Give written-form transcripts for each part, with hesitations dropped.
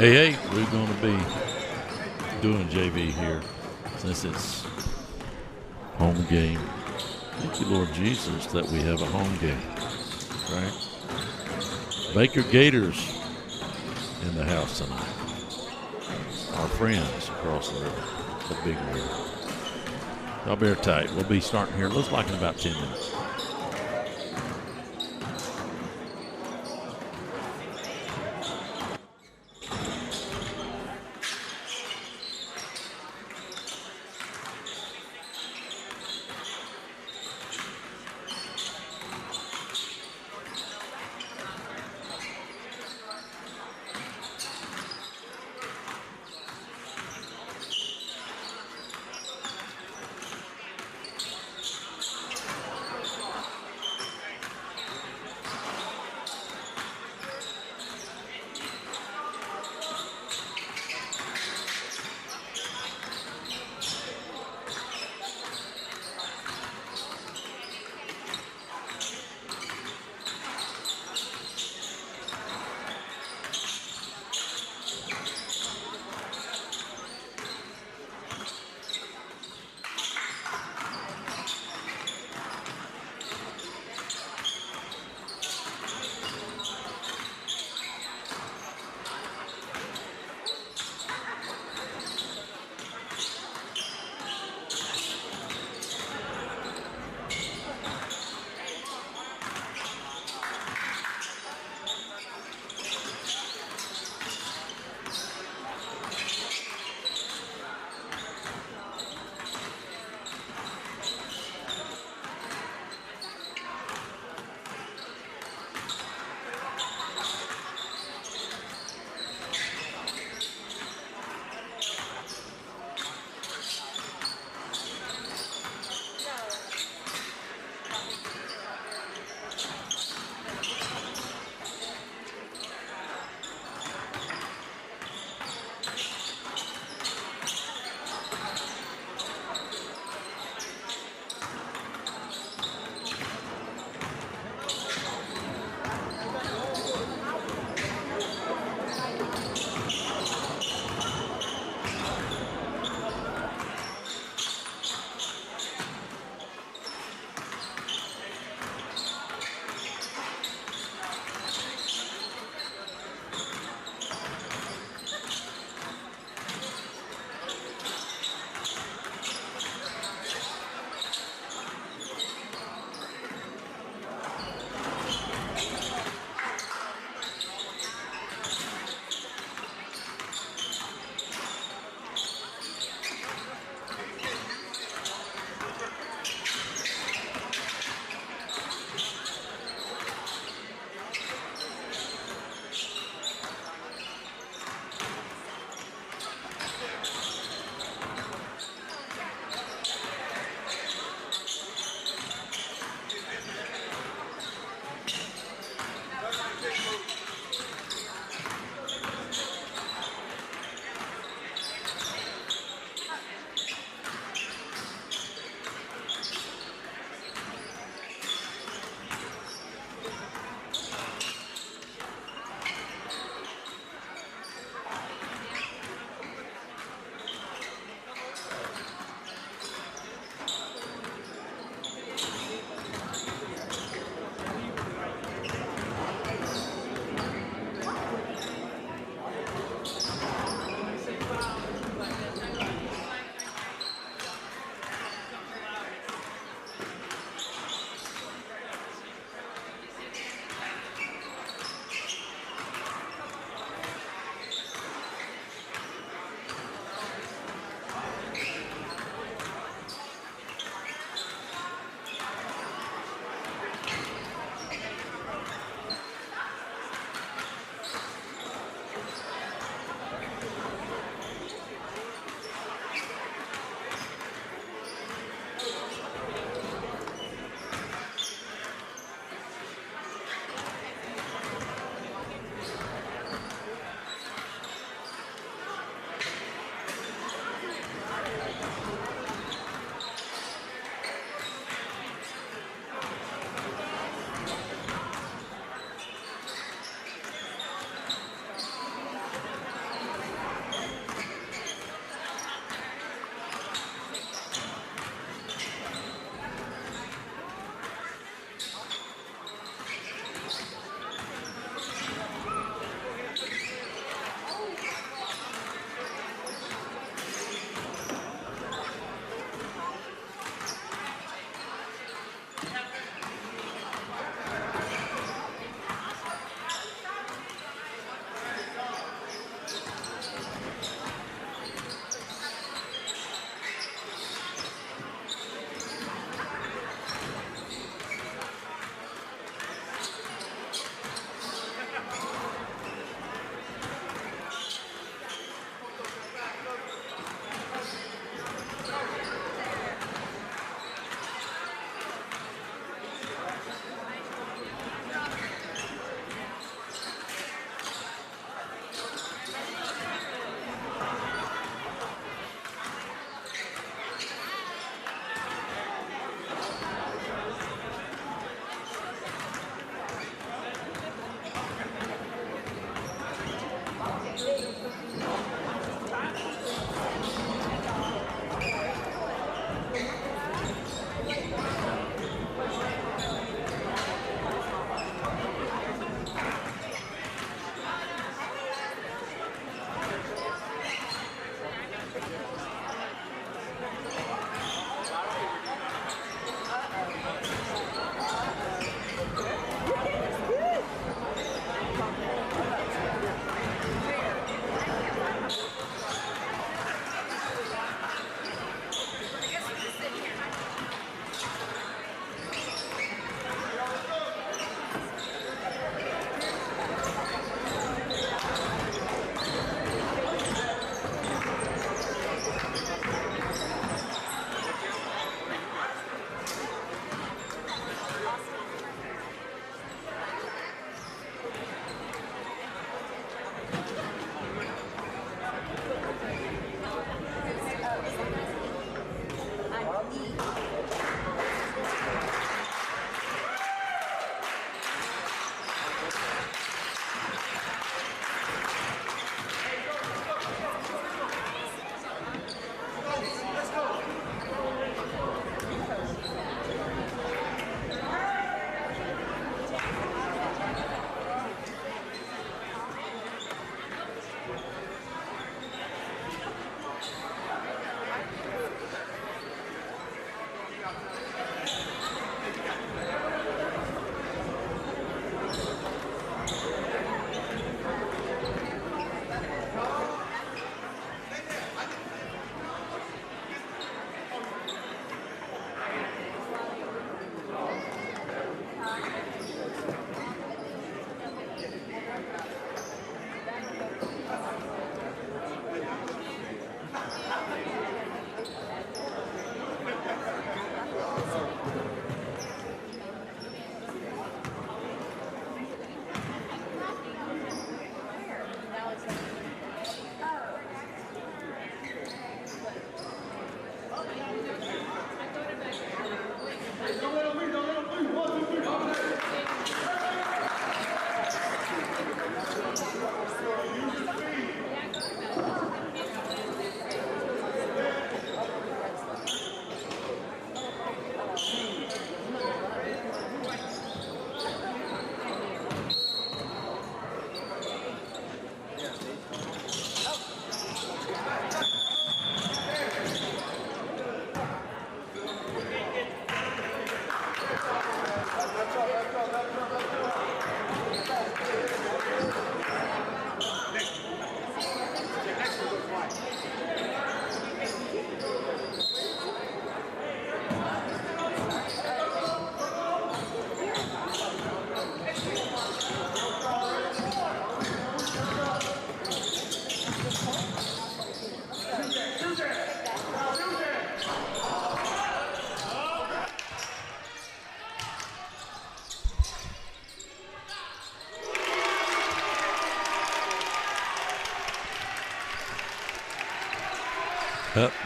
Hey, we're going to be doing JV here since it's home game. Thank you, Lord Jesus, that we have a home game, right? Baker Gators in the house tonight. Our friends across the river, the big river. Y'all bear tight. We'll be starting here, looks like in about 10 minutes.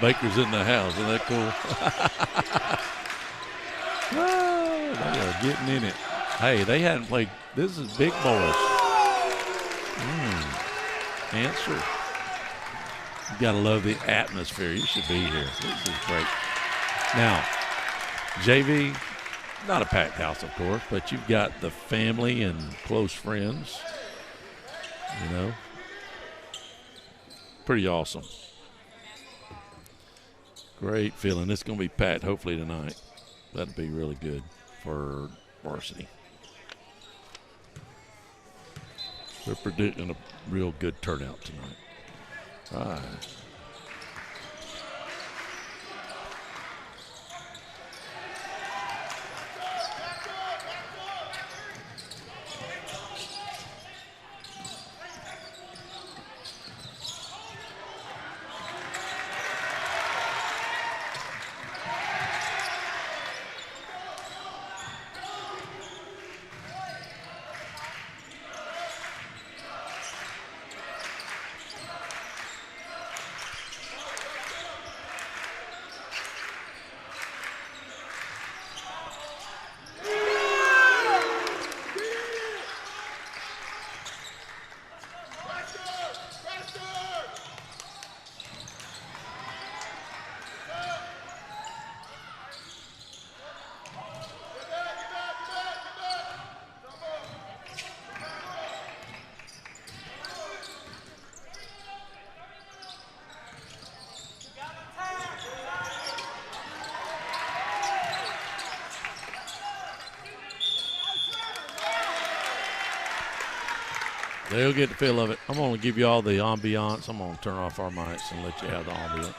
Baker's in the house. Isn't that cool? Oh, they are getting in it. Hey, they hadn't played. This is big boys. Answer. You got to love the atmosphere. You should be here. This is great. Now, JV, not a packed house, of course, but you've got the family and close friends. You know, pretty awesome. Great feeling. It's going to be packed hopefully tonight. That'd be really good for varsity. They're predicting a real good turnout tonight. All right. They'll get the feel of it. I'm going to give you all the ambiance. I'm going to turn off our mics and let you have the ambiance.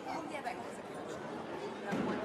Oh, yeah, that was a good one.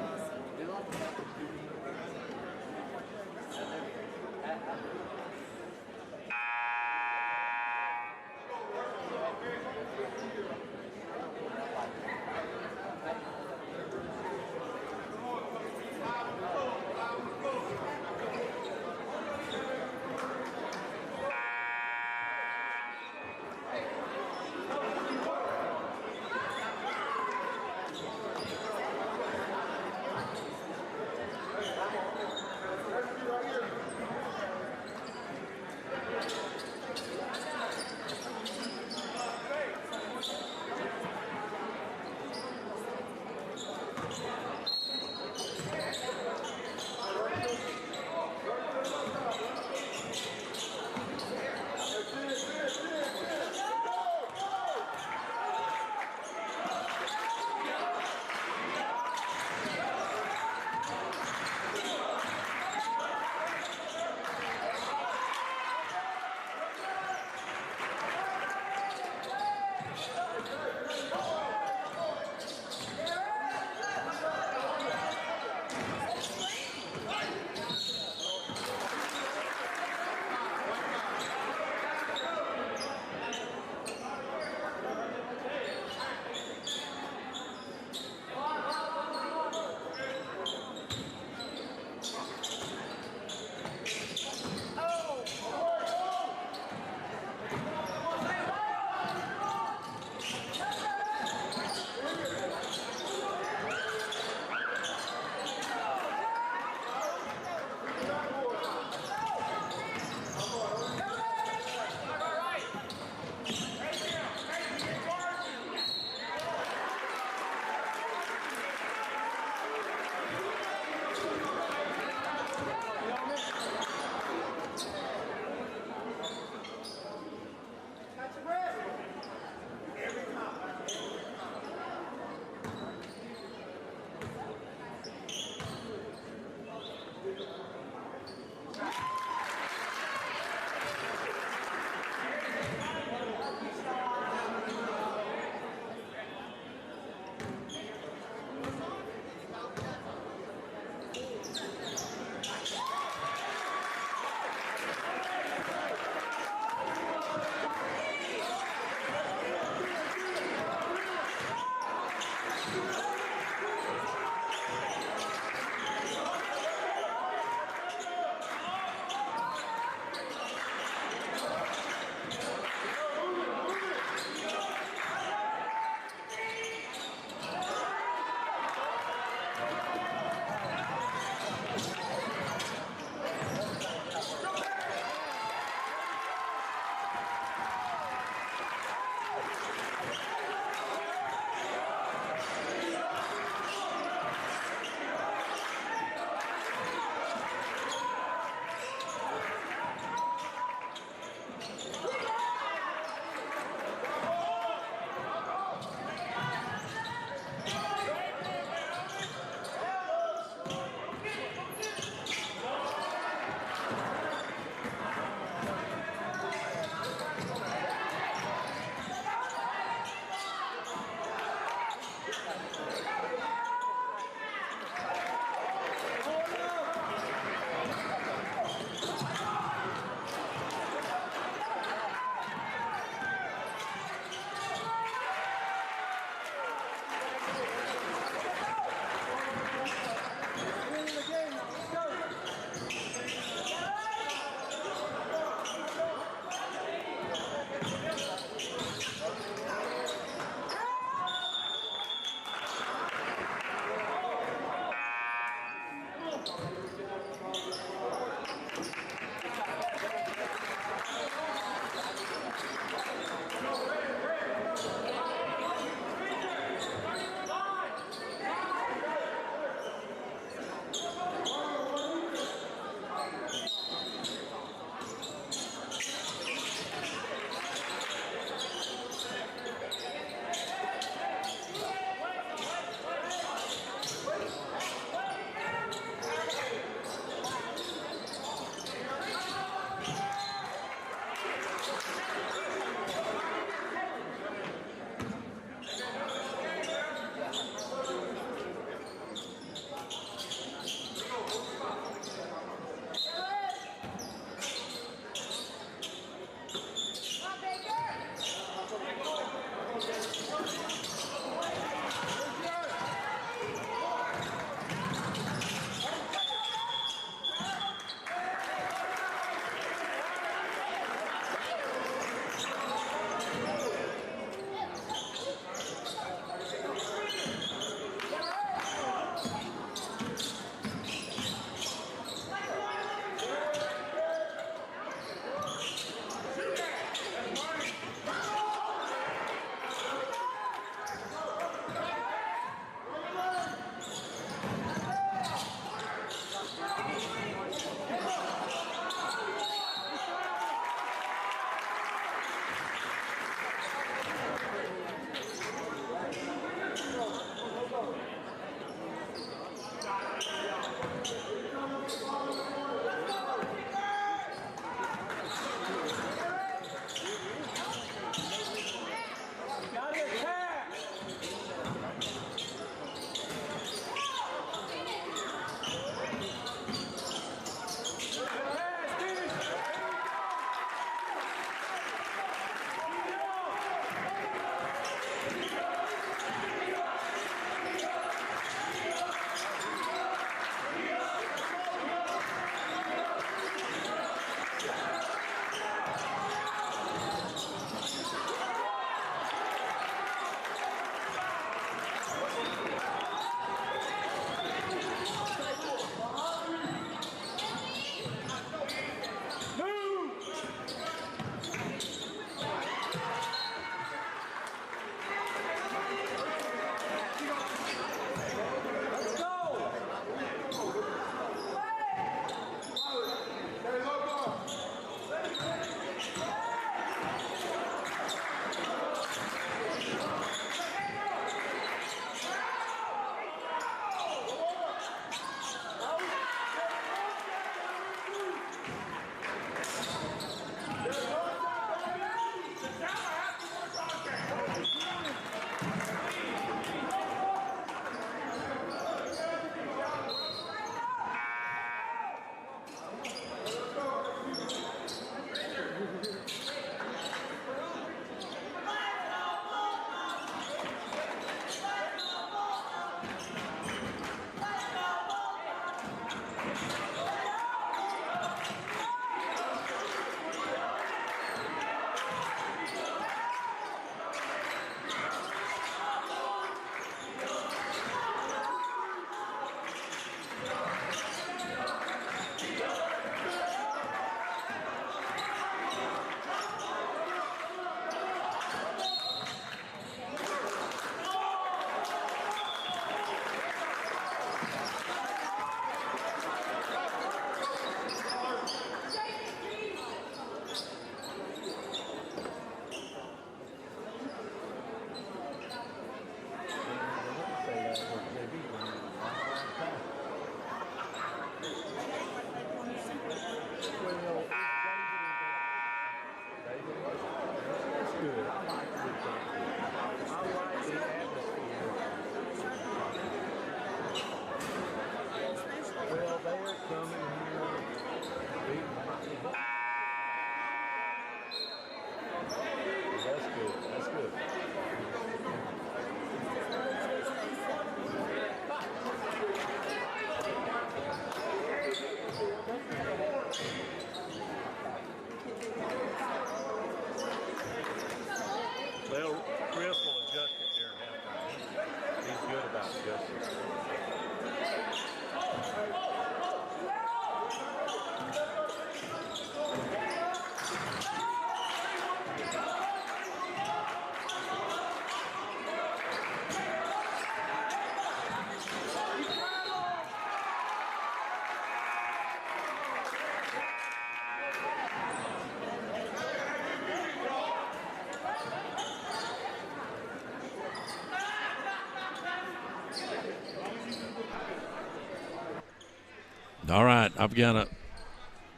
All right, I've got a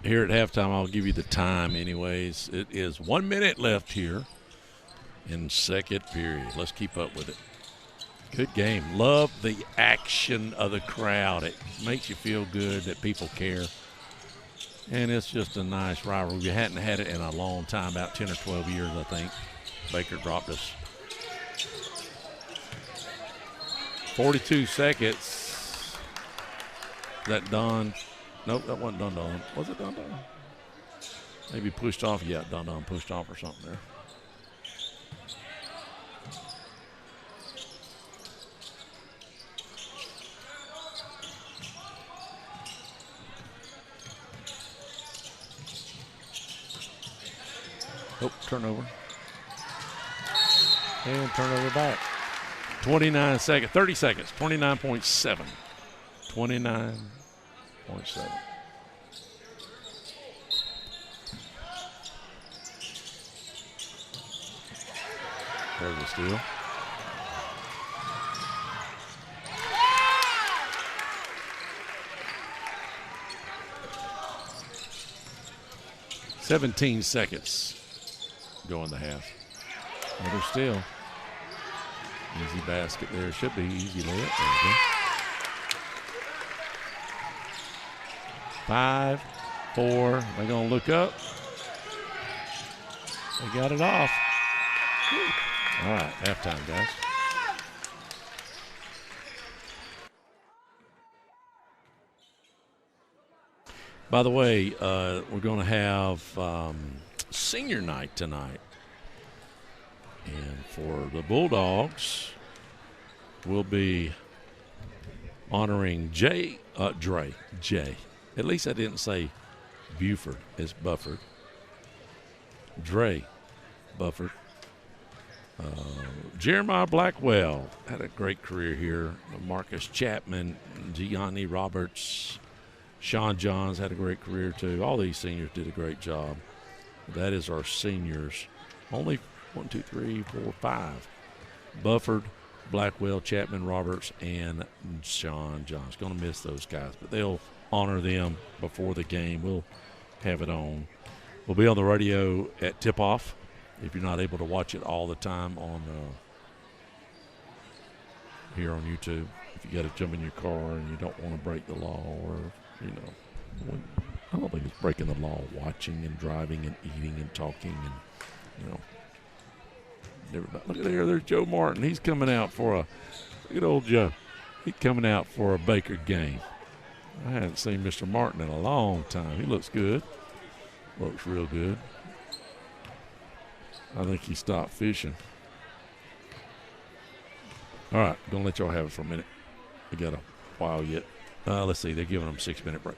here at halftime. I'll give you the time, anyways. It is 1 minute left here in second period. Let's keep up with it. Good game. Love the action of the crowd. It makes you feel good that people care. And it's just a nice rivalry. We hadn't had it in a long time, about 10 or 12 years, I think. Baker dropped us. 42 seconds. Is that Don? Nope, that wasn't Don. Was it Don? Maybe pushed off. Yeah, Don pushed off or something there. Oh, turnover. And turnover back. 29 seconds, 30 seconds, 29.7. 29.7. There's the steal. "17 seconds go in the half." Another steal. Easy basket there. Should be easy layup. There we go. 5, 4. They're going to look up. They got it off. All right, halftime, guys. By the way, we're going to have senior night tonight. And for the Bulldogs, we'll be honoring Jay. At least I didn't say Buford. It's Bufford. Dre Bufford. Jeremiah Blackwell had a great career here. Marcus Chapman, Gianni Roberts, Sean Johns had a great career too. All these seniors did a great job. That is our seniors. Only 1, 2, 3, 4, 5. Bufford, Blackwell, Chapman, Roberts, and Sean Johns. Going to miss those guys, but they'll honor them before the game. We'll have it on. We'll be on the radio at tip-off if you're not able to watch it all the time on here on YouTube. If you got to jump in your car and you don't want to break the law, or, I don't think it's breaking the law watching and driving and eating and talking and, everybody. Look at there. There's Joe Martin. He's coming out for look at old Joe. He's coming out for a Baker game. I haven't seen Mr. Martin in a long time. He looks good. Looks real good. I think he stopped fishing. All right, gonna let y'all have it for a minute. We got a while yet. Let's see. They're giving them a 6-minute break.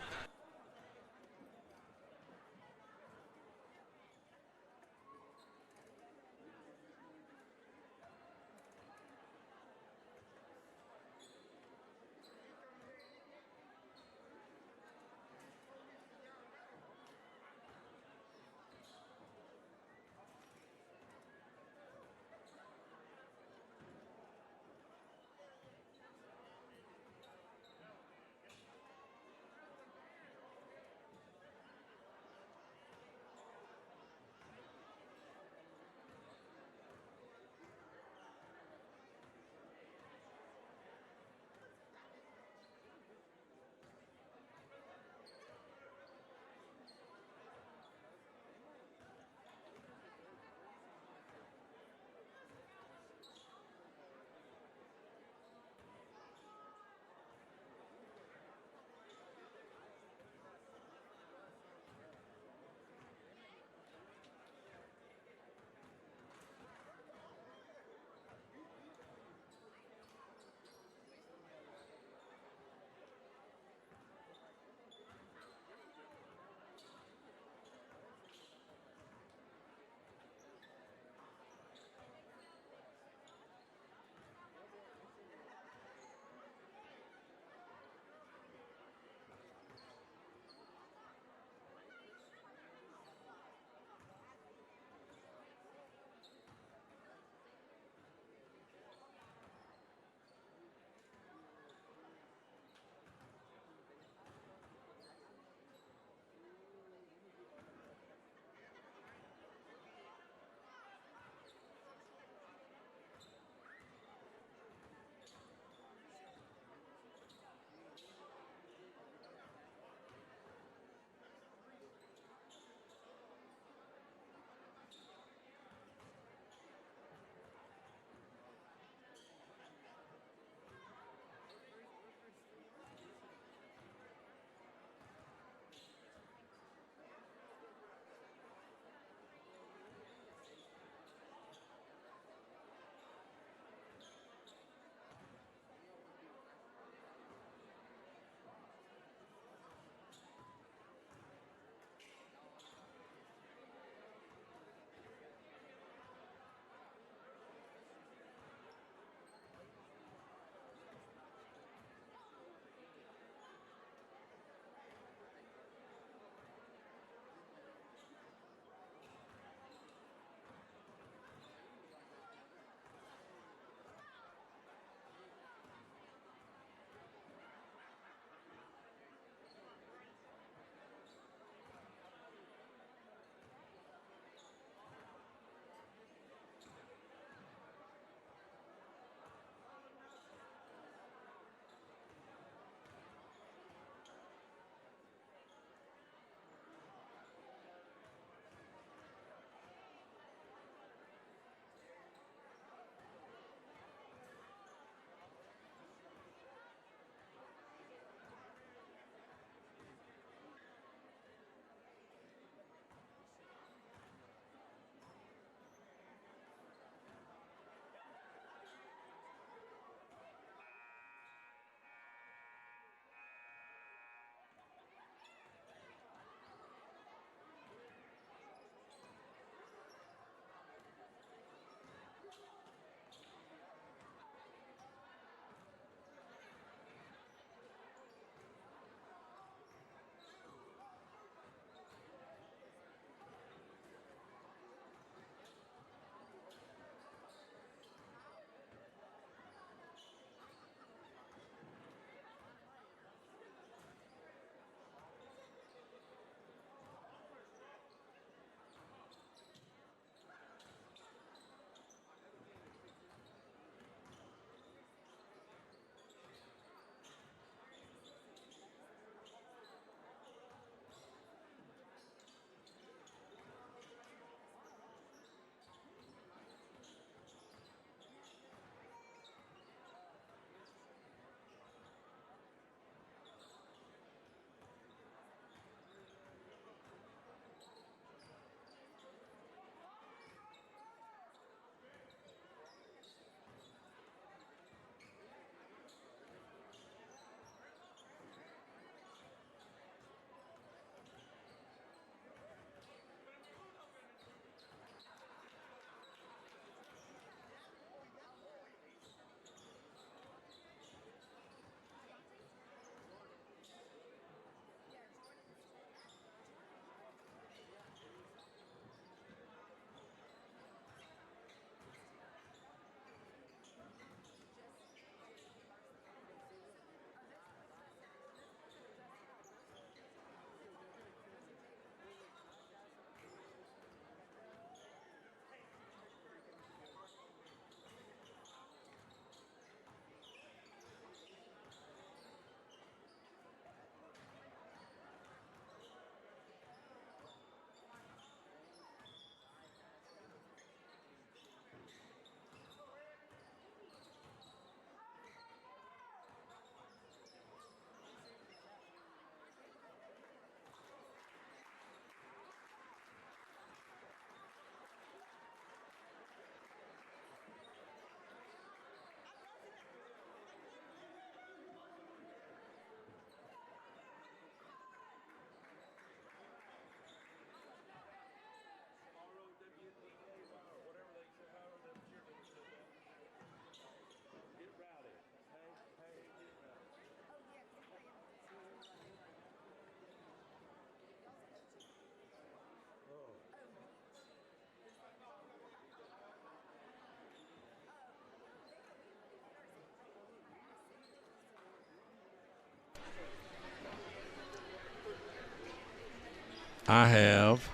I have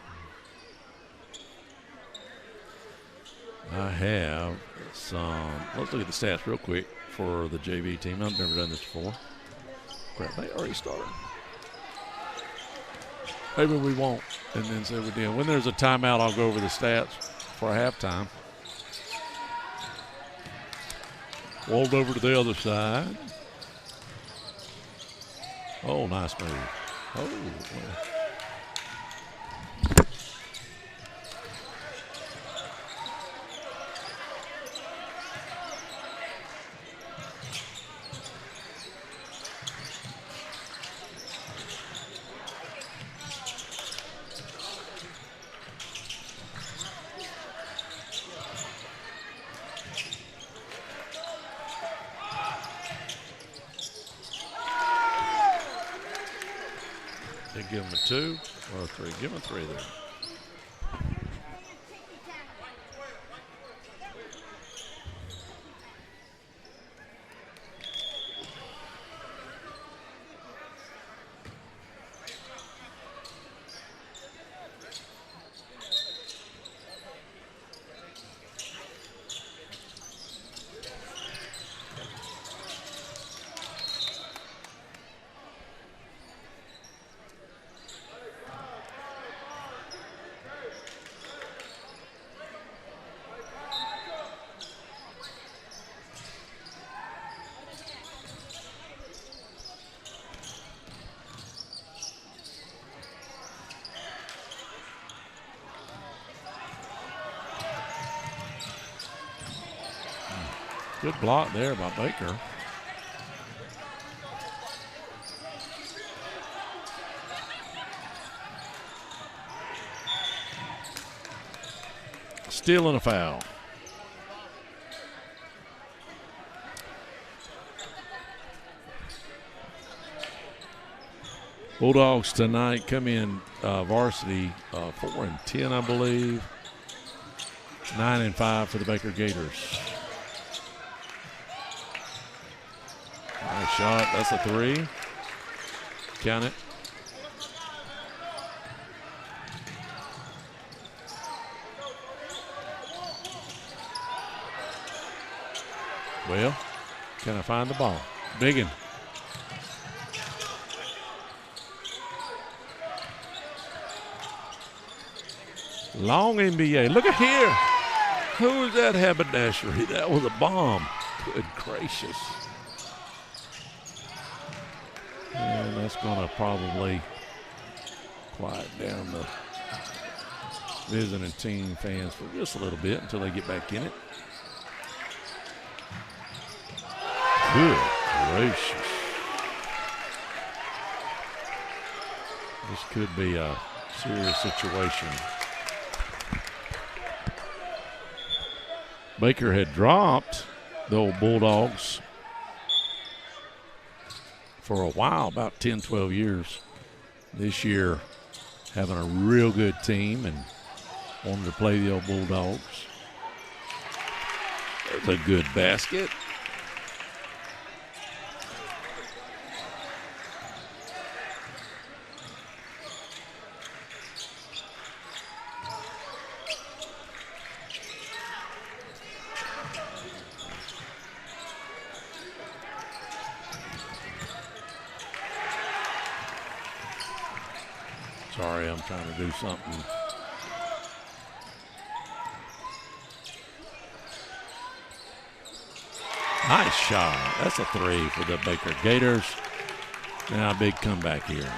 some. Let's look at the stats real quick for the JV team. I've never done this before. Crap, they already started. Maybe we won't, and then say we did. When there's a timeout, I'll go over the stats for halftime. Rolled over to the other side. Oh, nice move. Oh, well. They give him a 2 or a 3. Give him a 3 there. Good block there by Baker. Stealing a foul. Bulldogs tonight come in varsity 4-10, I believe. 9-5 for the Baker Gators. Nice shot. That's a 3. Count it. Well, can I find the ball? Biggin. Long NBA. Look at here. Who's that haberdashery? That was a bomb. Good gracious. And that's going to probably quiet down the visiting team fans for just a little bit until they get back in it. Good gracious. This could be a serious situation. Baker had dropped the old Bulldogs for a while, about 10, 12 years. This year, having a real good team and wanted to play the old Bulldogs. There's a good basket. Sorry, I'm trying to do something. Nice shot. That's a 3 for the Baker Gators. Now a big comeback here.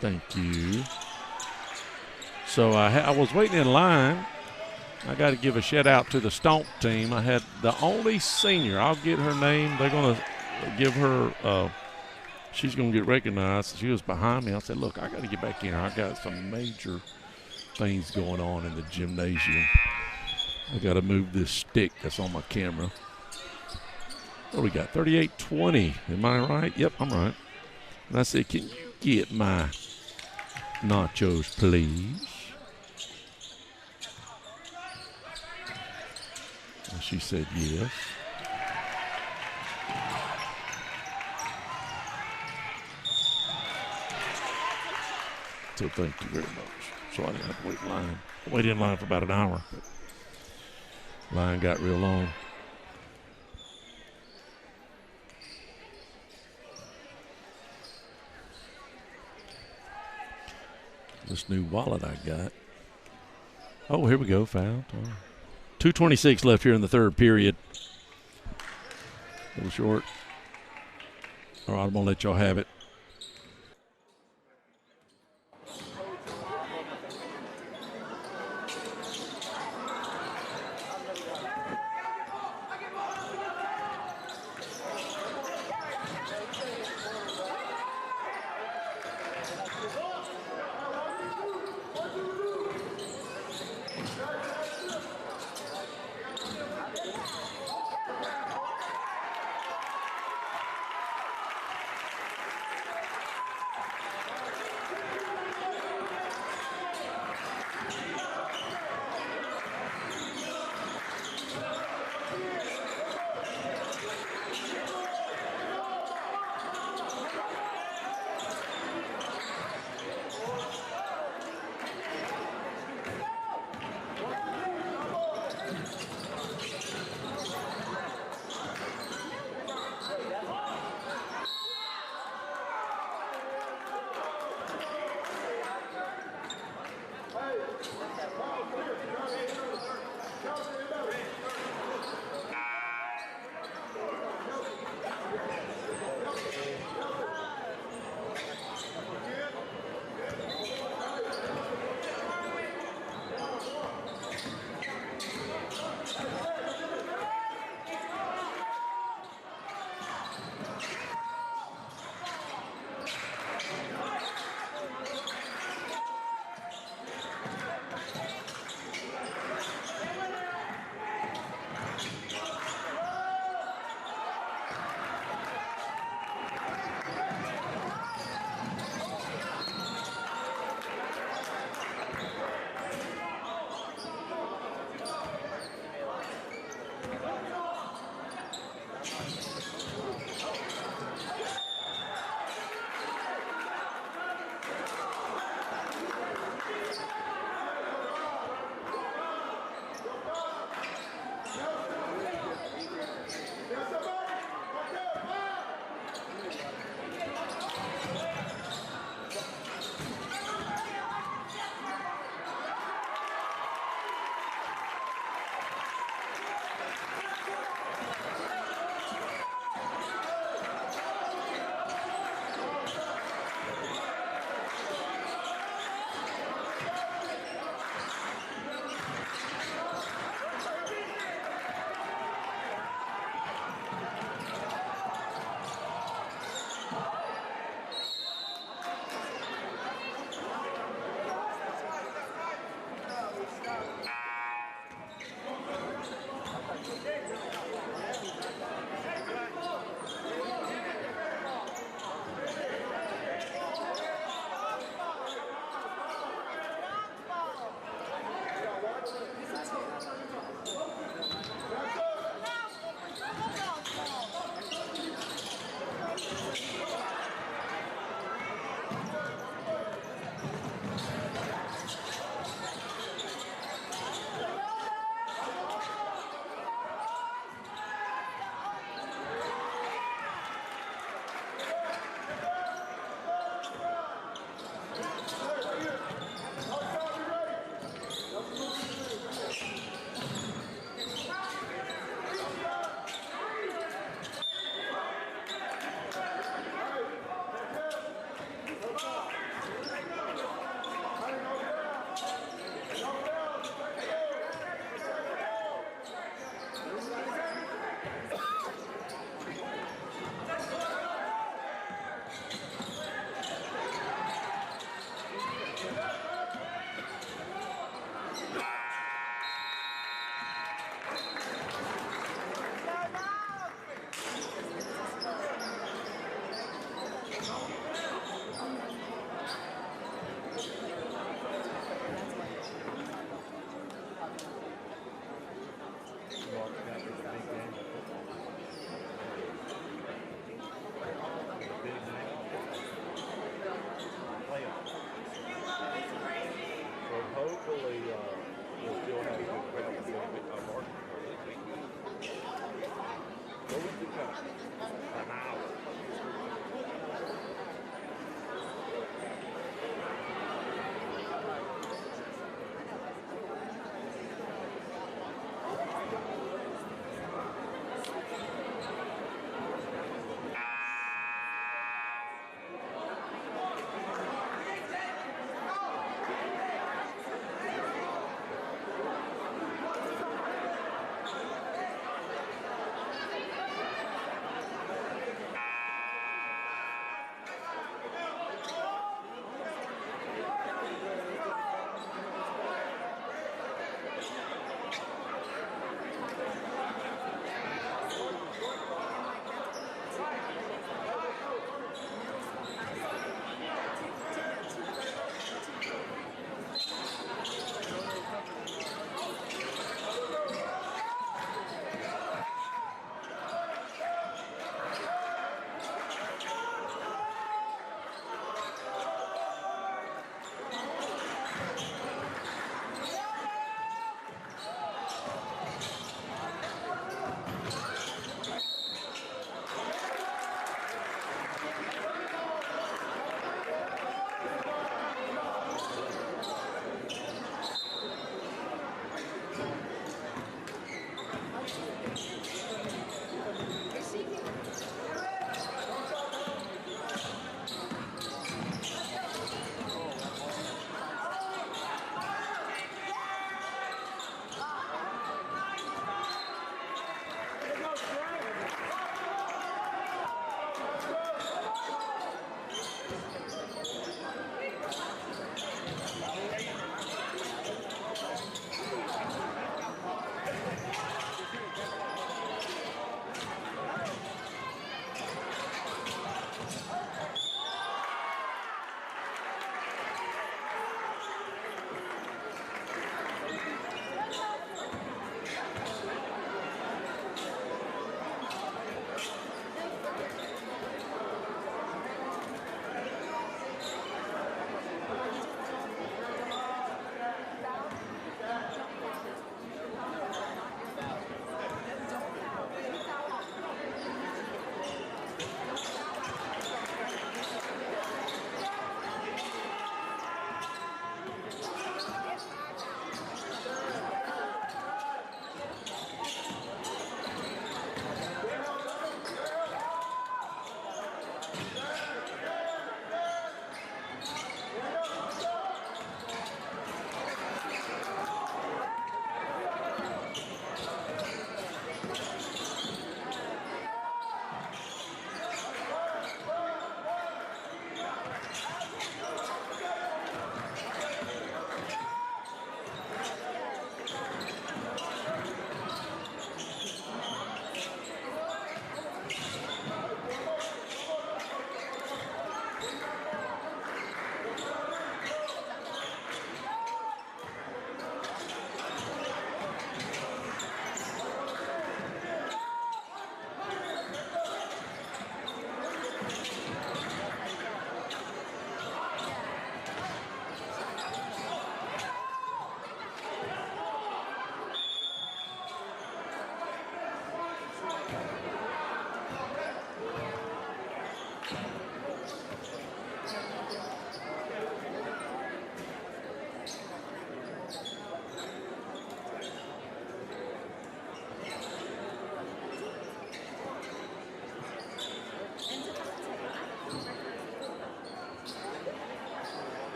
Thank you. So I was waiting in line. I got to give a shout out to the Stomp team. I had the only senior. I'll get her name. They're going to give her, she's going to get recognized. She was behind me. I said, look, I got to get back in here. I got some major things going on in the gymnasium. I got to move this stick that's on my camera. What do we got? 38-20. Am I right? Yep, I'm right. And I said, can you get my nachos, please? And she said yes. So thank you very much. So I didn't have to wait in line. I waited in line for about an hour. But line got real long. This new wallet I got. Oh, here we go. Foul. 2:26 left here in the third period. A little short. All right, I'm going to let y'all have it.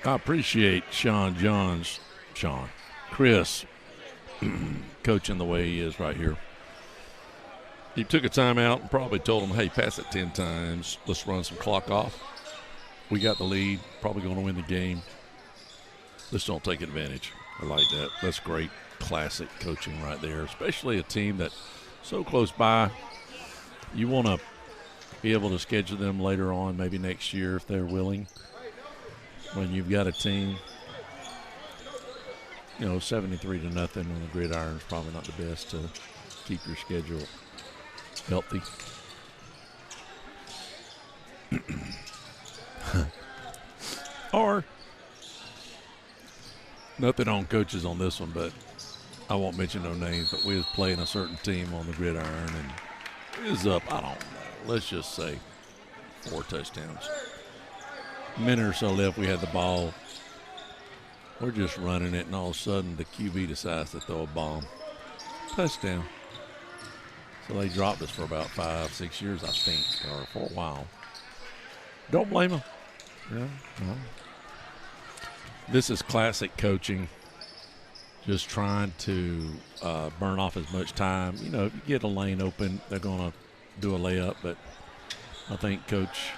I appreciate Chris coaching the way he is right here. He took a timeout and probably told him, hey, pass it 10 times. Let's run some clock off. We got the lead, probably going to win the game. Let's don't take advantage. I like that. That's great classic coaching right there, especially a team that's so close by. You want to be able to schedule them later on, maybe next year if they're willing. When you've got a team, 73-0 on the gridiron is probably not the best to keep your schedule healthy. Or, nothing on coaches on this one, but I won't mention no names, but we was playing a certain team on the gridiron, and it was up, I don't know, let's just say 4 touchdowns. A minute or so left, we had the ball. We're just running it, and all of a sudden the QB decides to throw a bomb. Touchdown. So they dropped us for about 5-6 years, I think, or for a while. Don't blame them. Yeah, no. This is classic coaching. Just trying to burn off as much time. If you get a lane open, they're going to do a layup. But I think Coach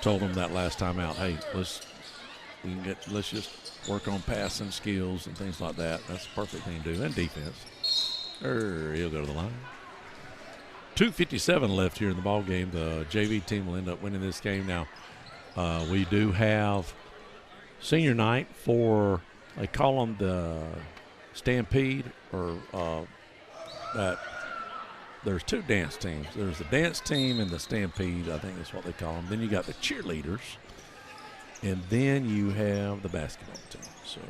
told them that last time out, hey, let's just work on passing skills and things like that. That's the perfect thing to do. And defense. He'll go to the line. 2:57 left here in the ball game. The JV team will end up winning this game. Now, we do have senior night for, they call them the Stampede, or that there's 2 dance teams. There's the dance team and the Stampede, I think that's what they call them. Then you got the cheerleaders, and then you have the basketball team. So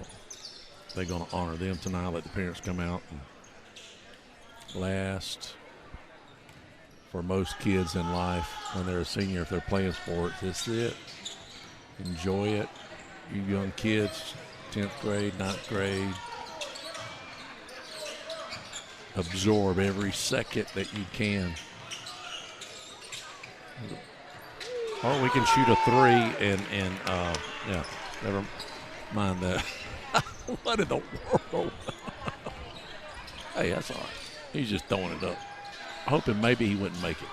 they're going to honor them tonight, let the parents come out. And last, for most kids in life, when they're a senior, if they're playing sports, this is it. Enjoy it. You young kids, 10th grade, 9th grade, absorb every second that you can. Or we can shoot a 3 and never mind that. What in the world? Hey, that's all right. He's just throwing it up. Hoping maybe he wouldn't make it.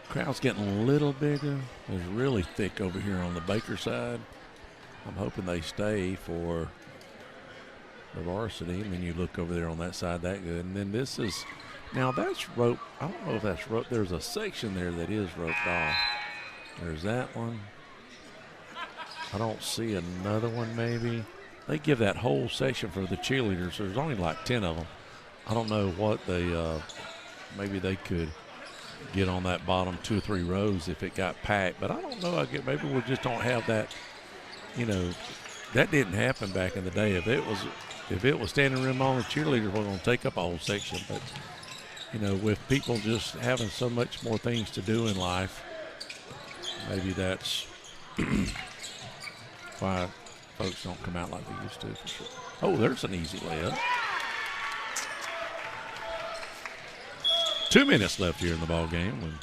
Crowd's getting a little bigger. It's really thick over here on the Baker side. I'm hoping they stay for the varsity. And then you look over there on that side, that good. And then this is, now that's rope. I don't know if that's rope. There's a section there that is roped off. There's that one. I don't see another one maybe. They give that whole section for the cheerleaders. There's only like 10 of them. I don't know what they, maybe they could get on that bottom 2 or 3 rows if it got packed. But I don't know. Maybe we just don't have that, that didn't happen back in the day. If it was standing room on, the cheerleaders were going to take up a whole section. But, with people just having so much more things to do in life, maybe that's why folks don't come out like they used to, for sure. Oh, there's an easy layup. 2 minutes left here in the ball game. When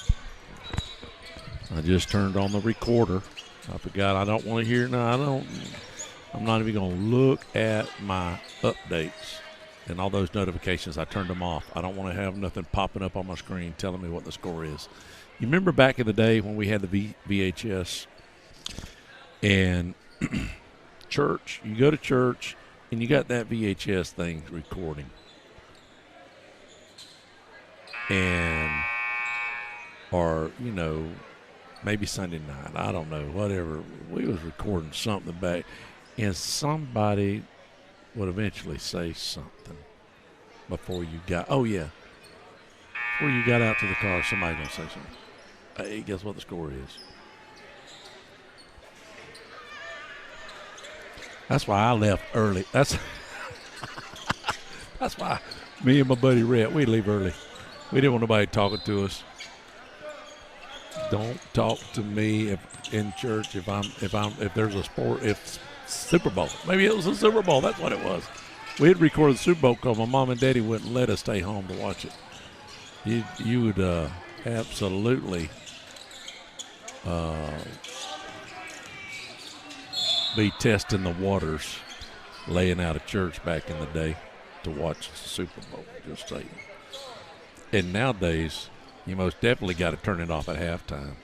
I just turned on the recorder. I forgot I don't want to hear. No, I I'm not even going to look at my updates and all those notifications. I turned them off. I don't want to have nothing popping up on my screen telling me what the score is. You remember back in the day when we had the VHS and church, you go to church and you got that VHS thing recording. And, or, you know, maybe Sunday night, I don't know, whatever. We was recording something back, and somebody would eventually say something before you got, before you got out to the car, somebody going to say something. Hey, guess what the score is? That's why I left early. That's why me and my buddy Rhett, we leave early. We didn't want nobody talking to us. Don't talk to me in church if there's a sport, if Super Bowl. Maybe it was a Super Bowl. That's what it was. We had recorded the Super Bowl because my mom and daddy wouldn't let us stay home to watch it. You would absolutely be testing the waters, laying out of church back in the day to watch the Super Bowl. Just saying. And nowadays, you most definitely got to turn it off at halftime.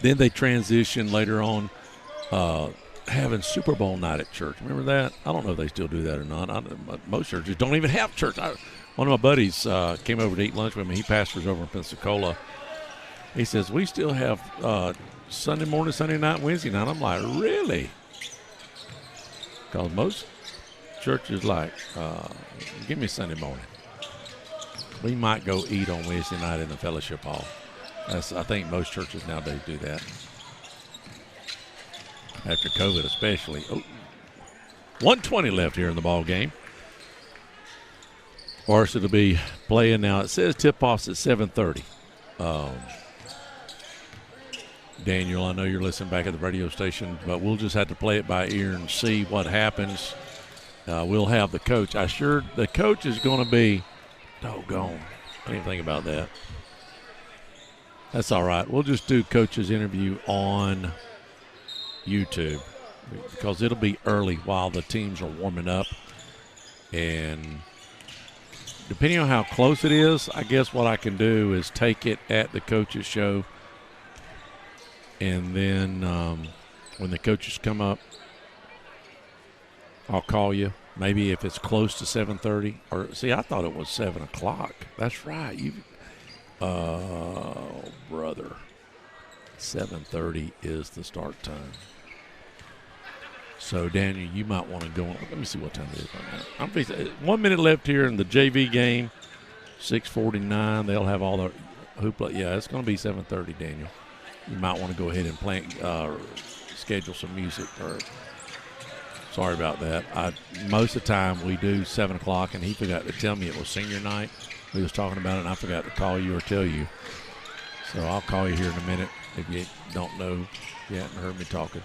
Then they transition later on having Super Bowl night at church. Remember that? I don't know if they still do that or not. Most churches don't even have church. One of my buddies came over to eat lunch with me. He pastors over in Pensacola. He says, we still have Sunday morning, Sunday night, Wednesday night. I'm like, really? Because most churches like, give me Sunday morning. We might go eat on Wednesday night in the fellowship hall. I think most churches nowadays do that. After COVID especially. 1:20 left here in the ball game. Varsity will be playing now. It says tip-off's at 7:30. Daniel, I know you're listening back at the radio station, but we'll just have to play it by ear and see what happens. We'll have the coach. The coach is going to be doggone. I didn't even think about that. That's all right. We'll just do coach's interview on YouTube because it'll be early while the teams are warming up. And depending on how close it is, I guess what I can do is take it at the coach's show. And then when the coaches come up, I'll call you. Maybe if it's close to 7:30. Or see, I thought it was 7 o'clock. That's right. Brother. 7:30 is the start time. So, Daniel, you might want to go on. Let me see what time it is right now. 1 minute left here in the JV game. 6:49. They'll have all the hoopla. Yeah, it's going to be 7:30, Daniel. You might want to go ahead and schedule some music. Sorry about that. Most of the time we do 7 o'clock, and he forgot to tell me it was senior night. We was talking about it, and I forgot to call you or tell you. So I'll call you here in a minute if you don't know. You haven't heard me talking.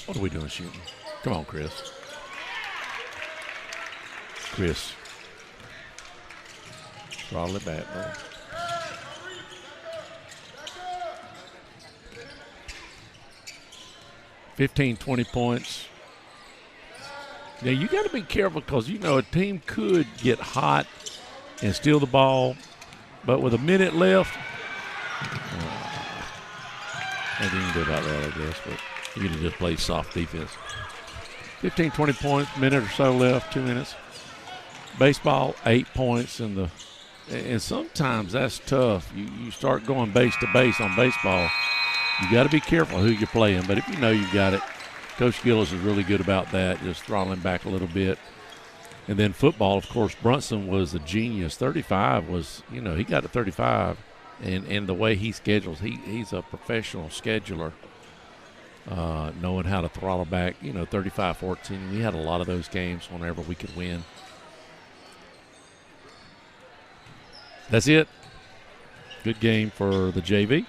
What are we doing shooting? Come on, Chris. Throttle it back, bro. $15, 20 points. Now, you got to be careful because, a team could get hot and steal the ball, but with a minute left, nothing you can do about that, I guess, but you can just play soft defense. 15, 20 points, minute or so left, 2 minutes. Baseball, 8 points, and sometimes that's tough. You start going base to base on baseball. You got to be careful who you're playing, but if you know you've got it, Coach Gillis is really good about that, just throttling back a little bit. And then football, of course, Brunson was a genius. 35 was, he got to 35, and the way he schedules, he's a professional scheduler, knowing how to throttle back, 35-14. We had a lot of those games whenever we could win. That's it. Good game for the JV.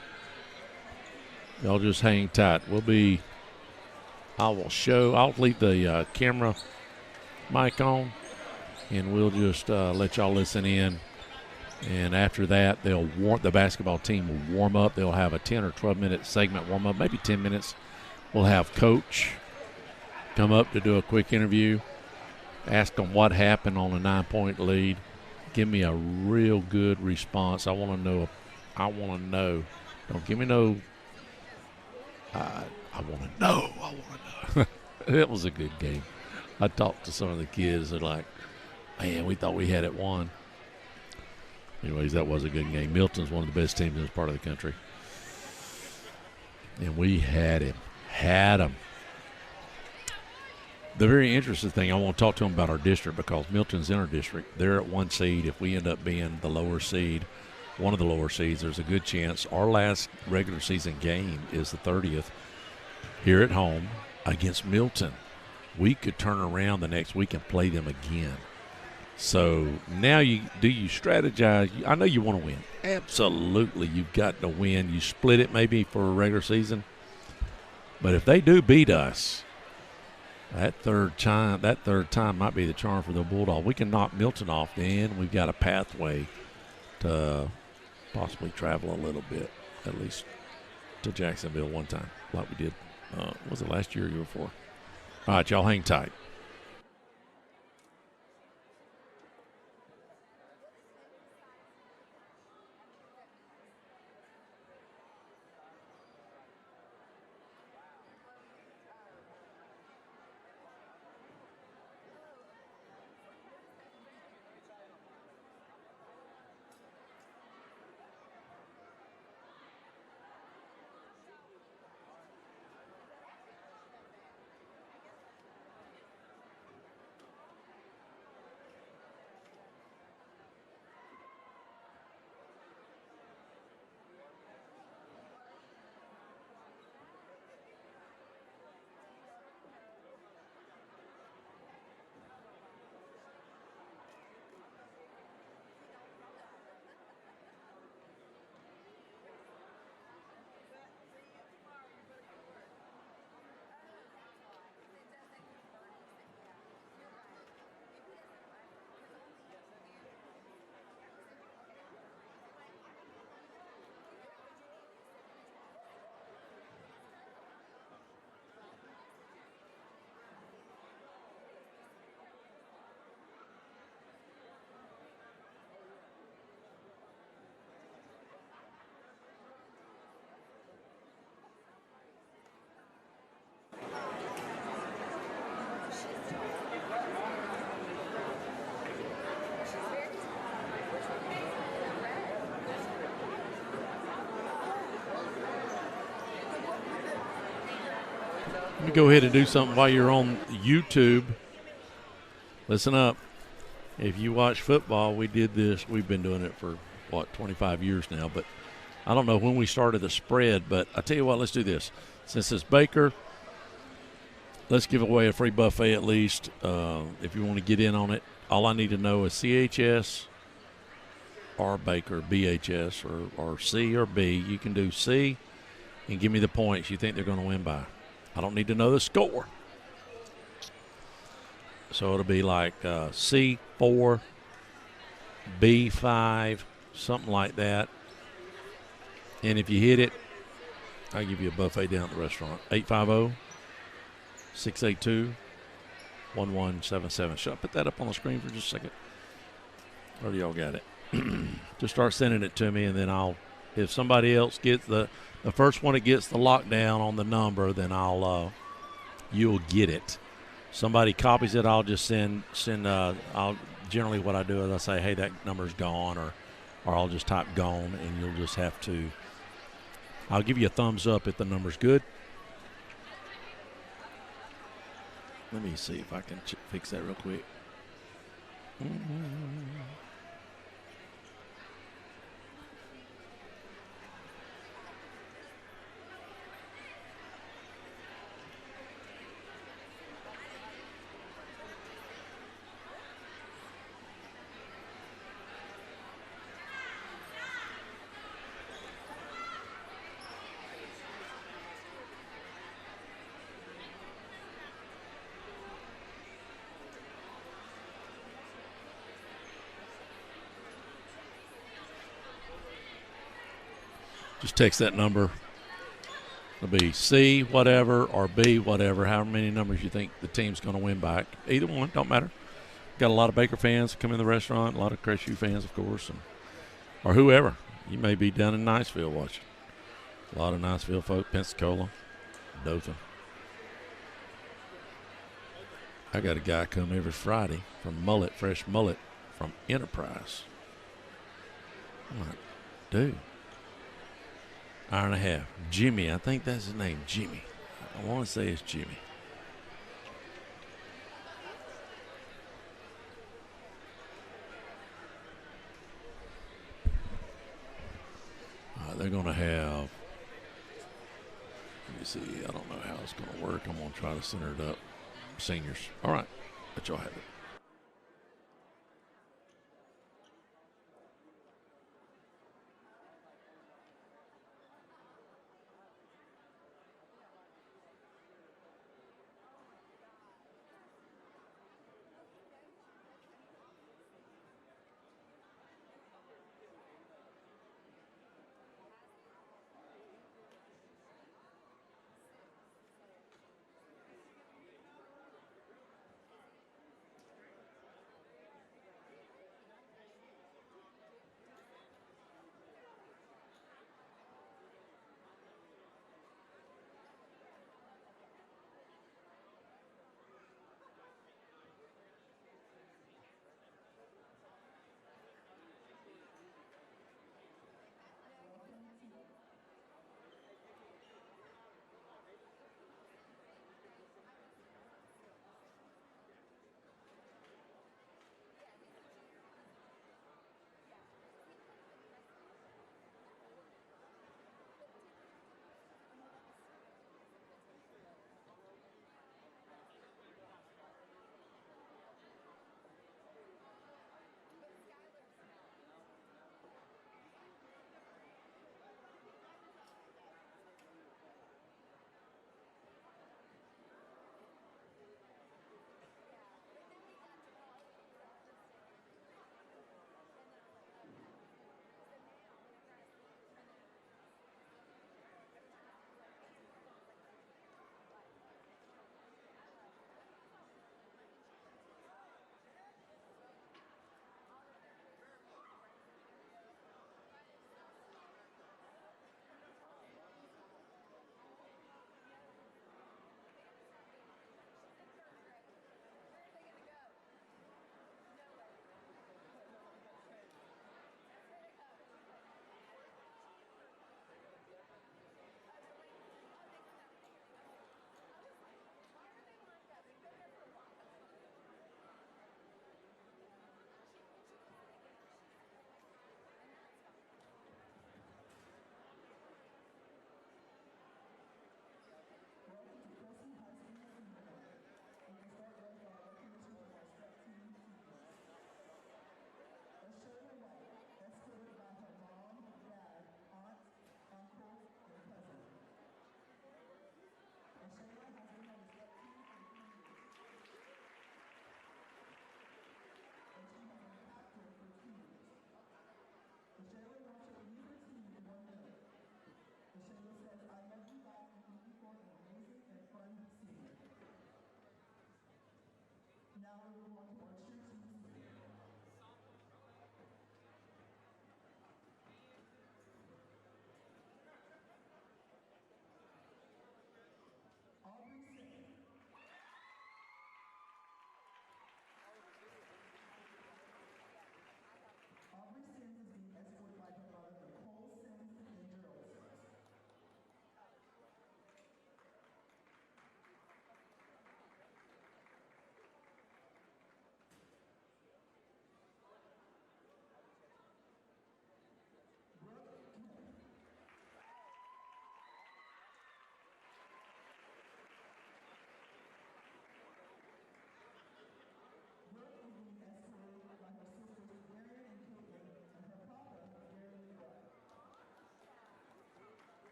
Y'all just hang tight. I'll leave the camera mic on, and we'll just let y'all listen in. And after that, the basketball team will warm up. They'll have a 10 or 12-minute segment warm up, maybe 10 minutes. We'll have Coach come up to do a quick interview, ask them what happened on a 9-point lead. Give me a real good response. I want to know. Don't give me no. I want to know. It was a good game. I talked to some of the kids. They're like, man, we thought we had it won. Anyways, that was a good game. Milton's one of the best teams in this part of the country. And we had him. The very interesting thing, I want to talk to them about our district because Milton's in our district. They're at 1 seed. If we end up being the lower seed, one of the lower seeds, there's a good chance our last regular season game is the 30th here at home against Milton. We could turn around the next week and play them again. So now you strategize? I know you want to win. Absolutely, you've got to win. You split it maybe for a regular season. But if they do beat us, that third time might be the charm for the Bulldog. We can knock Milton off, then we've got a pathway to possibly travel a little bit, at least to Jacksonville one time, like we did. Was it last year or year before? All right, y'all hang tight. Let me go ahead and do something while you're on YouTube. Listen up. If you watch football, we did this. We've been doing it for, 25 years now. But I don't know when we started the spread. But I tell you what, let's do this. Since it's Baker, let's give away a free buffet at least. If you want to get in on it, all I need to know is CHS or Baker, BHS, or C or B. You can do C and give me the points you think they're going to win by. I don't need to know the score. So it'll be like C4, B5, something like that. And if you hit it, I'll give you a buffet down at the restaurant. 850-682-1177. Should I put that up on the screen for just a second? Or do y'all got it? Just start sending it to me, and then if somebody else gets the first one that gets the lockdown on the number, then you'll get it. Somebody copies it, I'll just send. I'll generally what I do is I say, hey, that number's gone, or I'll just type gone, and you'll just have to. I'll give you a thumbs up if the number's good. Let me see if I can fix that real quick. Just text that number. It'll be C whatever or B whatever, however many numbers you think the team's going to win by. Either one, don't matter. Got a lot of Baker fans come in the restaurant, a lot of Crestview fans, of course, or whoever. You may be down in Niceville watching. A lot of Niceville folk, Pensacola, Dothan. I got a guy come every Friday from Fresh Mullet from Enterprise. I'm like, dude. Hour and a half. Jimmy, I think that's his name, Jimmy. I want to say it's Jimmy. They're going to have, let me see, I don't know how it's going to work. I'm going to try to center it up. Seniors. All right. Let y'all have it.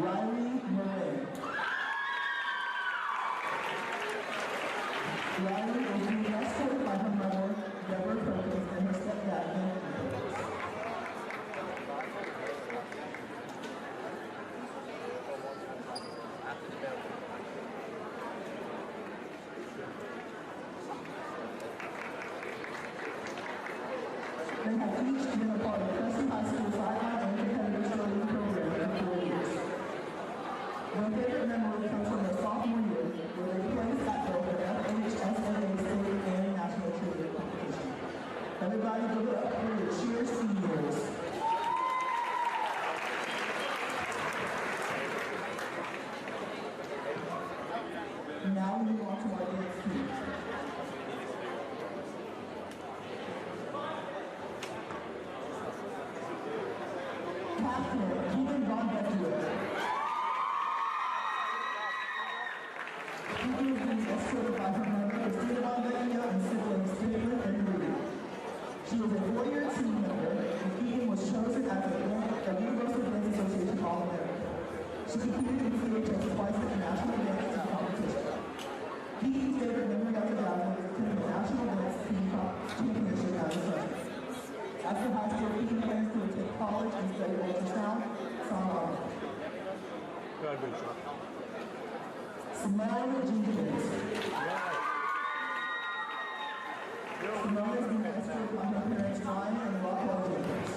Riley Moran. Riley is being escorted by her mother, Deborah Perkins, and her stepdad, Anthony Perkins. They have each been a part of Crestview High School sideline and competitive cheerleading program for 4 years. Their favorite memory comes from their sophomore year, where they placed at both the FHSAA state and national cheerleading competition. Everybody give it up for your cheer seniors. Now we move on to our dance teams. Keeping Von Beckler. Keeping is being escorted by her mother, Christina Von Beckler, and siblings Taylor and Rudy. She was a 4-year team member, and Keeping was chosen as a Universal Dance Association All-American. She competed in CHS twice at the National Dance Team Competition. Keeping's favorite memory of the gathering was attending the National Dance Team Championship as a freshman. After high school, he plans to attend college and study ultrasound, sonography. Simone Jenkins. Simone is being escorted by her parents, Ryan and Rockwell Jenkins.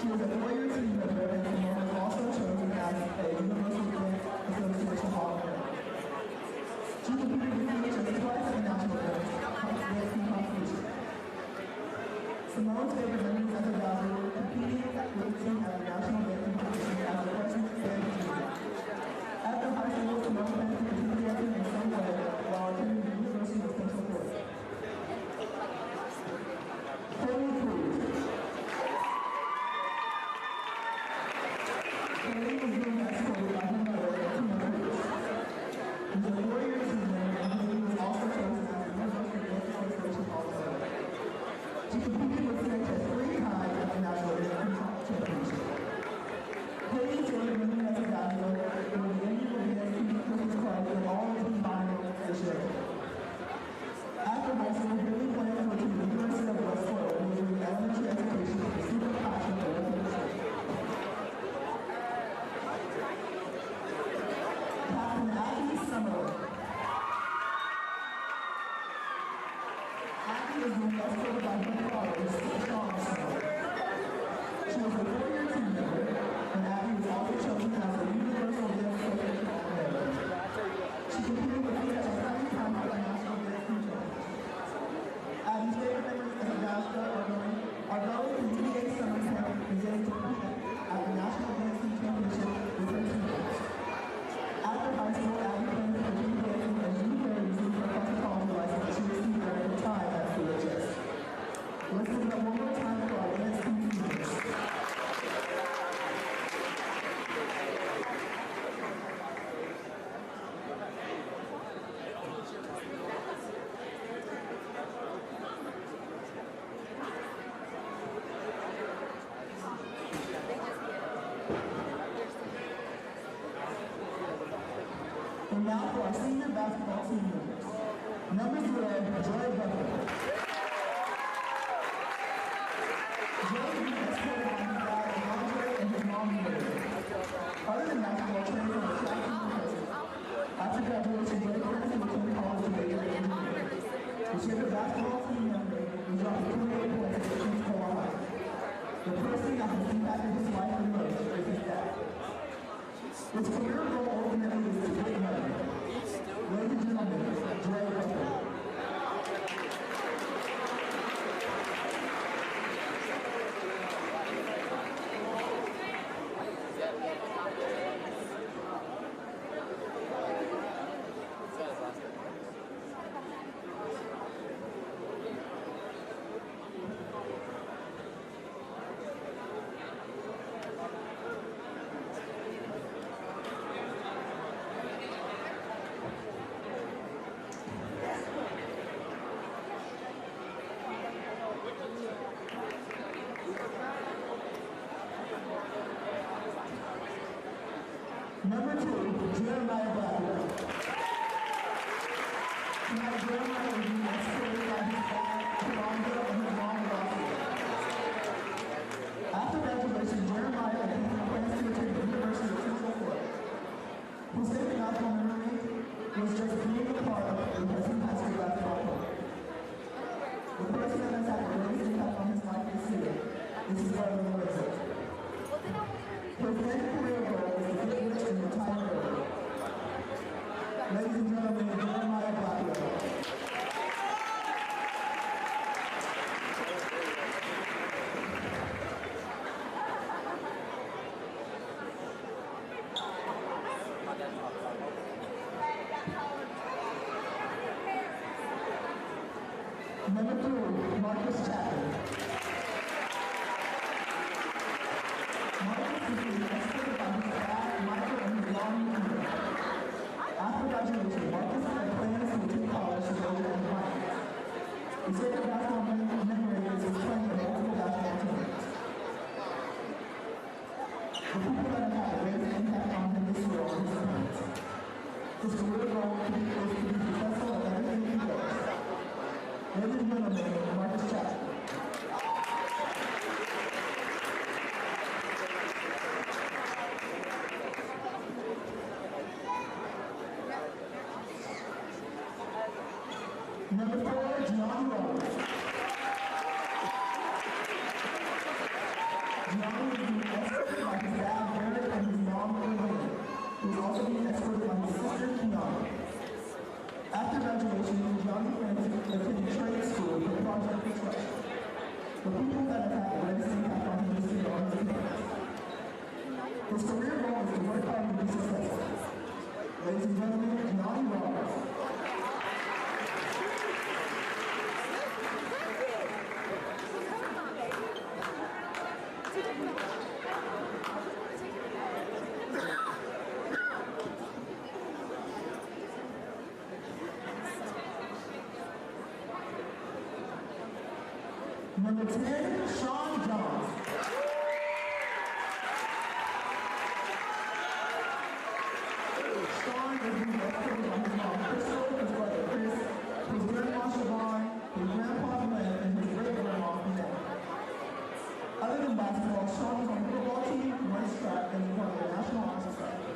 She was a 4-year team member, and Simone was also chosen as a Universal Dance Association All-American. She competed in CHS twice at the National Dance Team Competition. Simone's favorite memories as a dancer were competing with the team at the National Dancing Competition as a freshman and junior. After high school, Simone plans to continue dancing in some way while attending the University of Central Florida. Haley Cruz. Haley was being escorted by her mother, Tina Cruz. She's a 4-year team member, and Haley was also chosen as the University Dance Association All-American. She competed with CHS 3 times at the National Dance Championship. Haley's favorite memory as a dancer were the annual dance team Christmas club and all the team bonding this year. After high school, Haley plans to attend the University of West Florida, majoring in elementary education with a super passion for recreation. Captain Abby Summerlin. Abby is being escorted by her father, Sean Summerlin. She was a 4-year team member, and Abby was also chosen as a Universal Dance Association All-American. She competed with CHS 3 times at the National Dance Team Championship. Abby's favorite memories as a dancer are going to UVA summer camp and getting to compete at the National Dance Team Championship with her teammates. After high school, Abby plans to continue dancing and January received her cosmetology license that she received during her time at CHS. Let's give it up one more time for our dance team seniors. And now for our senior basketball team members. Number 3, Joy Butler. Joy is being escorted by his dad, Andre, and his mom, Mary. Other than basketball, training from the track team and coaching. After graduation, Joy plans to attend college to major in engineering. This year, the basketball team member was dropping 28 points at King's Cola High. The person that has impacted his life the most is his dad. His career goal ultimately is to get money. Ladies and gentlemen, Joy Butler. Jeremiah Blackwell. Tonight, Jeremiah will be escorted by his dad, Kalonzo, and his mom, Rocky. After graduation, Jeremiah and his plans to attend the University of Central Florida. His favorite outcome memory was just being a part of the Preston High School basketball program. The person that has had the greatest impact on his life this year is his brother, Lorenzo. His next career goal is to get rich and retire early. Ladies and gentlemen, Jeremiah Blackwell. Number 2, Marcus Chapman. Marcus is being escorted by his dad, Michael, and his mom, Nina. After graduation, Marcus had plans to attend college to go to NYU. His favorite basketball memory is his playing in multiple basketball teams. The people that have had the greatest impact on him this year are his parents. His career goal is to be successful at everything he does. Ladies and gentlemen, Marcus Chapman. Number 4, John Rose. John is being escorted by his dad, Barrett, and his mom, Elaine, who is also being escorted by his sister, Kiana. After graduation, John plans to attend trade school for project construction. The people that have had the greatest impact on him this year are his parents. His career goal is to work hard and be successful. Ladies and gentlemen, Johnny Roberts. Number 10, Sean Jones. Sean is being escorted by his mom, Crystal, his brother, Chris, his grandma, Siobhan, his grandpa, Glenn, and his great-grandma, Annette. Other than basketball, Sean is on the football team, runs track, and is part of the National Honor Society.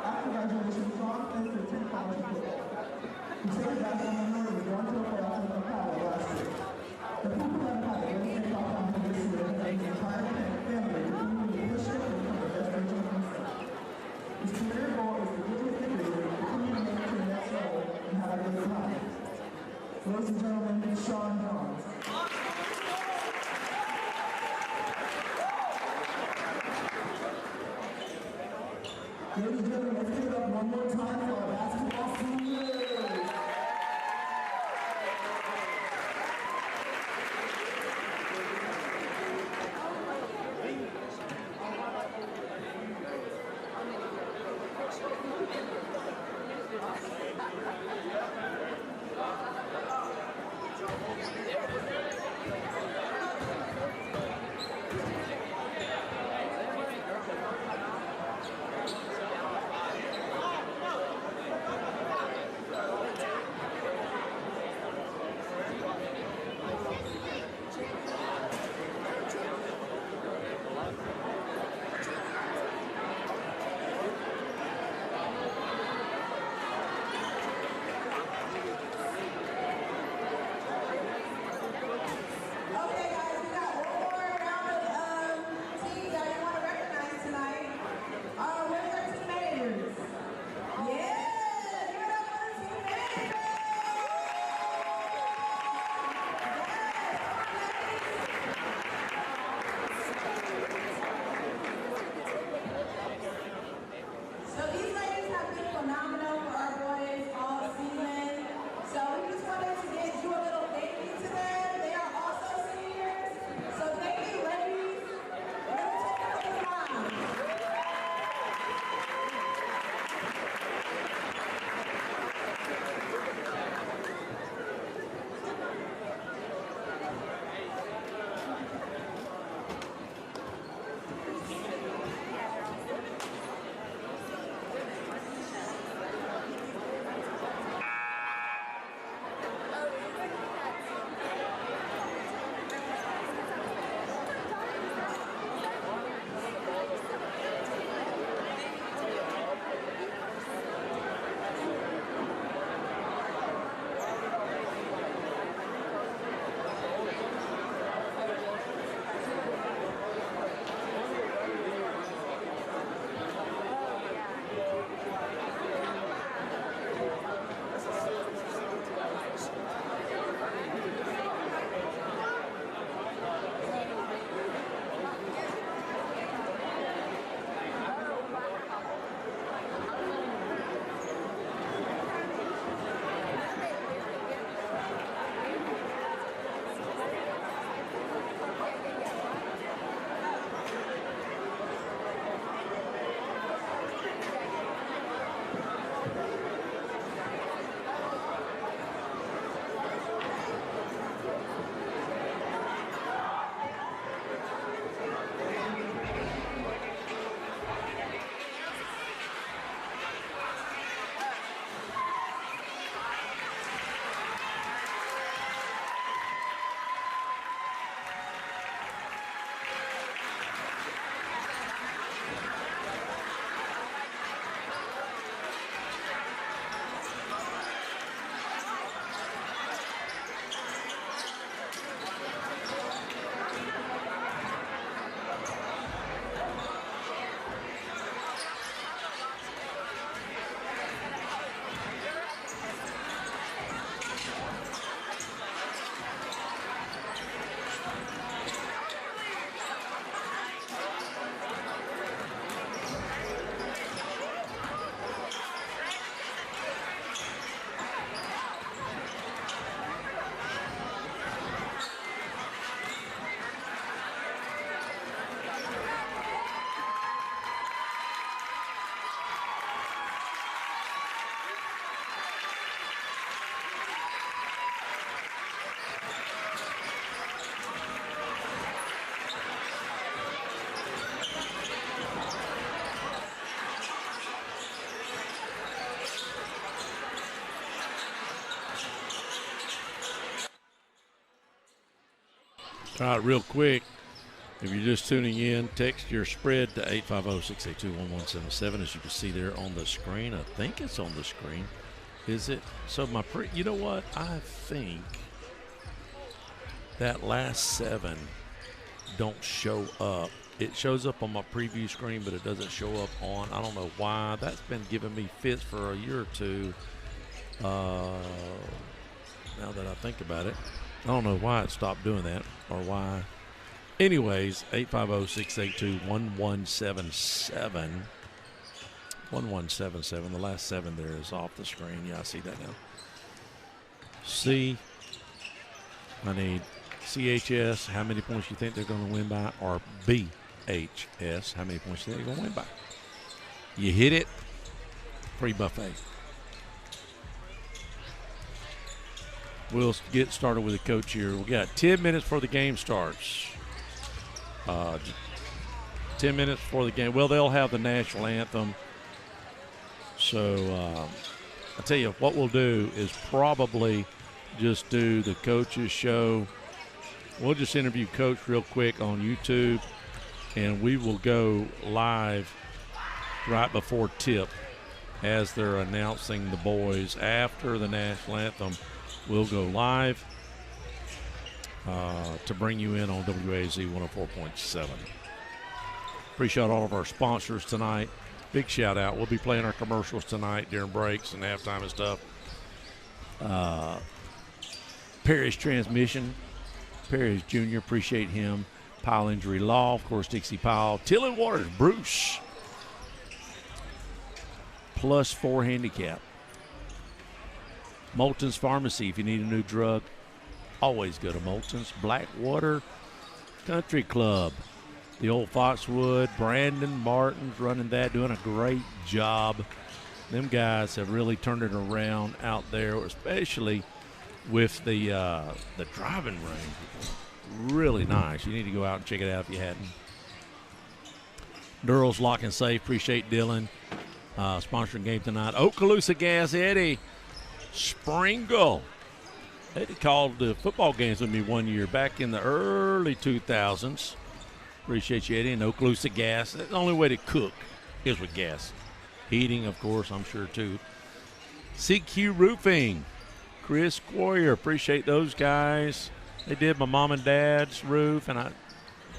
After graduation, Sean plans to attend college football. His favorite basketball memory was going to the playoffs in Chicago last year. The people that have had the greatest impact on him this year have made the entire family continue to push him to become the best version of himself. His career goal is to get his degree, continue to make it to the next level, and have a good time. Ladies and gentlemen, Sean Jones. Ladies and gentlemen, let's give it up one more time for our basketball seniors. Okay. All right, real quick, if you're just tuning in, text your spread to 850-682-1177. As you can see there on the screen. I think it's on the screen. Is it? So you know what? I think that last 7 don't show up. It shows up on my preview screen, but it doesn't show up on. I don't know why. That's been giving me fits for a year or two. Now that I think about it, I don't know why it stopped doing that or why. Anyways, 850-682-1177. 1177. The last 7 there is off the screen. Yeah, I see that now. I need CHS, how many points you think they're going to win by, or BHS, how many points you think they're going to win by. You hit it, free buffet. We'll get started with the coach here. We got 10 minutes before the game starts. 10 minutes before the game. Well, they'll have the national anthem. So I tell you what we'll do is probably just do the coach's show. We'll just interview Coach real quick on YouTube, and we will go live right before tip as they're announcing the boys after the national anthem. We'll go live to bring you in on WAZ 104.7. Appreciate all of our sponsors tonight. Big shout out. We'll be playing our commercials tonight during breaks and halftime and stuff. Parrish Transmission, Parrish Jr., appreciate him. Pile Injury Law, of course, Dixie Pile. Till and Waters, Bruce. +4 handicap. Moulton's Pharmacy, if you need a new drug, always go to Moulton's. Blackwater Country Club. The old Foxwood, Brandon Martin's running that, doing a great job. Them guys have really turned it around out there, especially with the driving range. Really nice. You need to go out and check it out if you hadn't. Durrell's Lock and Safe, appreciate Dylan sponsoring game tonight. Okaloosa Gas, Eddie Springle. Eddie called the football games with me one year back in the early 2000s. Appreciate you, Eddie. And Okaloosa Gas. The only way to cook is with gas. Heating, of course, I'm sure, too. CQ Roofing. Chris Quarrier. Appreciate those guys. They did my mom and dad's roof, and a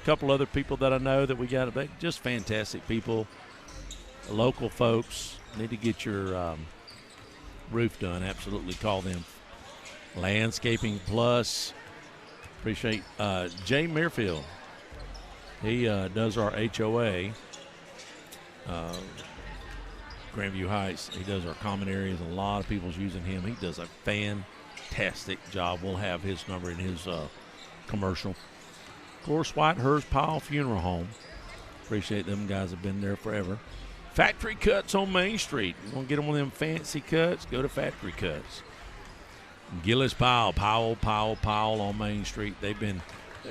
couple other people that I know that we got. Just fantastic people. Local folks. Need to get your roof done. Absolutely call them. Landscaping Plus. Appreciate Jay Merfield. He does our HOA, Grandview Heights. He does our common areas. A lot of people's using him. He does a fantastic job. We'll have his number in his commercial. Of course, Whitehurst Powell Funeral Home. Appreciate them guys have been there forever. Factory Cuts on Main Street. You want to get them one of them fancy cuts? Go to Factory Cuts. Gillis Powell on Main Street. Their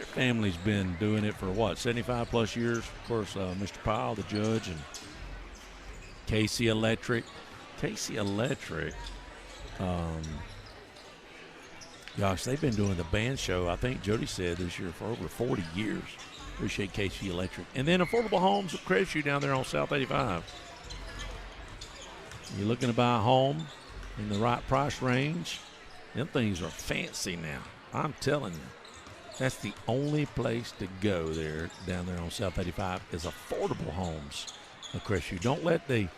family's been doing it for, 75-plus years. Of course, Mr. Powell, the judge, and Casey Electric. Gosh, they've been doing the band show, I think Jody said, this year for over 40 years. Appreciate Casey Electric. And then Affordable Homes of Crestview down there on South 85. You're looking to buy a home in the right price range. Them things are fancy now. I'm telling you. That's the only place to go there, down there on South 85, is Affordable Homes of Crestview. Don't let there's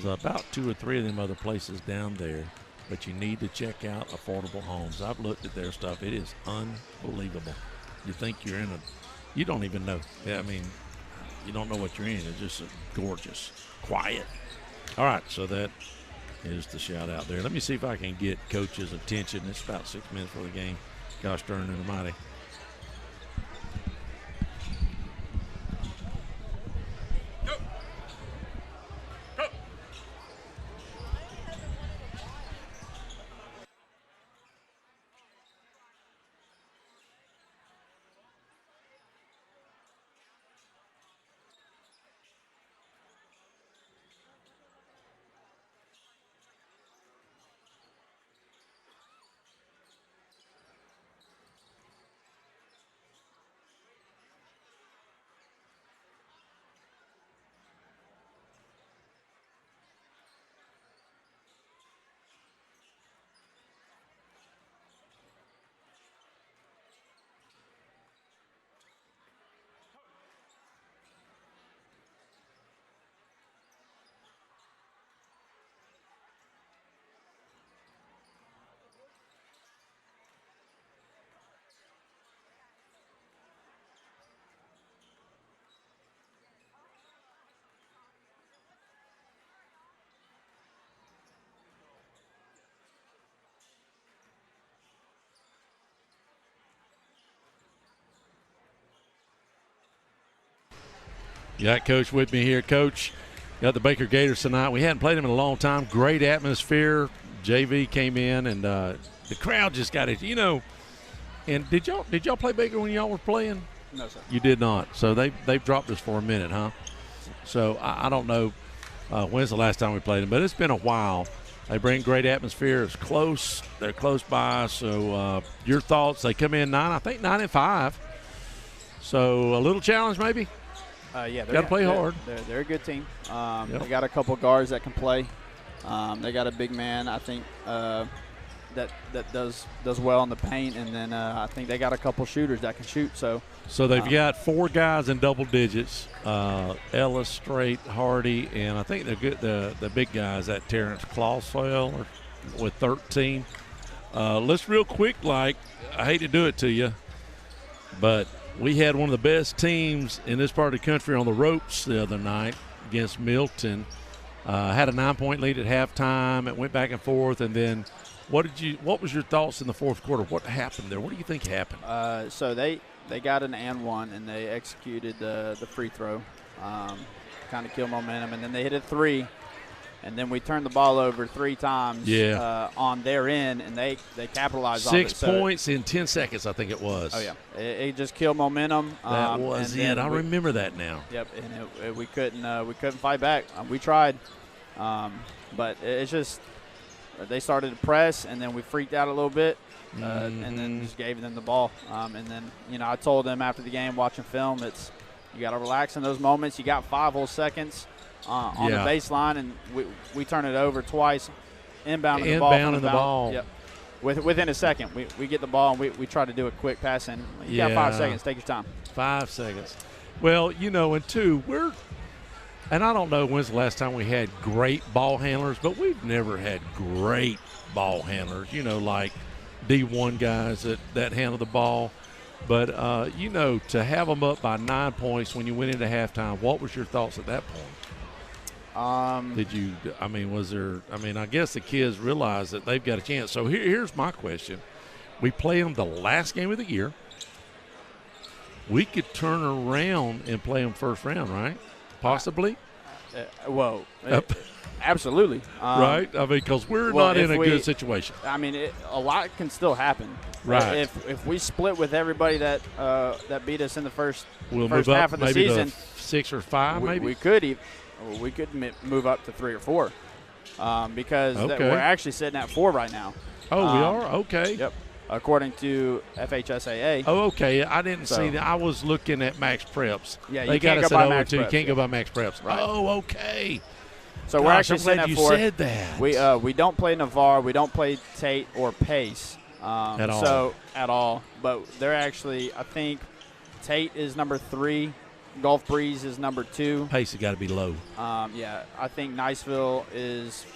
about 2 or 3 of them other places down there, but you need to check out Affordable Homes. I've looked at their stuff. It is unbelievable. You think you're you don't even know. Yeah, I mean, you don't know what you're in. It's just gorgeous, quiet. All right, so that is the shout out there. Let me see if I can get Coach's attention. It's about 6 minutes for the game. Gosh darn it almighty. You got Coach with me here. Coach, got the Baker Gators tonight. We hadn't played them in a long time. Great atmosphere. JV came in, and the crowd just got it. You know, and did y'all play Baker when y'all were playing? No, sir. You did not. So they've dropped us for a minute, huh? So I don't know when's the last time we played them, but it's been a while. They bring great atmosphere. It's close. They're close by. So your thoughts? They come in 9-5. So a little challenge maybe. Yeah, got to play hard. They're a good team. Yep. They got a couple guards that can play. They got a big man, I think, that does well in the paint, and then I think they got a couple shooters that can shoot. So they've got 4 guys in double digits: Ellis, Strait, Hardy, and I think they're good. The big guys at Terrence Clawswell with 13. Let's real quick. I hate to do it to you, but we had one of the best teams in this part of the country on the ropes the other night against Milton. Had a 9-point lead at halftime. It went back and forth, and then what was your thoughts in the fourth quarter? What happened there? What do you think happened? So they got an and one, and they executed the free throw, kind of kill momentum, and then they hit a 3, and then we turned the ball over 3 times on their end, and they capitalized on it. 6 points in 10 seconds, I think it was. Oh, yeah. It just killed momentum. That was it. I remember that now. Yep, and we couldn't fight back. We tried, but it's just they started to press, and then we freaked out a little bit, and then just gave them the ball. And then, I told them after the game, watching film, you got to relax in those moments. You got 5 whole seconds on the baseline, and we turn it over twice, inbounding the ball. Yep. Within a second, we get the ball, and we try to do a quick pass, and you got 5 seconds. Take your time. 5 seconds. Well, and 2, and I don't know when's the last time we had great ball handlers, but we've never had great ball handlers, like D1 guys that handle the ball. But, to have them up by 9 points when you went into halftime, what was your thoughts at that point? I guess the kids realize that they've got a chance. So here's my question. We play them the last game of the year. We could turn around and play them first round, right? Possibly? Absolutely. Right? Because we're not in a good situation. A lot can still happen. Right. If we split with everybody that beat us in the first move half up of the maybe season, to 6 or 5 maybe? We could move up to 3 or 4 because we're actually sitting at 4 right now. Oh, we are? Okay. Yep. According to FHSAA. Oh, okay. I didn't see that. I was looking at Max Preps. Yeah, they can't got go us by Max Preps. You can't go by Max Preps. Right. Oh, okay. So we're actually sitting at 4. You said that. We don't play Navarre. We don't play Tate or Pace. At all. But they're actually, I think, Tate is number 3. Gulf Breeze is number 2. Pace has got to be low. I think Niceville is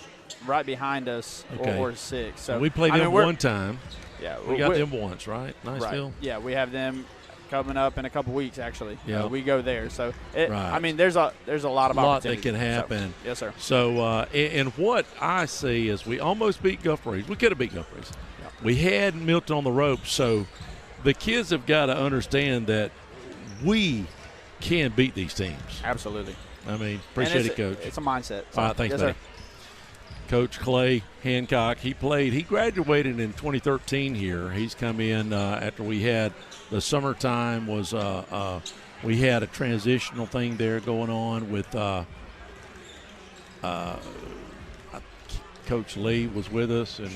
right behind us or 6. So we played them one time. Yeah, we got them once, right? Niceville. Right. Yeah, we have them coming up in a couple weeks. Actually, we go there. So there's a lot of opportunity that can happen. So, yes, sir. So and what I see is we almost beat Gulf Breeze. We could have beat Gulf Breeze. Yep. We had Milton on the ropes. So the kids have got to understand that we can beat these teams. Absolutely. Appreciate it, Coach. It's a mindset. So. All right, thanks, yes, buddy. sir. Coach Clay Hancock, he graduated in 2013 here. He's come in after we had the summertime we had a transitional thing there going on with Coach Lee was with us, and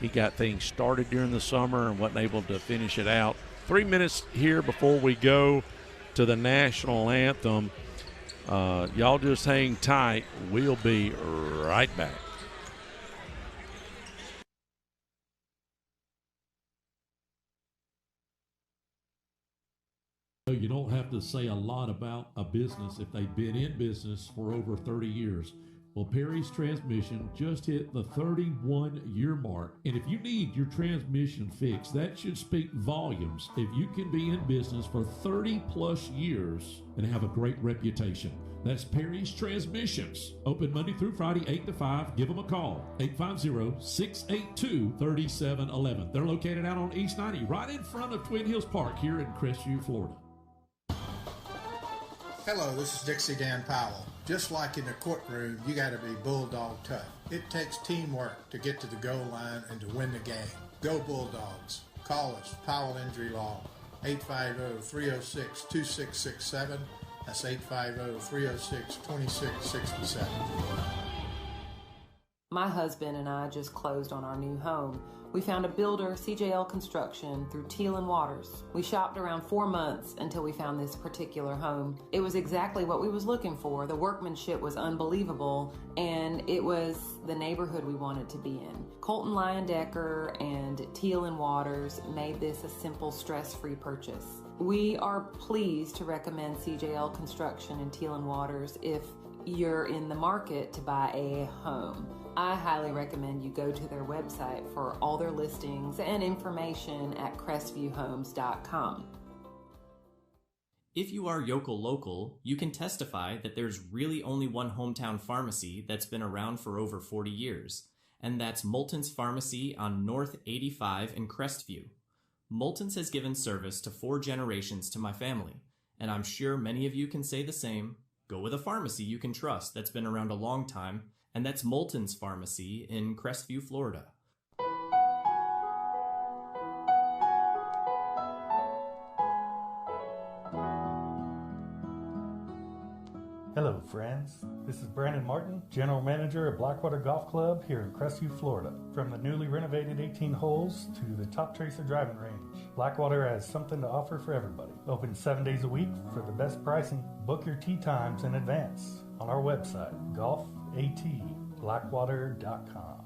he got things started during the summer and wasn't able to finish it out. 3 minutes here before we go to the national anthem. Y'all just hang tight. We'll be right back. You don't have to say a lot about a business if they've been in business for over 30 years. Well, Perry's Transmission just hit the 31-year mark. And if you need your transmission fixed, that should speak volumes if you can be in business for 30-plus years and have a great reputation. That's Perry's Transmissions. Open Monday through Friday, 8 to 5. Give them a call, 850-682-3711. They're located out on East 90, right in front of Twin Hills Park here in Crestview, Florida. Hello, this is Dixie Dan Powell. Just like in the courtroom, you got to be bulldog tough. It takes teamwork to get to the goal line and to win the game. Go Bulldogs. Call us, Powell Injury Law, 850-306-2667. That's 850-306-2667. My husband and I just closed on our new home. We found a builder, CJL Construction, through Teal and Waters. We shopped around 4 months until we found this particular home. It was exactly what we was looking for. The workmanship was unbelievable, and it was the neighborhood we wanted to be in. Colton Leyendecker and Teal and Waters made this a simple, stress-free purchase. We are pleased to recommend CJL Construction and Teal and Waters if you're in the market to buy a home. I highly recommend you go to their website for all their listings and information at crestvviewhomes.com. If you are Yokel Local, you can testify that there's really only one hometown pharmacy that's been around for over 40 years, and that's Moulton's Pharmacy on North 85 in Crestview. Moulton's has given service to 4 generations to my family, and I'm sure many of you can say the same. Go with a pharmacy you can trust that's been around a long time, and that's Moulton's Pharmacy in Crestview, Florida. Hello friends, this is Brandon Martin, General Manager of Blackwater Golf Club here in Crestview, Florida. From the newly renovated 18 holes to the Top Tracer driving range, Blackwater has something to offer for everybody. Open 7 days a week for the best pricing. Book your tee times in advance on our website, golfatblackwater.com.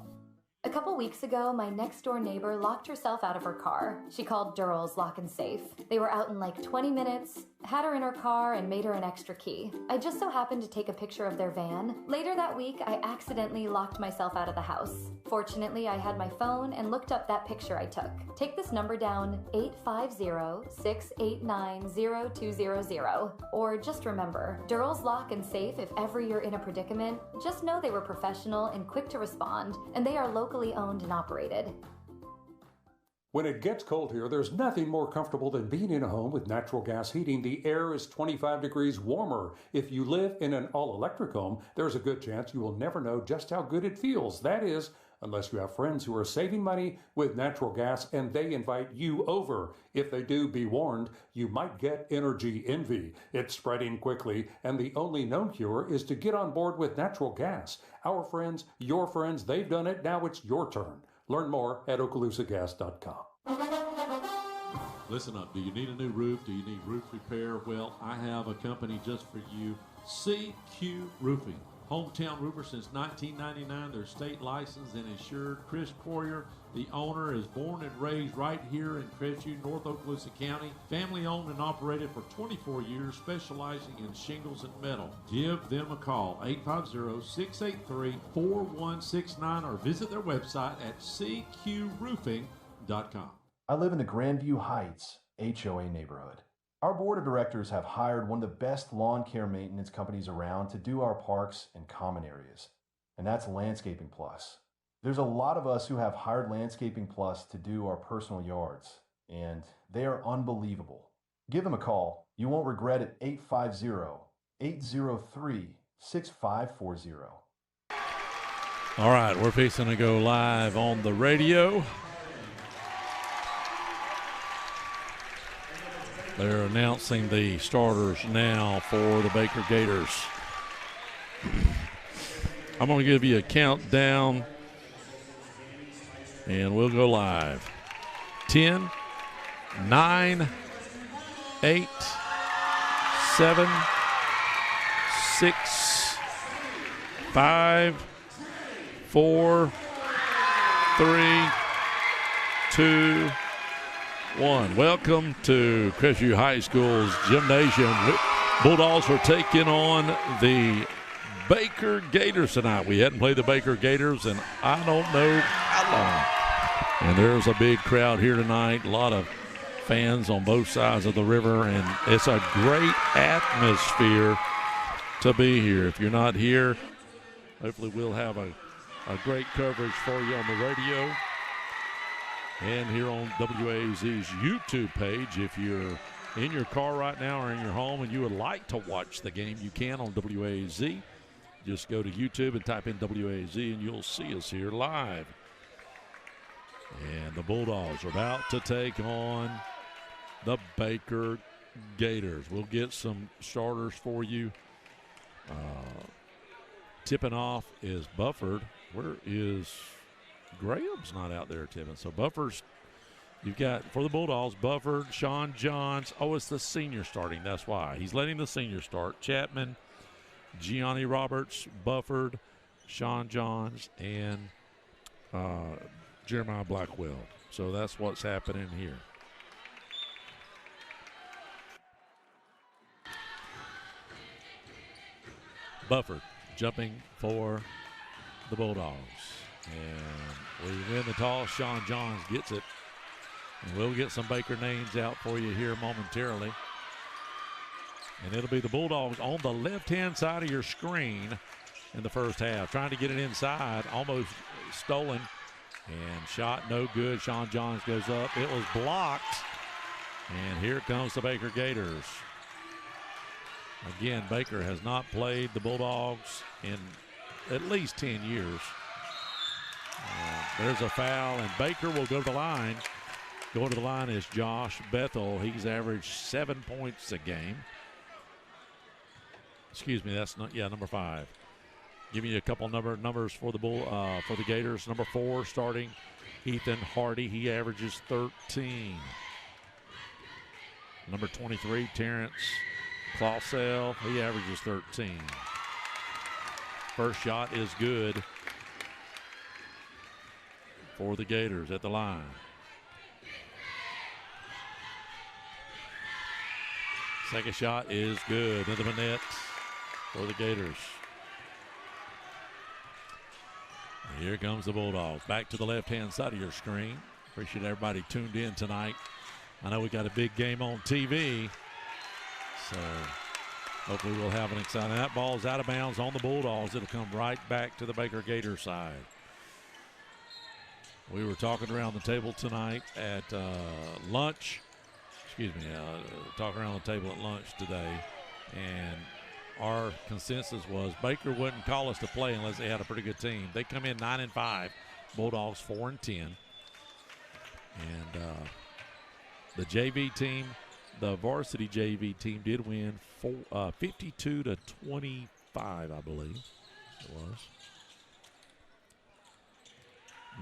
A couple weeks ago, my next-door neighbor locked herself out of her car. She called Durrell's Lock and Safe. They were out in like 20 minutes, had her in her car, and made her an extra key. I just so happened to take a picture of their van. Later that week, I accidentally locked myself out of the house. Fortunately, I had my phone and looked up that picture I took. Take this number down, 850-689-0200. Or just remember, Durrell's Lock and Safe, if ever you're in a predicament, just know they were professional and quick to respond, and they are locally owned and operated. When it gets cold here, there's nothing more comfortable than being in a home with natural gas heating. The air is 25 degrees warmer. If you live in an all-electric home, there's a good chance you will never know just how good it feels. That is, unless you have friends who are saving money with natural gas and they invite you over. If they do, be warned, you might get energy envy. It's spreading quickly, and the only known cure is to get on board with natural gas. Our friends, your friends, they've done it. Now it's your turn. Learn more at okaloosagas.com. Listen up. Do you need a new roof? Do you need roof repair? Well, I have a company just for you, CQ Roofing. Hometown roofer since 1999. They're state licensed and insured. Chris Poirier, the owner, is born and raised right here in Crestview, North Okaloosa County. Family owned and operated for 24 years, specializing in shingles and metal. Give them a call, 850-683-4169, or visit their website at cqroofing.com. I live in the Grandview Heights HOA neighborhood. Our board of directors have hired one of the best lawn care maintenance companies around to do our parks and common areas, and that's Landscaping Plus. There's a lot of us who have hired Landscaping Plus to do our personal yards, and they are unbelievable. Give them a call. You won't regret it. 850-803-6540. All right, we're fixing to go live on the radio. They're announcing the starters now for the Baker Gators. I'm going to give you a countdown, and we'll go live. 10, 9, 8, 7, 6, 5, 4, 3, 2, 1. Welcome to Crestview High School's gymnasium. Bulldogs are taking on the Baker Gators tonight. We hadn't played the Baker Gators, and I don't know how long. And there's a big crowd here tonight, a lot of fans on both sides of the river, and it's a great atmosphere to be here. If you're not here, hopefully we'll have a great coverage for you on the radio and here on WAZ's YouTube page if you're in your car right now or in your home and you would like to watch the game, you can on WAZ. Just go to YouTube and type in WAZ and you'll see us here live. And the Bulldogs are about to take on the Baker Gators. We'll get some starters for you. Tipping off is Bufford. Where is Graham's not out there tipping? So Bufford's, you've got for the Bulldogs, Bufford, Sean Johns. Oh, it's the senior starting. That's why. He's letting the senior start. Chapman, Gianni Roberts, Bufford, Sean Johns, and Jeremiah Blackwell. So that's what's happening here. Bufford jumping for the Bulldogs. And we win the toss. Sean Johns gets it. And we'll get some Baker names out for you here momentarily. And it'll be the Bulldogs on the left-hand side of your screen in the first half. Trying to get it inside, almost stolen. And shot no good. Sean Johns goes up. It was blocked. And here comes the Baker Gators. Again, Baker has not played the Bulldogs in at least 10 years. There's a foul, and Baker will go to the line. Going to the line is Josh Bethel. He's averaged 7 points a game. Excuse me, that's not, number 5. Giving you a couple numbers for the Gators. Number 4 starting Ethan Hardy. He averages 13. Number 23, Terrence Clausell. He averages 13. First shot is good for the Gators at the line. Second shot is good into the net for the Gators. Here comes the Bulldogs. Back to the left-hand side of your screen. Appreciate everybody tuned in tonight. I know we got a big game on TV, so hopefully we'll have an exciting. That ball's out of bounds on the Bulldogs. It'll come right back to the Baker Gators side. We were talking around the table tonight at lunch. Talking around the table at lunch today, and our consensus was Baker wouldn't call us to play unless they had a pretty good team. They come in 9-5, Bulldogs 4-10, and the JV team, the varsity JV team, did win 52-25, I believe it was.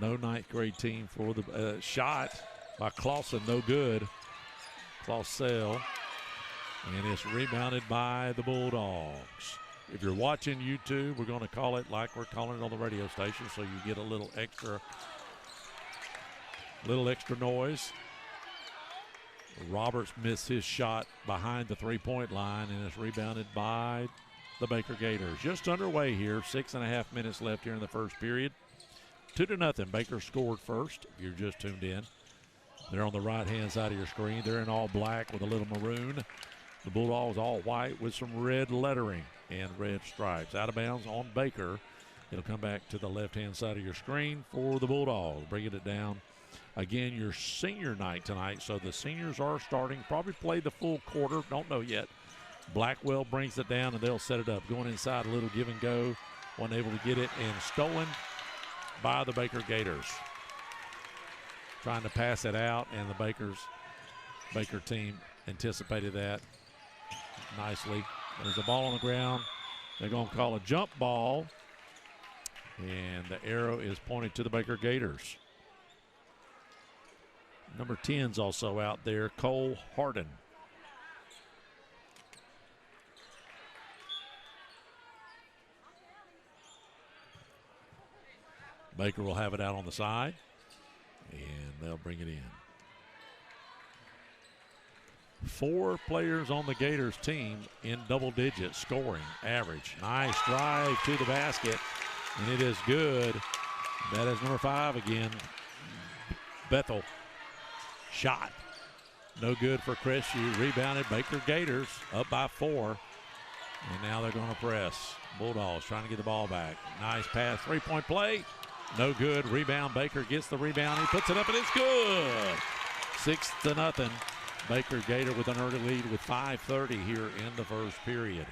No ninth grade team for the shot by Clausen, no good. Clausell, and it's rebounded by the Bulldogs. If you're watching YouTube, we're going to call it like we're calling it on the radio station, so you get a little extra noise. Roberts missed his shot behind the three-point line, and it's rebounded by the Baker Gators. Just underway here, 6.5 minutes left here in the first period. 2-0. Baker scored first, if you're just tuned in. They're on the right-hand side of your screen. They're in all black with a little maroon. The Bulldogs all white with some red lettering and red stripes. Out of bounds on Baker. It'll come back to the left-hand side of your screen for the Bulldogs. Bringing it down. Again, your senior night tonight, so the seniors are starting. Probably play the full quarter. Don't know yet. Blackwell brings it down, and they'll set it up. Going inside, a little give and go. Wasn't able to get it, and stolen by the Baker Gators. Trying to pass it out, and the Baker team anticipated that nicely. There's a ball on the ground. They're going to call a jump ball, and the arrow is pointed to the Baker Gators. Number 10's also out there, Cole Harden. Baker will have it out on the side, and they'll bring it in. 4 players on the Gators team in double digits scoring average. Nice drive to the basket, and it is good. That is number 5 again, Bethel. Shot. No good for Crestview. Rebounded. Baker Gators up by 4. And now they're going to press. Bulldogs trying to get the ball back. Nice pass. 3-point play. No good. Rebound. Baker gets the rebound. He puts it up, and it's good. 6-0. Baker Gator with an early lead with 5:30 here in the first period.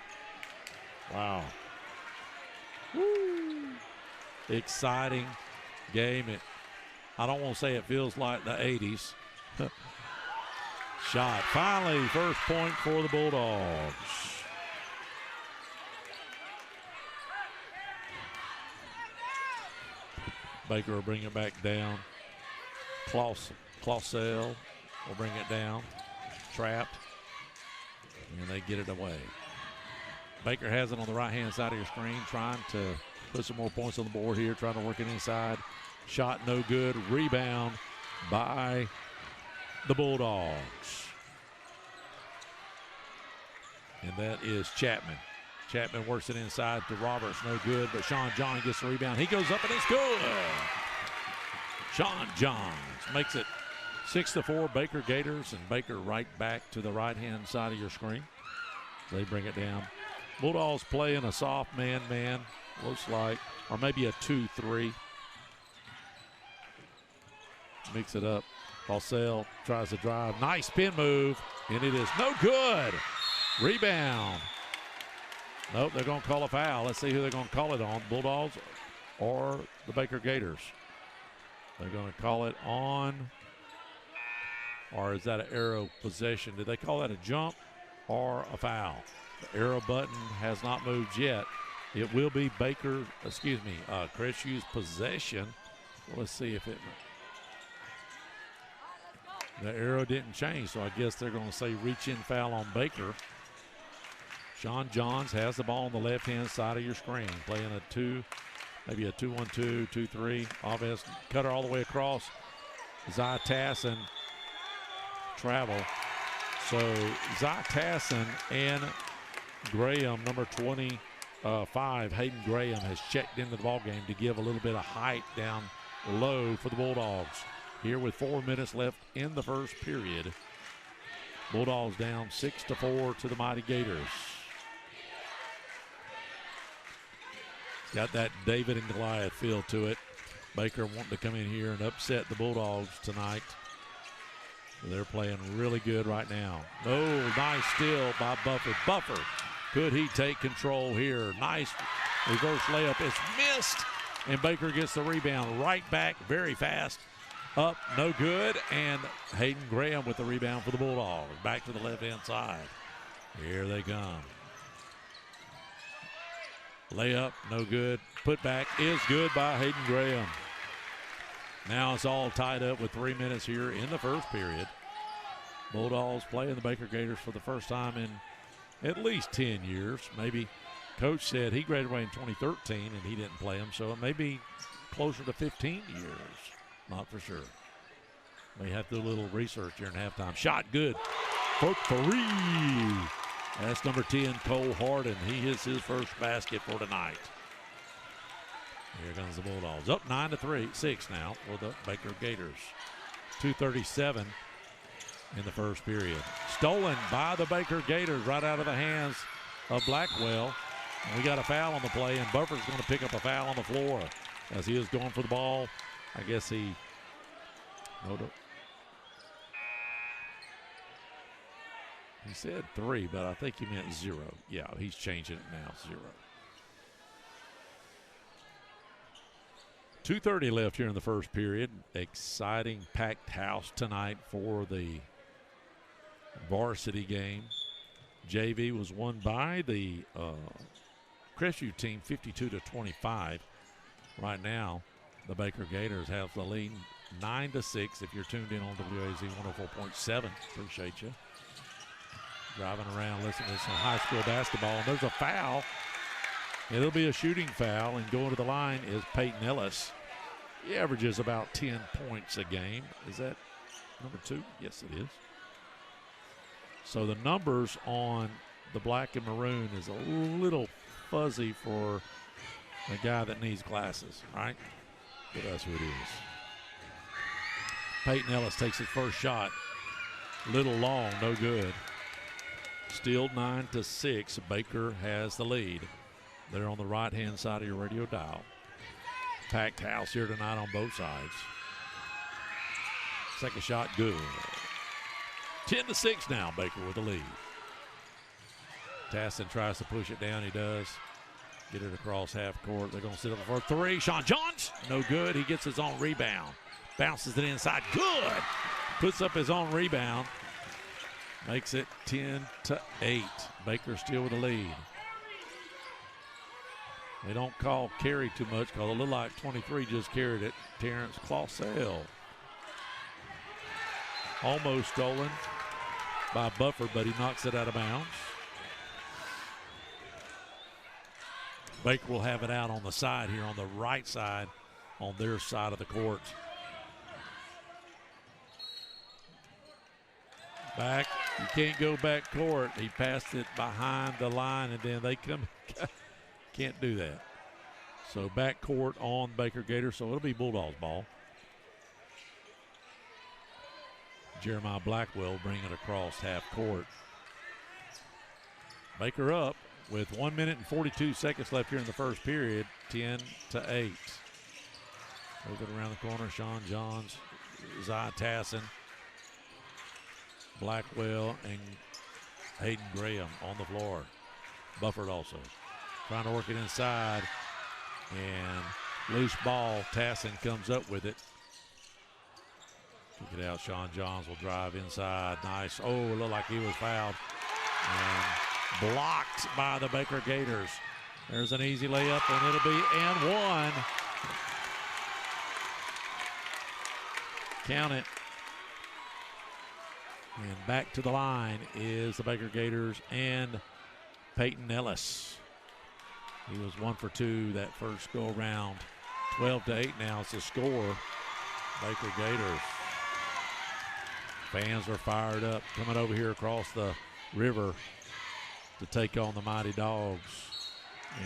Wow. Woo. Exciting game. I don't want to say it feels like the 80s. Shot. Finally, first point for the Bulldogs. Baker will bring it back down. Clausell will bring it down. Trapped. And they get it away. Baker has it on the right-hand side of your screen, trying to put some more points on the board here, trying to work it inside. Shot no good. Rebound by the Bulldogs. And that is Chapman. Chapman works it inside to Roberts. No good, but Sean John gets the rebound. He goes up and it's good. Sean Johns makes it 6-4 Baker Gators, and Baker right back to the right-hand side of your screen. They bring it down. Bulldogs playing a soft man-man, looks like, or maybe a 2-3. Mix it up. Clausell tries to drive. Nice spin move, and it is no good. Rebound. Nope, they're going to call a foul. Let's see who they're going to call it on, Bulldogs or the Baker Gators. They're going to call it on, or is that an arrow possession? Did they call that a jump or a foul? The arrow button has not moved yet. It will be Crestview's possession. Well, let's see if it. The arrow didn't change, so I guess they're going to say reach-in foul on Baker. Sean Johns has the ball on the left-hand side of your screen, playing maybe a 2-1-2, 2-3 offense. Cutter all the way across. Zy Tassin travel. So Zy Tassin and Graham, number 25, Hayden Graham, has checked into the ballgame to give a little bit of height down low for the Bulldogs. Here with 4 minutes left in the first period. Bulldogs down 6-4 to the Mighty Gators. Got that David and Goliath feel to it. Baker wanting to come in here and upset the Bulldogs tonight. They're playing really good right now. Oh, nice steal by Buffer. Buffer, could he take control here? Nice reverse layup. It's missed, and Baker gets the rebound right back very fast. Up, no good, and Hayden Graham with the rebound for the Bulldogs. Back to the left-hand side. Here they come. Layup, no good. Putback is good by Hayden Graham. Now it's all tied up with 3 minutes here in the first period. Bulldogs playing the Baker Gators for the first time in at least 10 years. Maybe Coach said he graduated in 2013 and he didn't play them, so it may be closer to 15 years. Not for sure. May have to do a little research here in halftime. Shot good for 3. That's number 10, Cole Harden. He hits his first basket for tonight. Here comes the Bulldogs. Up 9-6 now for the Baker Gators. 2:37 in the first period. Stolen by the Baker Gators right out of the hands of Blackwell. And we got a foul on the play, and Buffer's going to pick up a foul on the floor as he is going for the ball. I guess he said 3, but I think he meant 0. Yeah, he's changing it now, 0. 2:30 left here in the first period. Exciting packed house tonight for the varsity game. JV was won by the Crestview team 52-25. Right now, the Baker Gators have the lead 9-6 if you're tuned in on WAZ 104.7. Appreciate you. Driving around listening to some high school basketball. And there's a foul. It'll be a shooting foul, and going to the line is Peyton Ellis. He averages about 10 points a game. Is that number 2? Yes, it is. So the numbers on the black and maroon is a little fuzzy for a guy that needs glasses, right? But that's who it is. Peyton Ellis takes his first shot. Little long, no good. Still 9-6. Baker has the lead. They're on the right-hand side of your radio dial. Packed house here tonight on both sides. Second shot, good. 10-6 now, Baker with the lead. Tassin tries to push it down. He does. Get it across half court. They're going to sit up for three. Sean Johns, no good. He gets his own rebound. Bounces it inside. Good. Puts up his own rebound. Makes it 10-8. Baker still with the lead. They don't call carry too much because it looked like 23 just carried it. Terrence Clausell. Almost stolen by Buffer, but he knocks it out of bounds. Baker will have it out on the side here, on the right side, on their side of the court. Back, you can't go back court. He passed it behind the line, and then they come. Can't do that. So back court on Baker Gators, so it'll be Bulldogs ball. Jeremiah Blackwell bring it across half court. Baker up with 1 minute and 42 seconds left here in the first period, 10-8. Move it around the corner, Sean Johns, Zai Tassin, Blackwell, and Hayden Graham on the floor. Bufford also. Trying to work it inside, and loose ball. Tassin comes up with it. Kick it out. Sean Johns will drive inside. Nice. Oh, it looked like he was fouled. And blocked by the Baker Gators. There's an easy layup, and it'll be and one. Count it. And back to the line is the Baker Gators and Peyton Ellis. He was 1 for 2 that first go around. 12-8 now is the score. Baker Gators. Fans are fired up, coming over here across the river to take on the Mighty Dogs.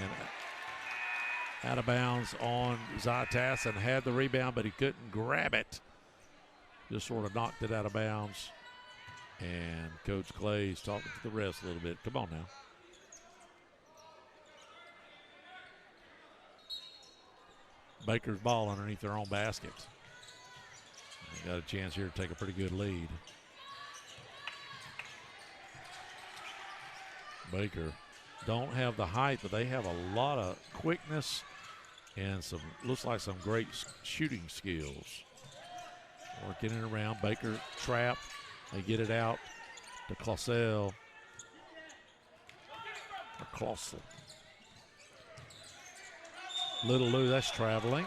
And out of bounds on Zai Tassin. Had the rebound, but he couldn't grab it. Just sort of knocked it out of bounds. And Coach Clay's talking to the refs a little bit. Come on now. Baker's ball underneath their own basket. They got a chance here to take a pretty good lead. Baker don't have the height, but they have a lot of quickness and some, looks like some great shooting skills. Working it around. Baker trap. They get it out to Clausell. Clausell. Little Lou, that's traveling.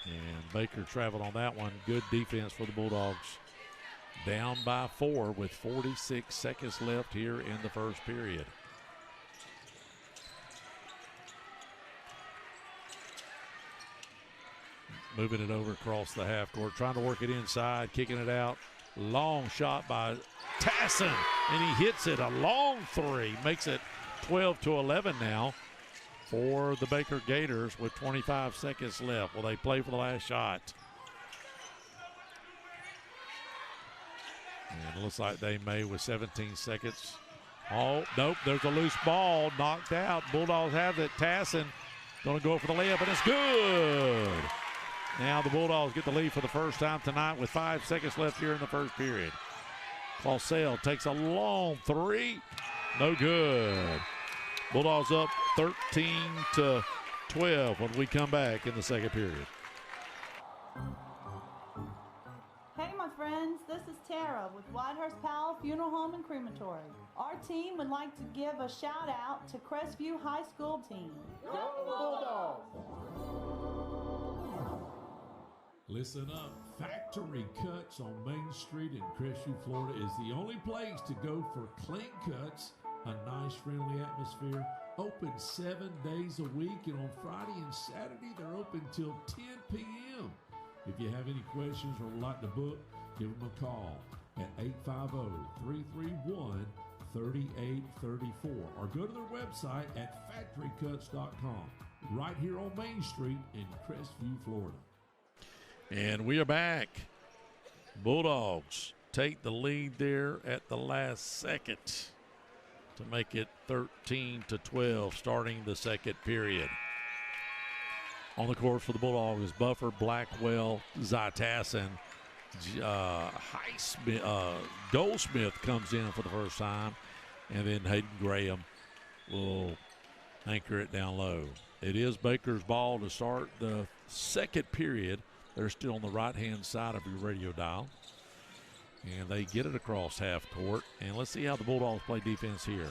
And Baker traveled on that one. Good defense for the Bulldogs. Down by 4 with 46 seconds left here in the first period. Moving it over across the half court, trying to work it inside, kicking it out. Long shot by Tassin, and he hits it. A long three, makes it 12-11 now for the Baker Gators with 25 seconds left. Will they play for the last shot? And it looks like they may with 17 seconds. Oh, nope, there's a loose ball knocked out. Bulldogs have it. Tassin going to go for the layup, and it's good. Now the Bulldogs get the lead for the first time tonight with 5 seconds left here in the first period. Clausell takes a long three. No good. Bulldogs up 13-12 when we come back in the second period. Hey, my friends, this is Tara with Whitehurst Powell Funeral Home and Crematory. Our team would like to give a shout out to Crestview High School team. Go Bulldogs! Listen up. Factory Cuts on Main Street in Crestview, Florida is the only place to go for clean cuts, a nice friendly atmosphere, open 7 days a week, and on Friday and Saturday they're open till 10 p.m. If you have any questions or would like to book, give them a call at 850-331-3834 or go to their website at factorycuts.com right here on Main Street in Crestview, Florida. And we are back. Bulldogs take the lead there at the last second to make it 13-12 starting the second period. On the court for the Bulldogs is Buffer, Blackwell, Zytassin. Goldsmith comes in for the first time, and then Hayden Graham will anchor it down low. It is Baker's ball to start the second period. They're still on the right-hand side of your radio dial. And they get it across half court. And let's see how the Bulldogs play defense here.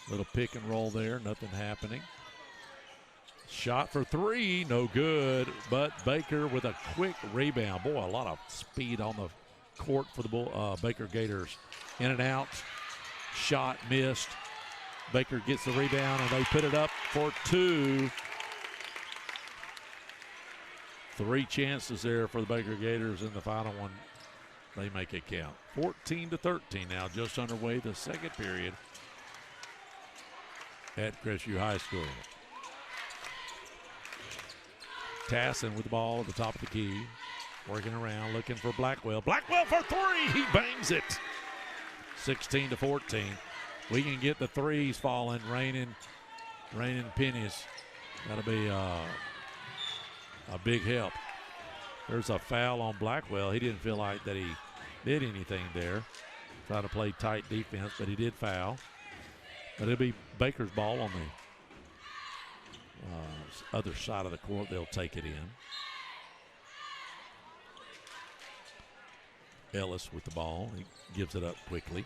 Little pick and roll there, nothing happening. Shot for three, no good. But Baker with a quick rebound. Boy, a lot of speed on the court for the Baker Gators. In and out. Shot missed. Baker gets the rebound, and they put it up for two. 3 chances there for the Baker Gators in the final one. They make it count. 14-13 now, just underway the second period at Crestview High School. Tassin with the ball at the top of the key. Working around, looking for Blackwell. Blackwell for three! He bangs it. 16-14. We can get the threes falling, raining pennies. That'll be a big help. There's a foul on Blackwell. He didn't feel like that he did anything there. Trying to play tight defense, but he did foul. But it'll be Baker's ball on the other side of the court. They'll take it in. Ellis with the ball. He gives it up quickly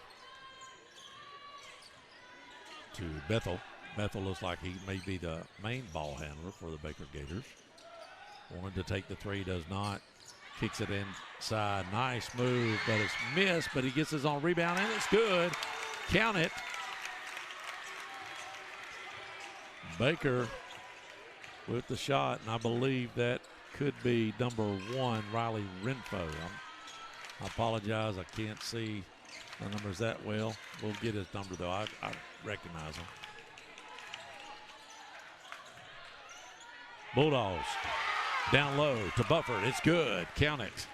to Bethel. Bethel looks like he may be the main ball handler for the Baker Gators. Wanted to take the three, does not. Kicks it inside. Nice move, but it's missed, but he gets his own rebound, and it's good. Count it. Baker with the shot, and I believe that could be number 1, Riley Renfo. I apologize, I can't see the numbers that well. We'll get his number, though. I recognize him. Bulldogs down low to Bufford. It's good. Count it.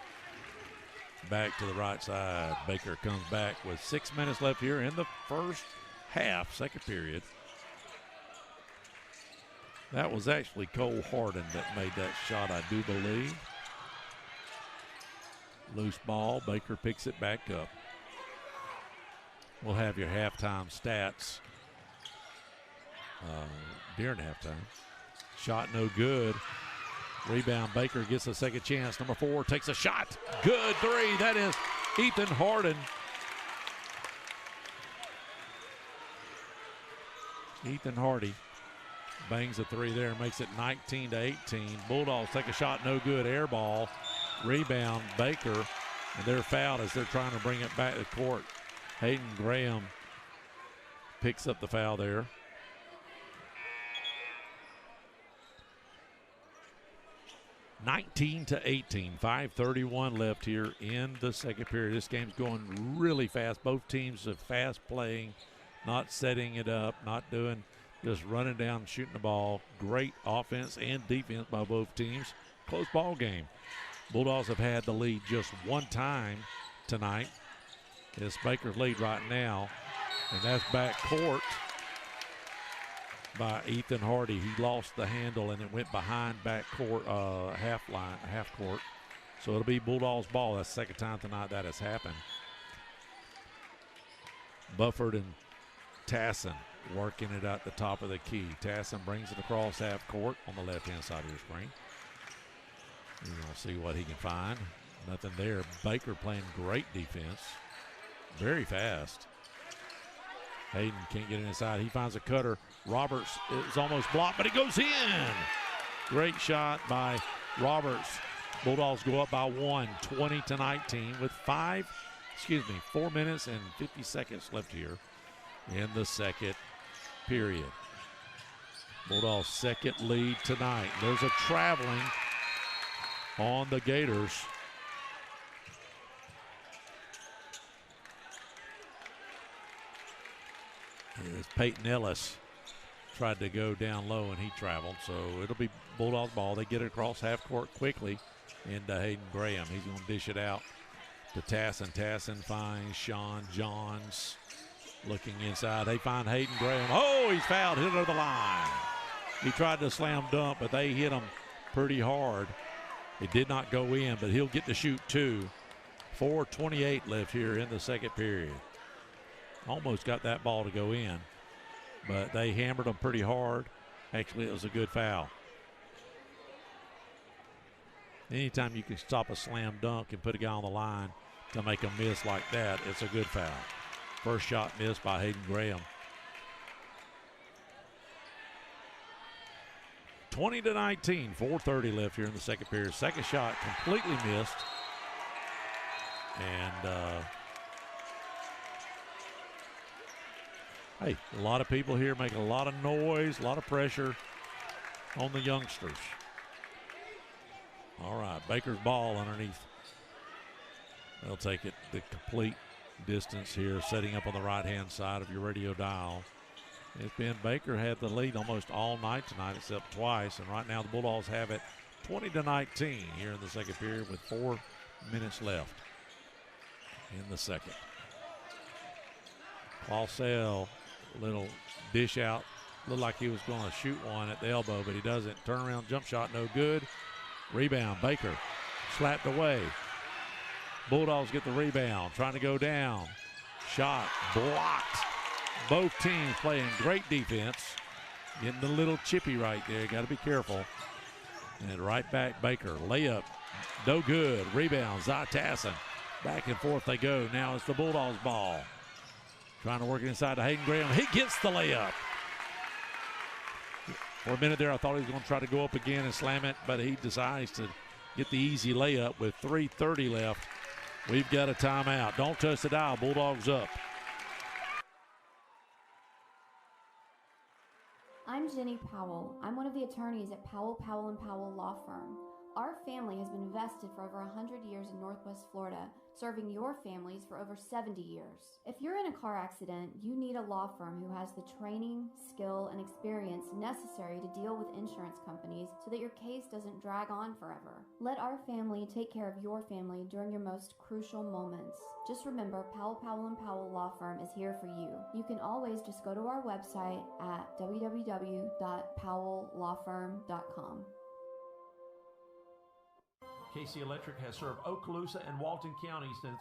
Back to the right side. Baker comes back with 6 minutes left here in the first half, second period. That was actually Cole Harden that made that shot, I do believe. Loose ball. Baker picks it back up. We'll have your halftime stats during halftime. Shot no good. Rebound. Baker gets a second chance. Number 4 takes a shot. Good three. That is Ethan Harden. Ethan Hardy bangs a three there, makes it 19-18. Bulldogs take a shot, no good. Air ball. Rebound. Baker. And they're fouled as they're trying to bring it back to court. Hayden Graham picks up the foul there. (19-18). 5:31 left here in the second period. This game's going really fast. Both teams are fast playing, not setting it up, not doing, just running down, shooting the ball. Great offense and defense by both teams. Close ball game. Bulldogs have had the lead just one time tonight. It's Baker's lead right now, and that's back court by Ethan Hardy. He lost the handle, and it went behind back court, half court. So it'll be Bulldogs ball. That's the second time tonight that has happened. Bufford and Tassin working it at the top of the key. Tassin brings it across half court on the left-hand side of your screen. You're going to see what he can find. Nothing there. Baker playing great defense. Very fast. Hayden can't get it inside. He finds a cutter. Roberts is almost blocked, but it goes in. Great shot by Roberts. Bulldogs go up by 1, 20-19 with 4 minutes and 50 seconds left here in the second period. Bulldogs' second lead tonight. There's a traveling on the Gators. As Peyton Ellis tried to go down low and he traveled, so it'll be Bulldogs ball. They get it across half court quickly into Hayden Graham. He's going to dish it out to Tassin. Tassin finds Sean Johns looking inside. They find Hayden Graham. Oh, he's fouled. Hit it over the line. He tried to slam dunk, but they hit him pretty hard. It did not go in, but he'll get to shoot 2. 4:28 left here in the second period. Almost got that ball to go in, but they hammered him pretty hard. Actually, it was a good foul. Anytime you can stop a slam dunk and put a guy on the line to make him miss like that, it's a good foul. First shot missed by Hayden Graham. 20-19, 4:30 left here in the second period. Second shot completely missed. And, hey, a lot of people here making a lot of noise, a lot of pressure on the youngsters. All right, Baker's ball underneath. They'll take it the complete distance here, setting up on the right-hand side of your radio dial. It's been Baker had the lead almost all night tonight except twice, and right now the Bulldogs have it 20-19 here in the second period with 4 minutes left in the second. Clausell, little dish out, looked like he was going to shoot one at the elbow, but he doesn't. Turnaround jump shot, no good. Rebound, Baker slapped away. Bulldogs get the rebound, trying to go down. Shot blocked. Both teams playing great defense. Getting a little chippy right there. Got to be careful. And right back, Baker. Layup, no good. Rebound, Zytassin. Back and forth they go. Now it's the Bulldogs' ball. Trying to work it inside to Hayden Graham. He gets the layup. For a minute there, I thought he was going to try to go up again and slam it, but he decides to get the easy layup with 3:30 left. We've got a timeout. Don't touch the dial. Bulldogs up. I'm Jenny Powell. I'm one of the attorneys at Powell, Powell & Powell Law Firm. Our family has been vested for over 100 years in Northwest Florida, serving your families for over 70 years. If you're in a car accident, you need a law firm who has the training, skill, and experience necessary to deal with insurance companies so that your case doesn't drag on forever. Let our family take care of your family during your most crucial moments. Just remember, Powell, Powell & Powell Law Firm is here for you. You can always just go to our website at www.powelllawfirm.com. KC Electric has served Okaloosa and Walton County since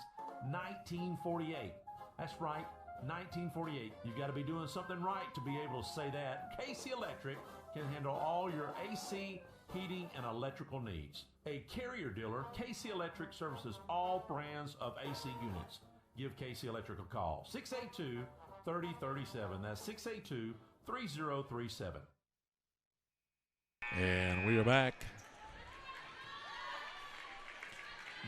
1948. That's right, 1948. You've got to be doing something right to be able to say that. KC Electric can handle all your AC, heating, and electrical needs. A Carrier dealer, KC Electric services all brands of AC units. Give KC Electric a call. 682-3037. That's 682-3037. And we are back.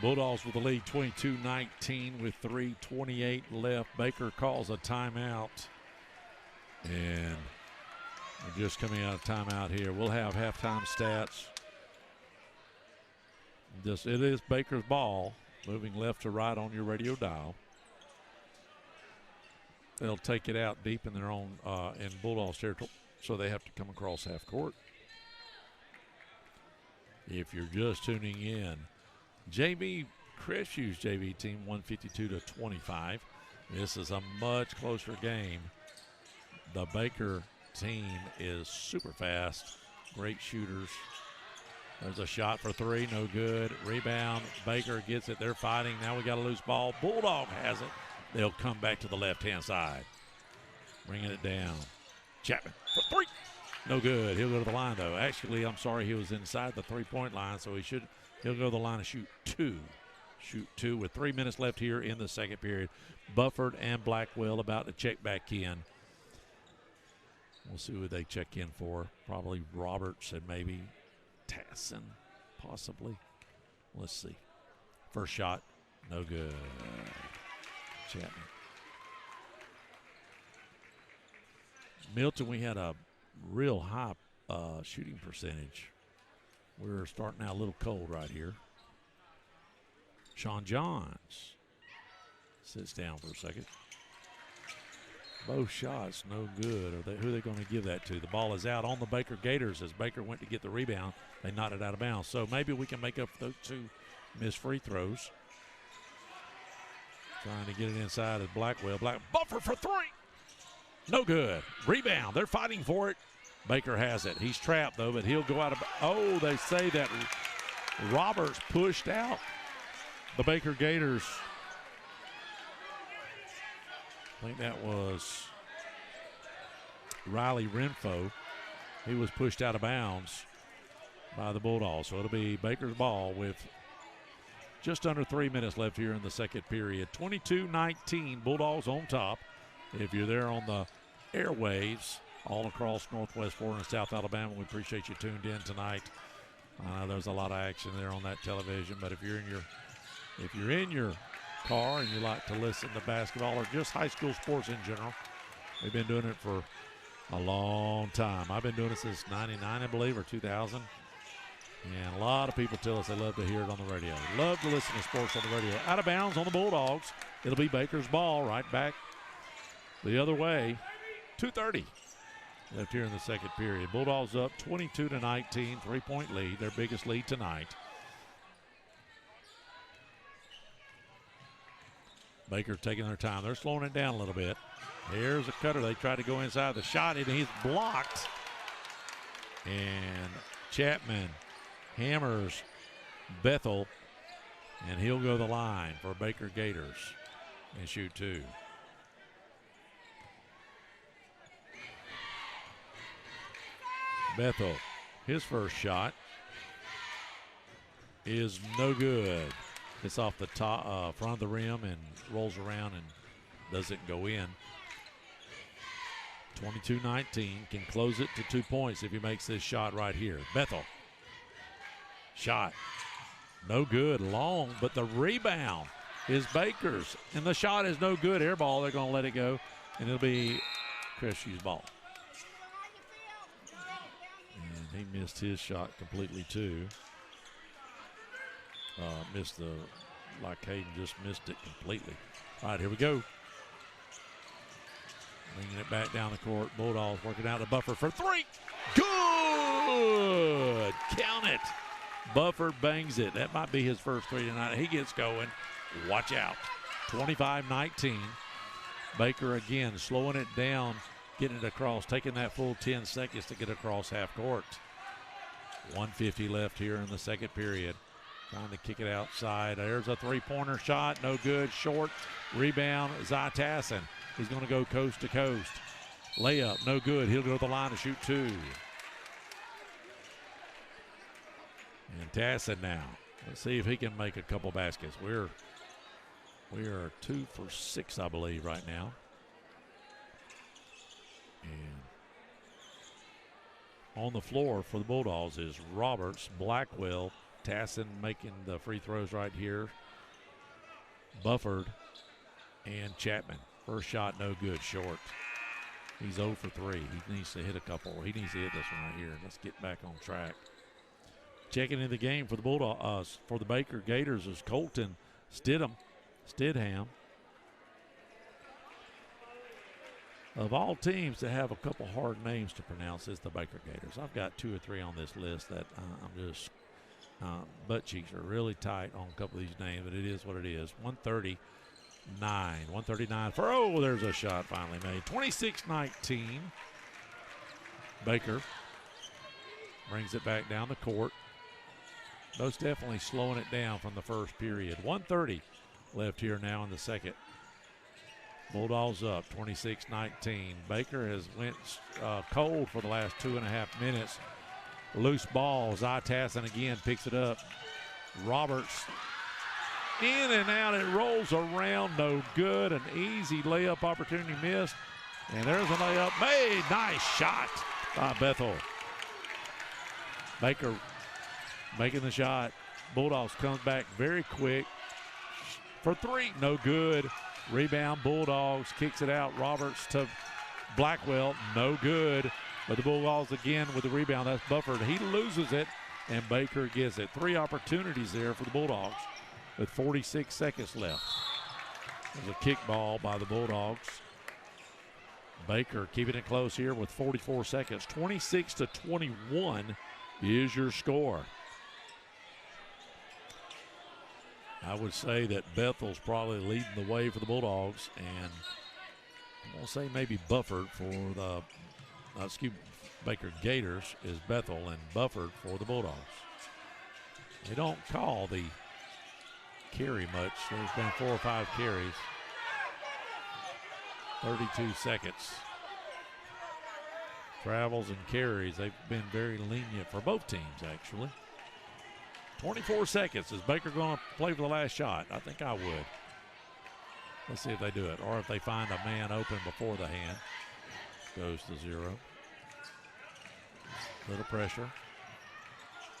Bulldogs with the lead 22-19 with 3:28 left. Baker calls a timeout. And we're just coming out of timeout here. We'll have halftime stats. It is Baker's ball, moving left to right on your radio dial. They'll take it out deep in their own in Bulldogs territory, so they have to come across half court. If you're just tuning in, Crestview's JV team 152-25. This is a much closer game. The Baker team is super fast, great shooters. There's a shot for three, no good. Rebound, Baker gets it. They're fighting. Now we got a loose ball. Bulldog has it. They'll come back to the left-hand side. Bringing it down. Chapman for three. No good. He'll go to the line, though. Actually, I'm sorry, he was inside the three-point line, so he'll go to the line and shoot two. Shoot two with 3 minutes left here in the second period. Bufford and Blackwell about to check back in. We'll see who they check in for. Probably Roberts and maybe Tassin, possibly. Let's see. First shot, no good. Chapman. Milton, we had a real high shooting percentage. We're starting out a little cold right here. Sean Johns sits down for a second. Both shots no good. Who are they going to give that to? The ball is out on the Baker Gators as Baker went to get the rebound. They knocked it out of bounds. So maybe we can make up for those two missed free throws. Trying to get it inside of Blackwell. Buffer for three. No good. Rebound. They're fighting for it. Baker has it. He's trapped, though, but he'll go out of. Oh, they say that Roberts pushed out the Baker Gators. I think that was Riley Renfo. He was pushed out of bounds by the Bulldogs. So it'll be Baker's ball with just under 3 minutes left here in the second period. 22-19, Bulldogs on top. If you're there on the airwaves all across Northwest Florida and South Alabama, we appreciate you tuned in tonight. There's a lot of action there on that television, but if you're in your car and you like to listen to basketball or just high school sports in general, we've been doing it for a long time. I've been doing it since 99, I believe, or 2000. And a lot of people tell us they love to hear it on the radio. Love to listen to sports on the radio. Out of bounds on the Bulldogs. It'll be Baker's ball right back the other way. 2:30 left here in the second period. Bulldogs up 22-19, 3-point lead, their biggest lead tonight. Baker taking their time. They're slowing it down a little bit. Here's a cutter. They try to go inside the shot, and he's blocked. And Chapman hammers Bethel, and he'll go the line for Baker Gators and shoot two. Bethel, his first shot is no good. It's off the top, front of the rim and rolls around and doesn't go in. 22-19, can close it to 2 points if he makes this shot right here. Bethel, shot, no good, long, but the rebound is Baker's, and the shot is no good. Air ball, they're going to let it go, and it'll be Crestview's ball. And he missed his shot completely too. Missed the, like Hayden just missed it completely. All right, here we go. Bringing it back down the court. Bulldogs working out the Buffer for three. Good. Count it. Buffer bangs it. That might be his first three tonight. He gets going. Watch out. 25-19. Baker again slowing it down, getting it across, taking that full 10 seconds to get across half court. 1:50 left here in the second period. Trying to kick it outside. There's a three-pointer shot. No good. Short. Rebound. Zytassin. He's going to go coast to coast. Layup. No good. He'll go to the line to shoot two. And Tassin now. Let's see if he can make a couple baskets. We are 2 for 6, I believe, right now. And on the floor for the Bulldogs is Roberts, Blackwell, Tassin making the free throws right here, Bufford, and Chapman. First shot, no good, short. He's 0 for 3. He needs to hit a couple. He needs to hit this one right here. Let's get back on track. Checking in the game for the Bulldogs, for the Baker Gators is Colton Stidham. Of all teams that have a couple hard names to pronounce, it's the Baker Gators. I've got 2 or 3 on this list that I'm just butt cheeks are really tight on a couple of these names, but it is what it is. 139 for, oh, there's a shot finally made. 26-19. Baker brings it back down the court. Most definitely slowing it down from the first period. 1:30 left here now in the second. Bulldogs up 26-19. Baker has went cold for the last 2.5 minutes. Loose ball. Zytassin again picks it up. Roberts in and out. It rolls around. No good. An easy layup opportunity missed. And there's a layup made. Nice shot by Bethel. Baker making the shot. Bulldogs comes back very quick for 3. No good. Rebound. Bulldogs kicks it out. Roberts to Blackwell. No good. But the Bulldogs again with the rebound. That's Bufford. He loses it, and Baker gets it. 3 opportunities there for the Bulldogs with 46 seconds left. There's a kick ball by the Bulldogs. Baker keeping it close here with 44 seconds. 26-21 is your score. I would say that Bethel's probably leading the way for the Bulldogs, and I'm going to say maybe Bufford for the Baker Gators is Bethel and Bufford for the Bulldogs. They don't call the carry much. There's been 4 or 5 carries. 32 seconds. Travels and carries. They've been very lenient for both teams, actually. 24 seconds. Is Baker going to play for the last shot? I think I would. Let's see if they do it. Or if they find a man open before the hand. Goes to 0. Little pressure.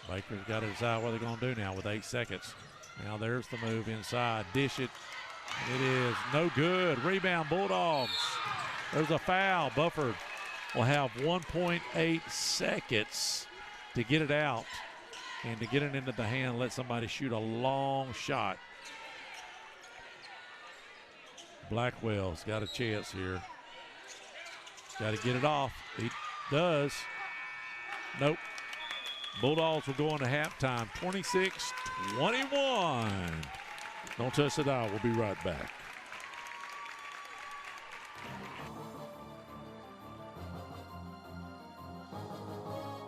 Baker's got to decide what they're going to do now with 8 seconds. Now there's the move inside. Dish it. It is no good. Rebound, Bulldogs. There's a foul. Bufford will have 1.8 seconds to get it out and to get it into the hand, let somebody shoot a long shot. Blackwell's got a chance here. Got to get it off. He does. Nope. Bulldogs will go into halftime 26-21. Don't touch the dial. We'll be right back.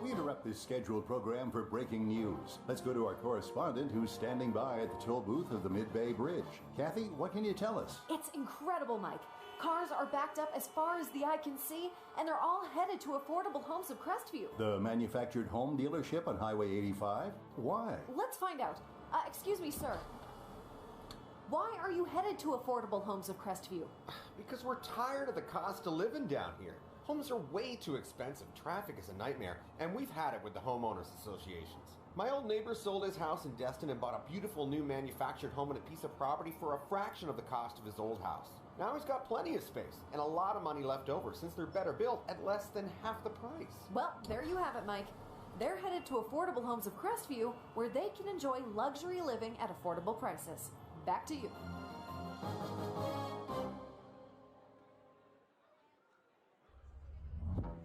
We interrupt this scheduled program for breaking news. Let's go to our correspondent who's standing by at the toll booth of the Mid-Bay Bridge. Kathy, what can you tell us? It's incredible, Mike. Cars are backed up as far as the eye can see, and they're all headed to Affordable Homes of Crestview. The manufactured home dealership on Highway 85? Why? Let's find out. Excuse me, sir. Why are you headed to Affordable Homes of Crestview? Because we're tired of the cost of living down here. Homes are way too expensive, traffic is a nightmare, and we've had it with the homeowners associations. My old neighbor sold his house in Destin and bought a beautiful new manufactured home and a piece of property for a fraction of the cost of his old house. Now he's got plenty of space and a lot of money left over since they're better built at less than half the price. Well, there you have it, Mike. They're headed to Affordable Homes of Crestview, where they can enjoy luxury living at affordable prices. Back to you.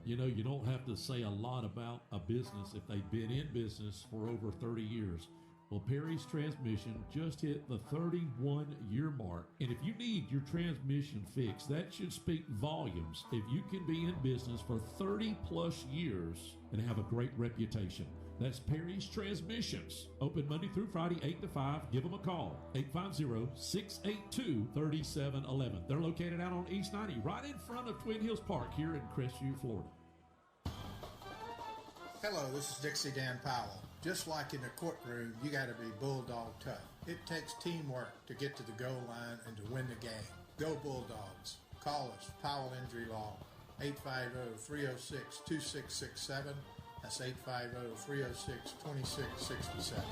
You know, you don't have to say a lot about a business if they've been in business for over 30 years. Well, Perry's Transmission just hit the 31-year mark. And if you need your transmission fixed, that should speak volumes if you can be in business for 30-plus years and have a great reputation. That's Perry's Transmissions. Open Monday through Friday, 8 to 5. Give them a call, 850-682-3711. They're located out on East 90, right in front of Twin Hills Park here in Crestview, Florida. Hello, this is Dixie Dan Powell. Just like in the courtroom, you got to be bulldog tough. It takes teamwork to get to the goal line and to win the game. Go Bulldogs. Call us, Powell Injury Law, 850-306-2667. That's 850-306-2667.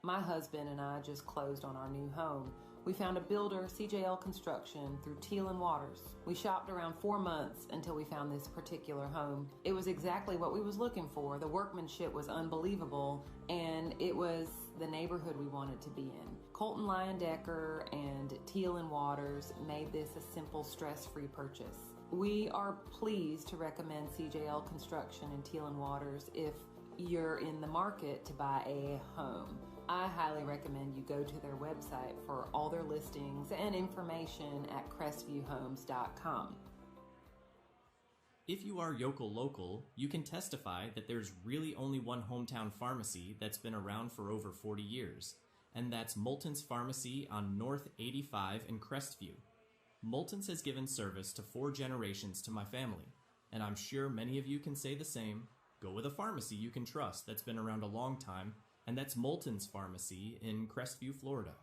My husband and I just closed on our new home. We found a builder, CJL Construction, through Teal and Waters. We shopped around 4 months until we found this particular home. It was exactly what we was looking for. The workmanship was unbelievable, and it was the neighborhood we wanted to be in. Colton Leyendecker and Teal and Waters made this a simple, stress-free purchase. We are pleased to recommend CJL Construction and Teal and Waters if you're in the market to buy a home. I highly recommend you go to their website for all their listings and information at crestvviewhomes.com. If you are Yokel Local, you can testify that there's really only one hometown pharmacy that's been around for over 40 years, and that's Moulton's Pharmacy on North 85 in Crestview. Moulton's has given service to 4 generations to my family, and I'm sure many of you can say the same. Go with a pharmacy you can trust that's been around a long time, and that's Moulton's Pharmacy in Crestview, Florida.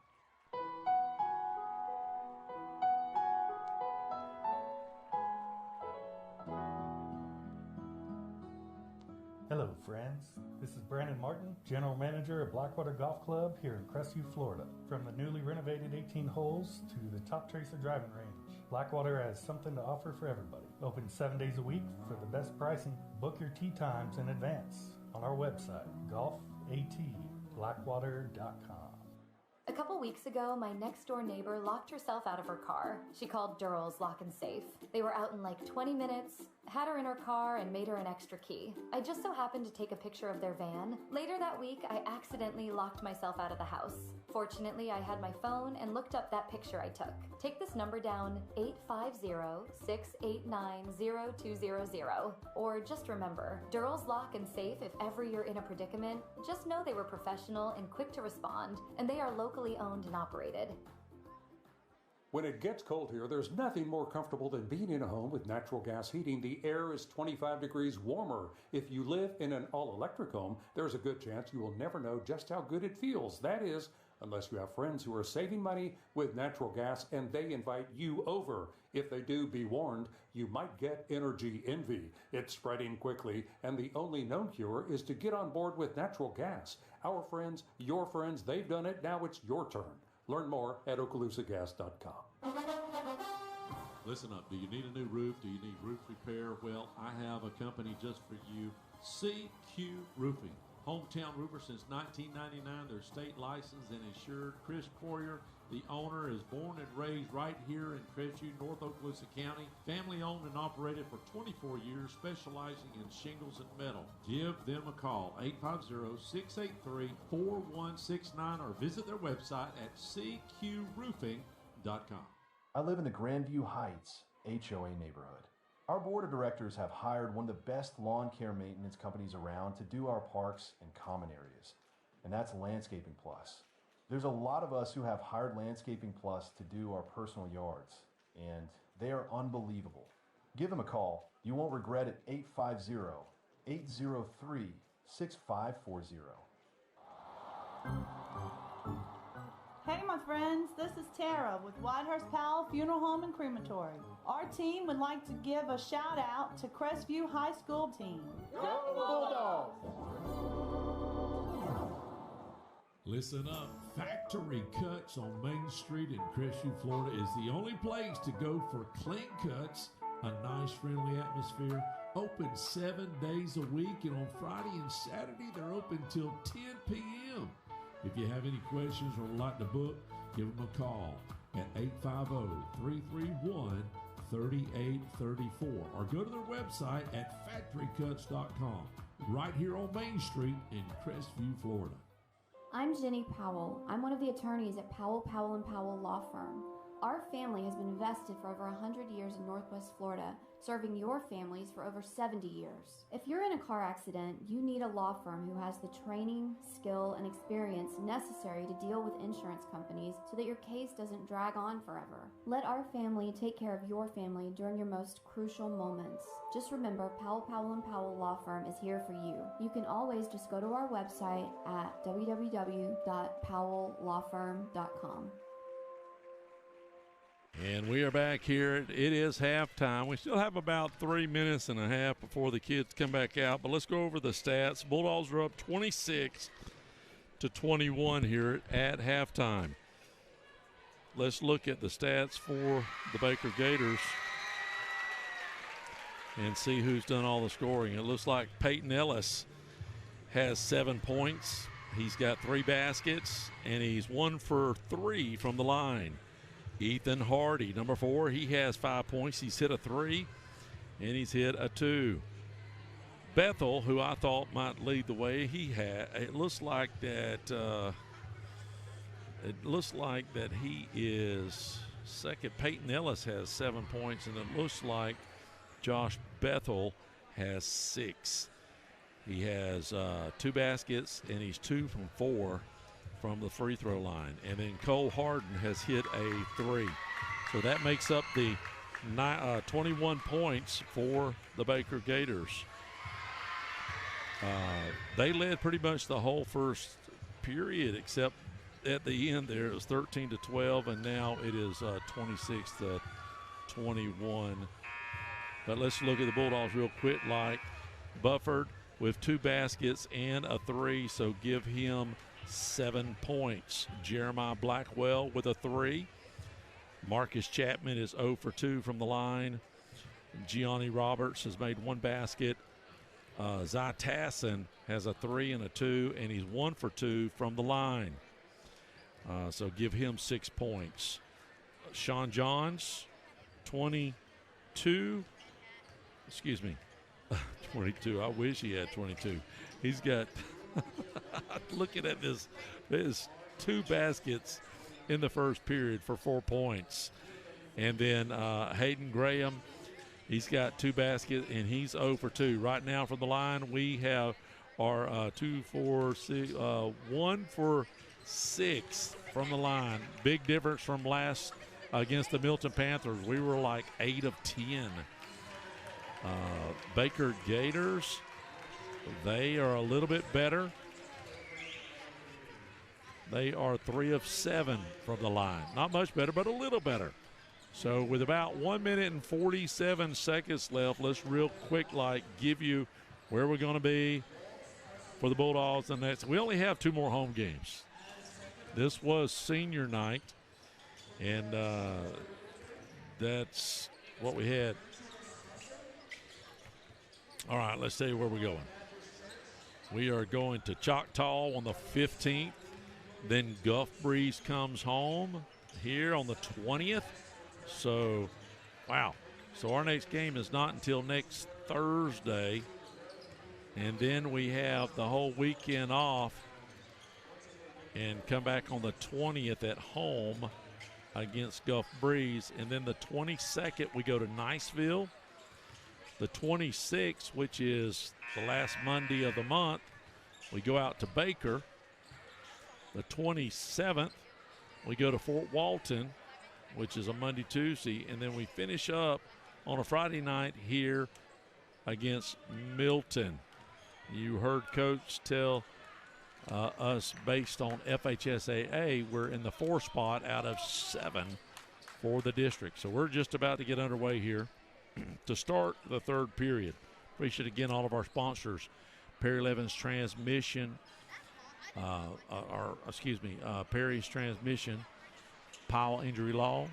Hello, friends. This is Brandon Martin, General Manager at Blackwater Golf Club here in Crestview, Florida. From the newly renovated 18 holes to the Top Tracer driving range, Blackwater has something to offer for everybody. Open 7 days a week for the best pricing. Book your tee times in advance on our website, golfatblackwater.com. A couple weeks ago, my next door neighbor locked herself out of her car. She called Durrell's Lock and Safe. They were out in like 20 minutes, had her in her car, and made her an extra key. I just so happened to take a picture of their van. Later that week, I accidentally locked myself out of the house. Fortunately, I had my phone and looked up that picture I took. Take this number down, 850-689-0200. Or just remember, Durrell's Lock and Safe, if ever you're in a predicament, just know they were professional and quick to respond, and they are locally owned and operated. When it gets cold here, there's nothing more comfortable than being in a home with natural gas heating. The air is 25 degrees warmer. If you live in an all-electric home, there's a good chance you will never know just how good it feels. That is, unless you have friends who are saving money with natural gas and they invite you over. If they do, be warned, you might get energy envy. It's spreading quickly, and the only known cure is to get on board with natural gas. Our friends, your friends, they've done it. Now it's your turn. Learn more at okaloosagas.com. Listen up. Do you need a new roof? Do you need roof repair? Well, I have a company just for you, CQ Roofing. Hometown roofer since 1999. They're state licensed and insured. Chris Courier, the owner, is born and raised right here in Crestview, North Okaloosa County. Family owned and operated for 24 years, specializing in shingles and metal. Give them a call, 850-683-4169, or visit their website at cqroofing.com. I live in the Grandview Heights HOA neighborhood. Our board of directors have hired one of the best lawn care maintenance companies around to do our parks and common areas, and that's Landscaping Plus. There's a lot of us who have hired Landscaping Plus to do our personal yards, and they are unbelievable. Give them a call. You won't regret it. 850-803-6540. Hey, my friends, this is Tara with Whitehurst Powell Funeral Home and Crematory. Our team would like to give a shout out to Crestview High School team. Go Bulldogs! Listen up. Factory Cuts on Main Street in Crestview, Florida is the only place to go for clean cuts, a nice friendly atmosphere, open 7 days a week, and on Friday and Saturday they're open till 10 p.m. If you have any questions or would like to book, give them a call at 850-331-3834 or go to their website at factorycuts.com right here on Main Street in Crestview, Florida. I'm Jenny Powell. I'm one of the attorneys at Powell, Powell & Powell Law Firm. Our family has been invested for over 100 years in Northwest Florida, serving your families for over 70 years. If you're in a car accident, you need a law firm who has the training, skill, and experience necessary to deal with insurance companies so that your case doesn't drag on forever. Let our family take care of your family during your most crucial moments. Just remember, Powell, Powell & Powell Law Firm is here for you. You can always just go to our website at www.powelllawfirm.com. And we are back here. It is halftime. We still have about 3 minutes and a half before the kids come back out. But let's go over the stats. Bulldogs are up 26-21 here at halftime. Let's look at the stats for the Baker Gators and see who's done all the scoring. It looks like Peyton Ellis has 7 points. He's got 3 baskets, and he's 1 for 3 from the line. Ethan Hardy, number 4, he has 5 points. He's hit a 3, and he's hit a 2. Bethel, who I thought might lead the way, it looks like that he is second. Peyton Ellis has 7 points, and it looks like Josh Bethel has 6. He has 2 baskets, and he's 2 from 4 from the free throw line. And then Cole Harden has hit a 3. So that makes up the 21 points for the Baker Gators. They led pretty much the whole first period, except at the end there it was 13-12, and now it is 26-21. But let's look at the Bulldogs real quick. Like Bufford with 2 baskets and a 3, so give him 7 points. Jeremiah Blackwell with a 3. Marcus Chapman is 0 for 2 from the line. Gianni Roberts has made 1 basket. Zy Tassin has a 3 and a 2, and he's 1 for 2 from the line. So give him 6 points. Sean Johns, 22. Excuse me, 22. I wish he had 22. He's got, looking at this, there's 2 baskets in the first period for 4 points. And then Hayden Graham, he's got 2 baskets, and he's 0 for 2. Right now from the line, we have our 2, 4, 6, 1 for 6 from the line. Big difference from last against the Milton Panthers. We were like 8 of 10. Baker Gators, they are a little bit better. They are 3 of 7 from the line. Not much better, but a little better. So with about 1 minute and 47 seconds left, let's real quick give you where we're going to be for the Bulldogs. And we only have 2 more home games. This was senior night, and that's what we had. All right, let's tell you where we're going. We are going to Choctaw on the 15th. Then Gulf Breeze comes home here on the 20th. So, wow. So our next game is not until next Thursday. And then we have the whole weekend off and come back on the 20th at home against Gulf Breeze. And then the 22nd, we go to Niceville. The 26th, which is the last Monday of the month, we go out to Baker. The 27th, we go to Fort Walton, which is a Monday, Tuesday, and then we finish up on a Friday night here against Milton. You heard Coach tell us based on FHSAA, we're in the 4th spot out of 7 for the district. So we're just about to get underway here to start the 3rd period. Appreciate again all of our sponsors, Perry Levens Transmission, Perry's Transmission, Powell Injury Law,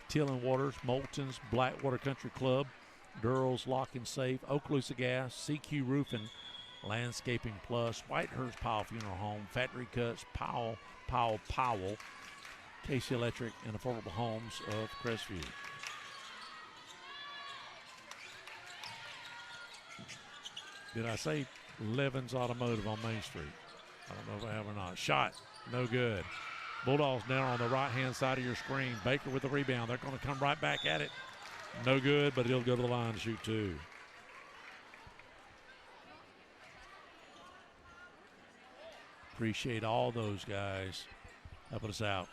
Till and Waters, Moulton's, Blackwater Country Club, Durrell's Lock and Safe, Okaloosa Gas, CQ Roofing, Landscaping Plus, Whitehurst Powell Funeral Home, Factory Cuts, Powell, Casey Electric, and Affordable Homes of Crestview. Did I say Levens Automotive on Main Street? I don't know if I have or not. Shot, no good. Bulldogs now on the right-hand side of your screen. Baker with the rebound. They're going to come right back at it. No good, but he'll go to the line to shoot 2. Appreciate all those guys helping us out.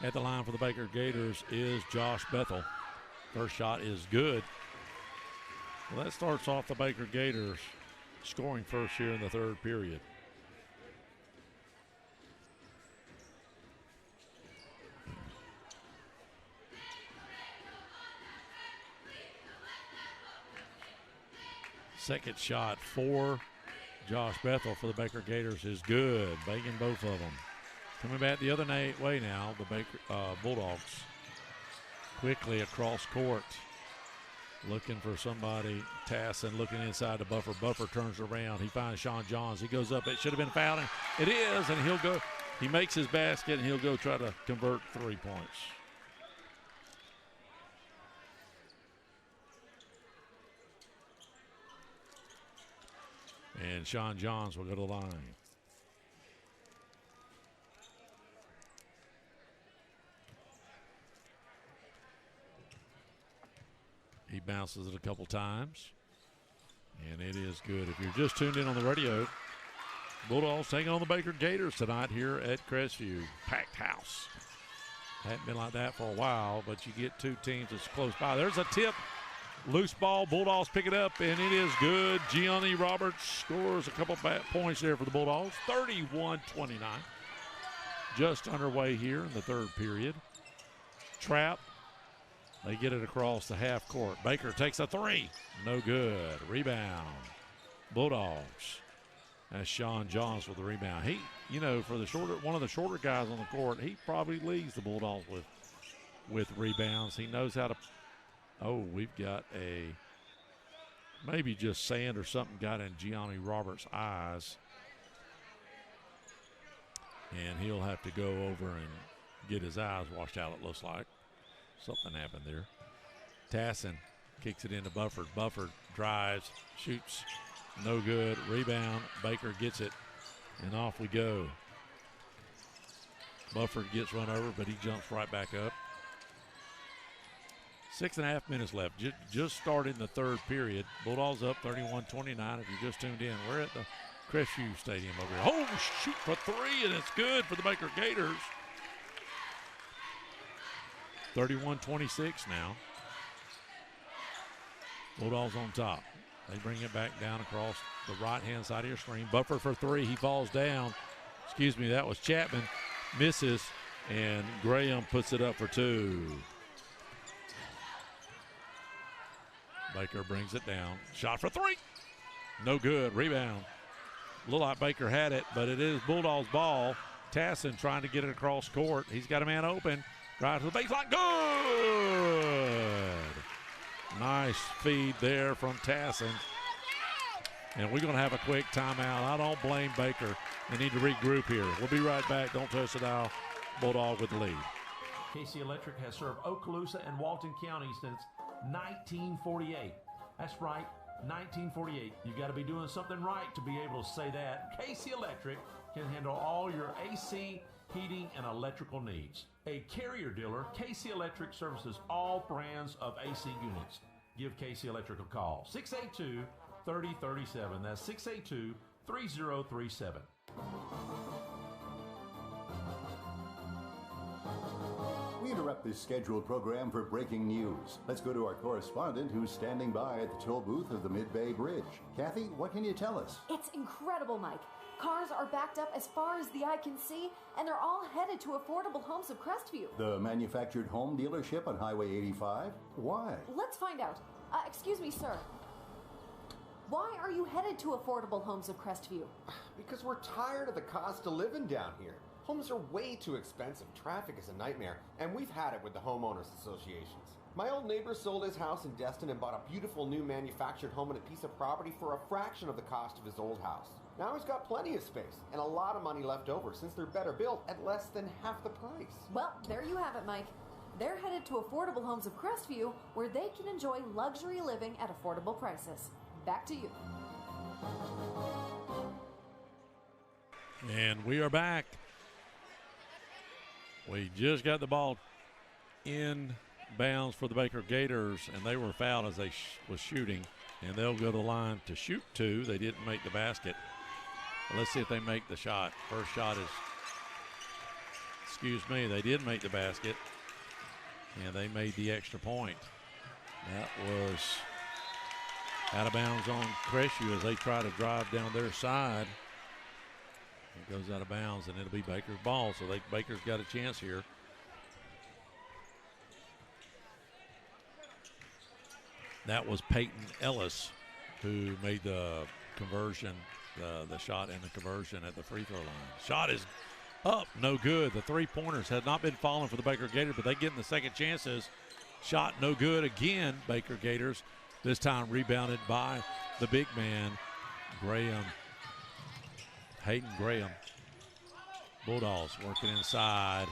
At the line for the Baker Gators is Josh Bethel. First shot is good. Well, that starts off the Baker Gators scoring first here in the 3rd period. Second shot for Josh Bethel for the Baker Gators is good, banging both of them. Coming back the other way now, the Baker Bulldogs quickly across court, looking for somebody. Tassin looking inside the buffer. Buffer turns around. He finds Sean Johns. He goes up. It should have been fouling. It is, and he'll go. He makes his basket, and he'll go try to convert 3 points. And Sean Johns will go to the line. He bounces it a couple times, and it is good. If you're just tuned in on the radio, Bulldogs taking on the Baker Gators tonight here at Crestview. Packed house. Hadn't been like that for a while, but you get 2 teams that's close by. There's a tip. Loose ball. Bulldogs pick it up, and it is good. Gianni Roberts scores a couple points there for the Bulldogs. 31-29. Just underway here in the 3rd period. Trap. They get it across the half court. Baker takes a 3. No good. Rebound. Bulldogs. That's Sean Johns with the rebound. He, for the one of the shorter guys on the court, he probably leads the Bulldogs with with rebounds. He knows how to. Oh, we've got maybe just sand or something got in Gianni Roberts' eyes. And he'll have to go over and get his eyes washed out, it looks like. Something happened there. Tassin kicks it into Bufford. Bufford drives, shoots, no good. Rebound, Baker gets it, and off we go. Bufford gets run over, but he jumps right back up. 6.5 minutes left. Just started in the third period. Bulldogs up 31-29. If you just tuned in, we're at the Crestview Stadium over here. Oh, shoot for three, and it's good for the Baker Gators. 31-26 now. Bulldogs on top. They bring it back down across the right-hand side of your screen. Bufford for three. He falls down. Excuse me, that was Chapman. Misses, and Graham puts it up for two. Baker brings it down. Shot for three. No good. Rebound. Looked like Baker had it, but it is Bulldogs' ball. Tassin trying to get it across court. He's got a man open. Drive to the baseline. Good. Nice feed there from Tassin. And we're going to have a quick timeout. I don't blame Baker. They need to regroup here. We'll be right back. Don't touch the dial. Bulldog with the lead. KC Electric has served Okaloosa and Walton County since 1948. That's right, 1948. You've got to be doing something right to be able to say that. KC Electric can handle all your AC, heating, and electrical needs. A Carrier dealer, KC Electric services all brands of AC units. Give KC Electric a call. 682-3037. That's 682-3037. We interrupt this scheduled program for breaking news. Let's go to our correspondent who's standing by at the toll booth of the Mid-Bay Bridge. Kathy, what can you tell us? It's incredible, Mike. Cars are backed up as far as the eye can see, and they're all headed to Affordable Homes of Crestview. The manufactured home dealership on Highway 85? Why? Let's find out. Excuse me, sir. Why are you headed to Affordable Homes of Crestview? Because we're tired of the cost of living down here. Homes are way too expensive, traffic is a nightmare, and we've had it with the homeowners associations. My old neighbor sold his house in Destin and bought a beautiful new manufactured home and a piece of property for a fraction of the cost of his old house. Now he's got plenty of space and a lot of money left over since they're better built at less than half the price. Well, there you have it, Mike. They're headed to Affordable Homes of Crestview, where they can enjoy luxury living at affordable prices. Back to you. And we are back. We just got the ball in bounds for the Baker Gators, and they were fouled as they was shooting, and they'll go to the line to shoot two. They didn't make the basket. Let's see if they make the shot. First shot is, excuse me, they did make the basket, and they made the extra point. That was out of bounds on Crestview as they try to drive down their side. It goes out of bounds, and it'll be Baker's ball, so Baker's got a chance here. That was Peyton Ellis who made the conversion, the shot and the conversion at the free throw line. Shot is up, no good. The three-pointers had not been falling for the Baker Gators, but they get in the second chances. Shot no good again, Baker Gators. This time rebounded by the big man, Graham. Hayden Graham. Bulldogs working inside.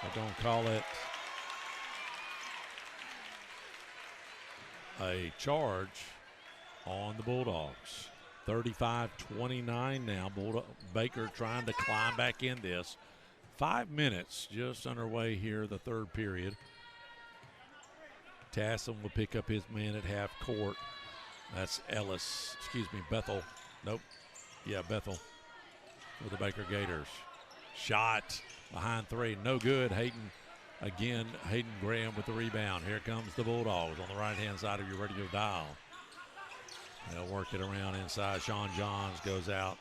They're going to call it a charge on the Bulldogs. 35-29 now. Baker trying to climb back in this. 5 minutes just underway here, the third period. Tassin will pick up his man at half court. That's Ellis, Bethel. Nope. Yeah, Bethel for the Baker Gators. Shot behind three, no good. Hayden Graham with the rebound. Here comes the Bulldogs on the right-hand side of your radio dial. They'll work it around inside. Sean Johns goes out,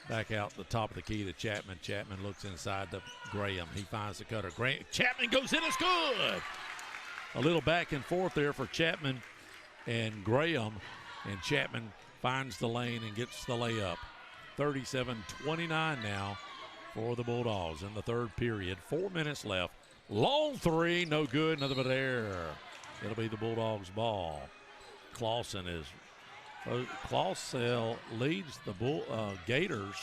back out the top of the key to Chapman. Chapman looks inside to Graham. He finds the cutter. Chapman goes in, it's good. A little back and forth there for Chapman and Graham, and Chapman finds the lane and gets the layup. 37-29 now for the Bulldogs in the third period. 4 minutes left. Long three, no good, another bit of air. It'll be the Bulldogs' ball. Clausen leads the Gators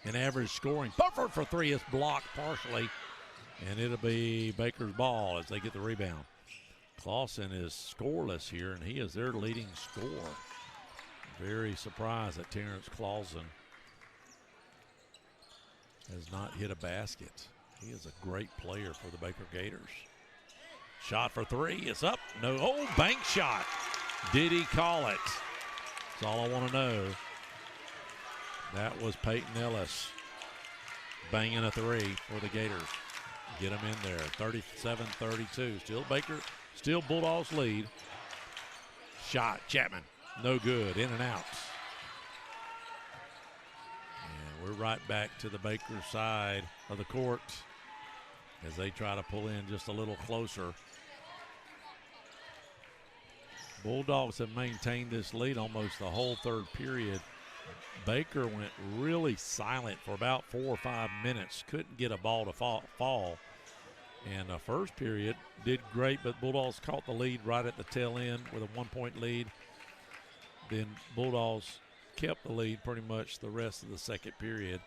in average scoring. Bufford for three is blocked partially, and it'll be Baker's ball as they get the rebound. Clausen is scoreless here, and he is their leading scorer. Very surprised that Terrence Clausen has not hit a basket. He is a great player for the Baker Gators. Shot for three. It's up. No. Oh, bank shot. Did he call it? That's all I want to know. That was Peyton Ellis banging a three for the Gators. Get them in there. 37-32. Still Baker. Still Bulldogs lead. Shot. Chapman. No good. In and out. And we're right back to the Baker side of the court as they try to pull in just a little closer. Bulldogs have maintained this lead almost the whole third period. Baker went really silent for about 4 or 5 minutes. Couldn't get a ball to fall. And the first period did great, but Bulldogs caught the lead right at the tail end with a 1-point lead. Then Bulldogs kept the lead pretty much the rest of the second period.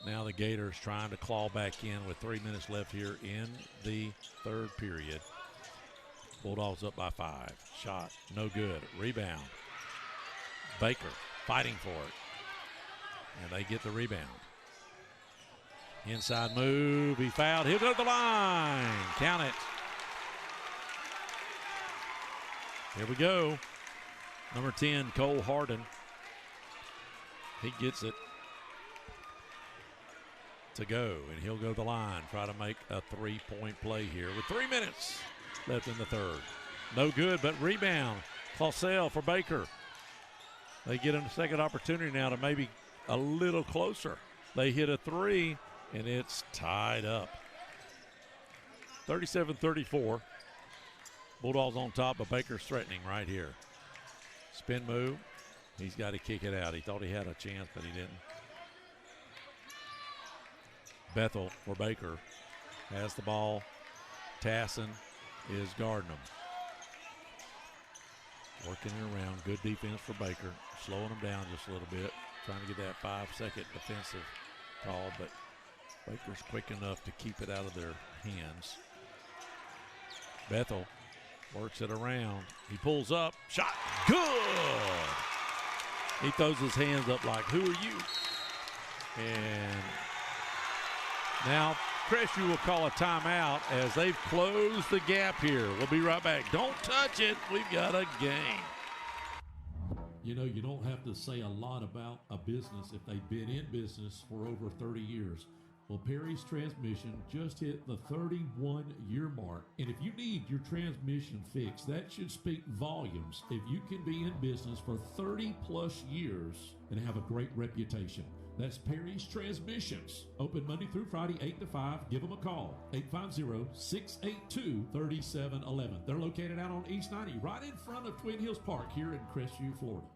Now the Gators trying to claw back in with 3 minutes left here in the third period. Bulldogs up by 5. Shot, no good. Rebound. Baker fighting for it. And they get the rebound. Inside move, he fouled. He'll go to the line. Count it. Here we go. Number 10, Cole Harden. He gets it to go, and he'll go to the line, try to make a 3-point play here with 3 minutes left in the third. No good, but rebound. Clausel for Baker. They get a second opportunity now to maybe a little closer. They hit a three, and it's tied up. 37-34. Bulldogs on top, but Baker's threatening right here. Spin move. He's got to kick it out. He thought he had a chance, but he didn't. Bethel for Baker has the ball. Tassin is guarding him. Working it around. Good defense for Baker. Slowing him down just a little bit. Trying to get that 5-second defensive call, but Baker's quick enough to keep it out of their hands. Bethel works it around. He pulls up. Shot. Good. He throws his hands up like, who are you? And now Crestview will call a timeout as they've closed the gap here. We'll be right back. Don't touch it. We've got a game. You know, you don't have to say a lot about a business if they've been in business for over 30 years. Well, Perry's Transmission just hit the 31-year mark. And if you need your transmission fixed, that should speak volumes if you can be in business for 30-plus years and have a great reputation. That's Perry's Transmissions. Open Monday through Friday, 8 to 5. Give them a call, 850-682-3711. They're located out on East 90, right in front of Twin Hills Park here in Crestview, Florida.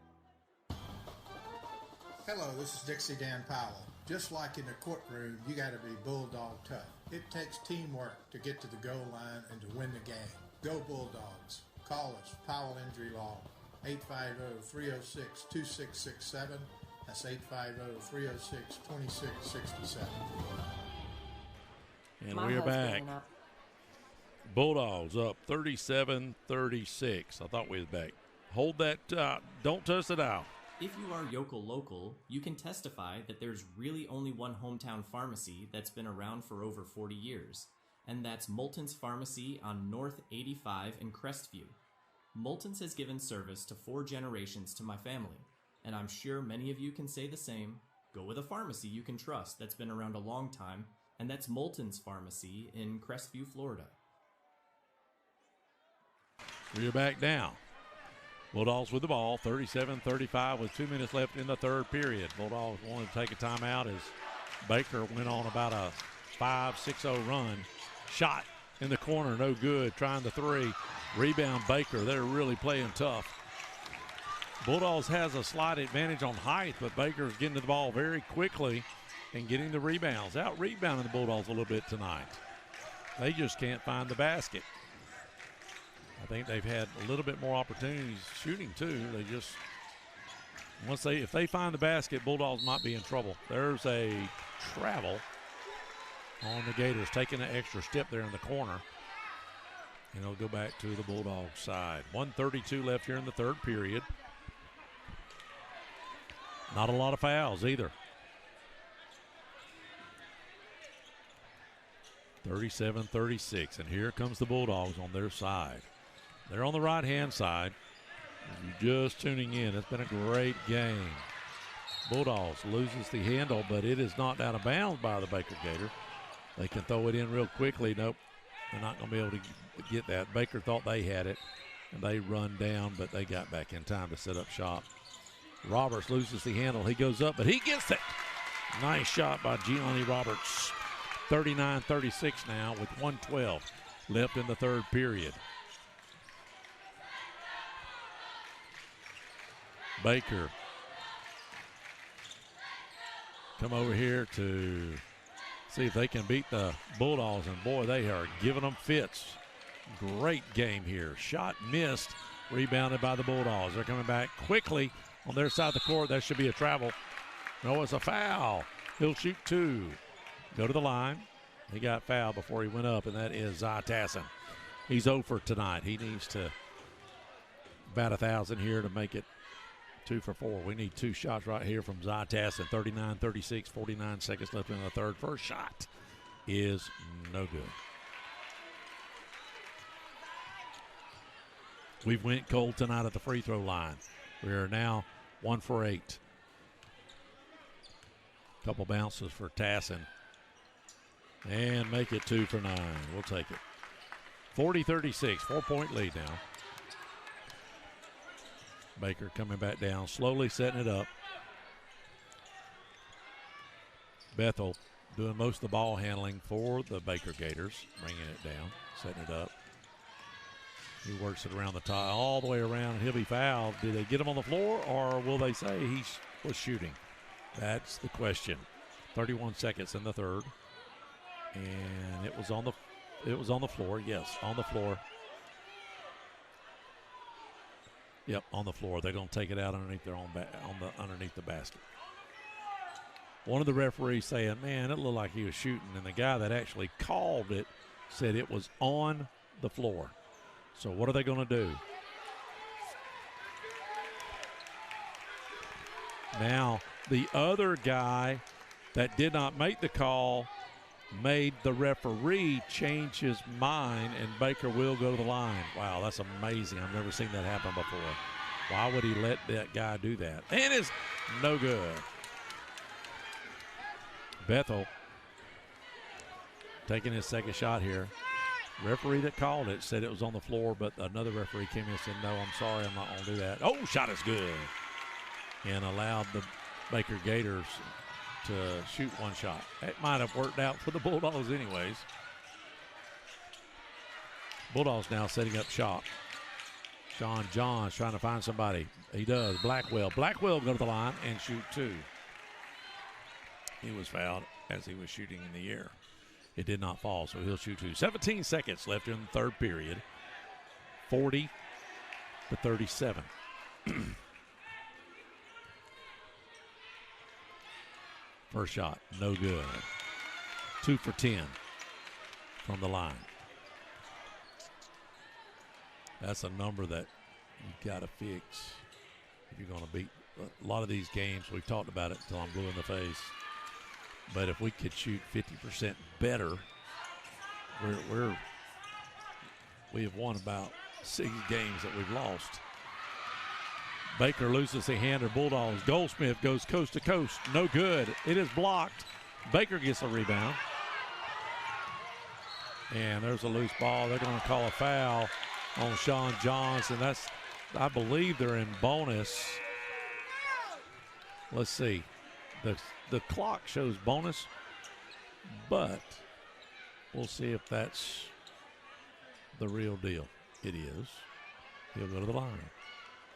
Hello, this is Dixie Dan Powell. Just like in the courtroom, you got to be bulldog tough. It takes teamwork to get to the goal line and to win the game. Go Bulldogs. Call us, Powell Injury Law, 850-306-2667. That's 850-306-2667. And we are back. Bulldogs up 37-36. I thought we was back. Hold that. Don't touch the dial. If you are Yokel Local, you can testify that there's really only one hometown pharmacy that's been around for over 40 years, and that's Moulton's Pharmacy on North 85 in Crestview. Moulton's has given service to 4 generations to my family, and I'm sure many of you can say the same. Go with a pharmacy you can trust that's been around a long time, and that's Moulton's Pharmacy in Crestview, Florida. We're back now. Bulldogs with the ball, 37-35 with 2 minutes left in the third period. Bulldogs wanted to take a timeout as Baker went on about a 5-6-0 run. Shot in the corner, no good. Trying the three. Rebound Baker. They're really playing tough. Bulldogs has a slight advantage on height, but Baker's getting to the ball very quickly and getting the rebounds. Out-rebounding the Bulldogs a little bit tonight. They just can't find the basket. I think they've had a little bit more opportunities shooting too. They just, if they find the basket, Bulldogs might be in trouble. There's a travel on the Gators, taking an extra step there in the corner. And it'll go back to the Bulldogs side. 1:32 left here in the third period. Not a lot of fouls either. 37-36, and here comes the Bulldogs on their side. They're on the right-hand side. If you're just tuning in, it's been a great game. Bulldogs loses the handle, but it is knocked out of bounds by the Baker Gators. They can throw it in real quickly. Nope, they're not going to be able to get that. Baker thought they had it, and they run down, but they got back in time to set up shop. Roberts loses the handle. He goes up, but he gets it. Nice shot by Gianni Roberts. 39-36 now with 1:12 left in the third period. Baker come over here to see if they can beat the Bulldogs, and boy, they are giving them fits. Great game here. Shot missed, rebounded by the Bulldogs. They're coming back quickly on their side of the court. That should be a travel. No, it's a foul. He'll shoot two. Go to the line. He got fouled before he went up, and that is Zy Tassin. He's 0 for tonight. He needs to bat 1,000 here to make it 2 for 4. We need 2 shots right here from Zy Tassin. 39-36, 49 seconds left in the third. First shot is no good. We've went cold tonight at the free throw line. We are now 1 for 8. Couple bounces for Tassin. And make it 2 for 9. We'll take it. 40-36, 4-point lead now. Baker coming back down, slowly setting it up. Bethel doing most of the ball handling for the Baker Gators, bringing it down, setting it up. He works it around the top, all the way around, and he'll be fouled. Do they get him on the floor, or will they say he was shooting? That's the question. 31 seconds in the third, and it was on the floor. Yes, on the floor. Yep, on the floor. They're going to take it out underneath their own underneath the basket. One of the referees saying, "Man, it looked like he was shooting," and the guy that actually called it said it was on the floor. So what are they going to do? Now, the other guy that did not make the call made the referee change his mind, and Baker will go to the line. Wow, that's amazing. I've never seen that happen before. Why would he let that guy do that? And it's no good. Bethel taking his second shot here. Referee that called it said it was on the floor, but another referee came in and said, "No, I'm sorry, I'm not going to do that." Oh, shot is good. And allowed the Baker Gators to shoot one shot. That might have worked out for the Bulldogs anyways. Bulldogs now setting up shop. Sean Johns trying to find somebody. He does. Blackwell. Blackwell go to the line and shoot 2. He was fouled as he was shooting in the air. It did not fall, so he'll shoot 2. 17 seconds left in the third period. 40-37. First shot, no good. 2 for 10 from the line. That's a number that you got to fix if you're going to beat a lot of these games. We've talked about it until I'm blue in the face. But if we could shoot 50% better, we have won about 6 games that we've lost. Baker loses the hand of Bulldogs. Goldsmith goes coast to coast. No good. It is blocked. Baker gets a rebound. And there's a loose ball. They're going to call a foul on Sean Johnson. That's, I believe they're in bonus. Let's see. The clock shows bonus, but we'll see if that's the real deal. It is. He'll go to the line.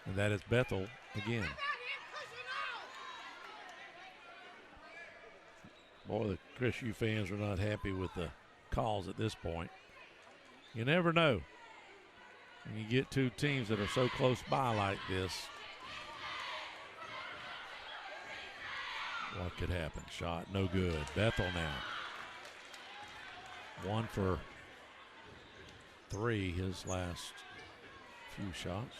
And that is Bethel again. Boy, the Crestview fans are not happy with the calls at this point. You never know. When you get two teams that are so close by like this, what could happen? Shot, no good. Bethel now. 1 for 3 his last few shots.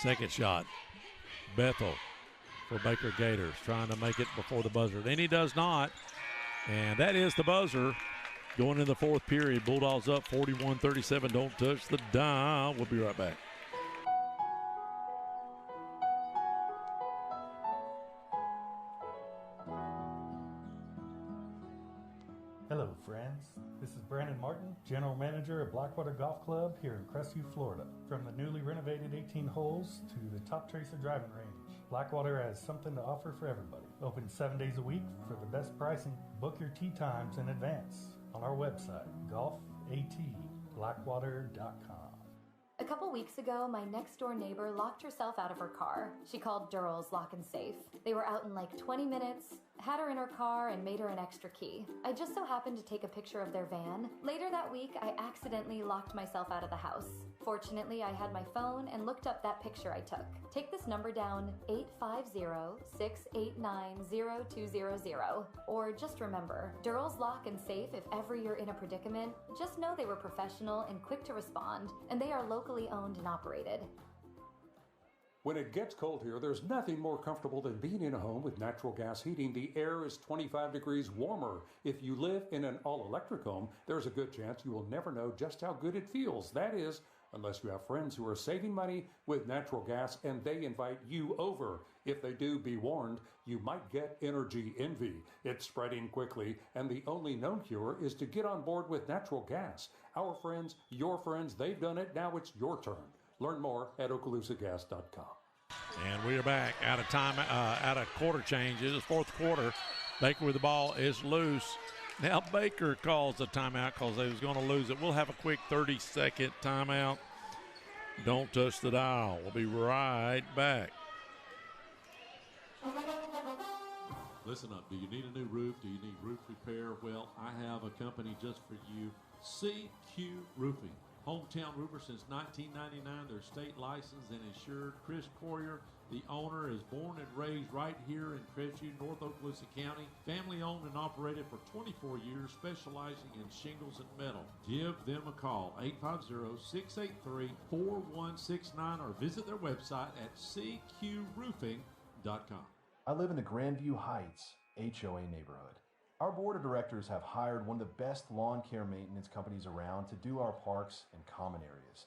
Second shot, Bethel for Baker Gators, trying to make it before the buzzer. Then he does not, and that is the buzzer. Going in the fourth period, Bulldogs up 41-37. Don't touch the dial. We'll be right back. Hello, friends. This is Brandon Martin, General Manager at Blackwater Golf Club here in Crestview, Florida. From the newly renovated 18 holes to the Top Tracer driving range, Blackwater has something to offer for everybody. Open 7 days a week for the best pricing. Book your tee times in advance on our website, golfatblackwater.com. A couple weeks ago, my next door neighbor locked herself out of her car. She called Durrell's Lock and Safe. They were out in like 20 minutes, had her in her car, and made her an extra key. I just so happened to take a picture of their van. Later that week, I accidentally locked myself out of the house. Fortunately, I had my phone and looked up that picture I took. Take this number down, 850-689-0200. Or just remember, Durrell's Lock and Safe, if ever you're in a predicament, just know they were professional and quick to respond, and they are locally owned and operated. When it gets cold here, there's nothing more comfortable than being in a home with natural gas heating. The air is 25 degrees warmer. If you live in an all-electric home, there's a good chance you will never know just how good it feels. That is, unless you have friends who are saving money with natural gas and they invite you over. If they do, be warned, you might get energy envy. It's spreading quickly, and the only known cure is to get on board with natural gas. Our friends, your friends, they've done it. Now it's your turn. Learn more at okaloosagas.com. And we are back out of time, out of quarter change. It is fourth quarter. Baker with the ball is loose. Now Baker calls a timeout because they was going to lose it. We'll have a quick 30-second timeout. Don't touch the dial. We'll be right back. Listen up. Do you need a new roof? Do you need roof repair? Well, I have a company just for you, CQ Roofing. Hometown roofer since 1999. They're state licensed and insured. Chris Courier, the owner, is born and raised right here in Crestview, North Okaloosa County. Family owned and operated for 24 years, specializing in shingles and metal. Give them a call, 850-683-4169, or visit their website at cqroofing.com. I live in the Grandview Heights HOA neighborhood. Our board of directors have hired one of the best lawn care maintenance companies around to do our parks and common areas,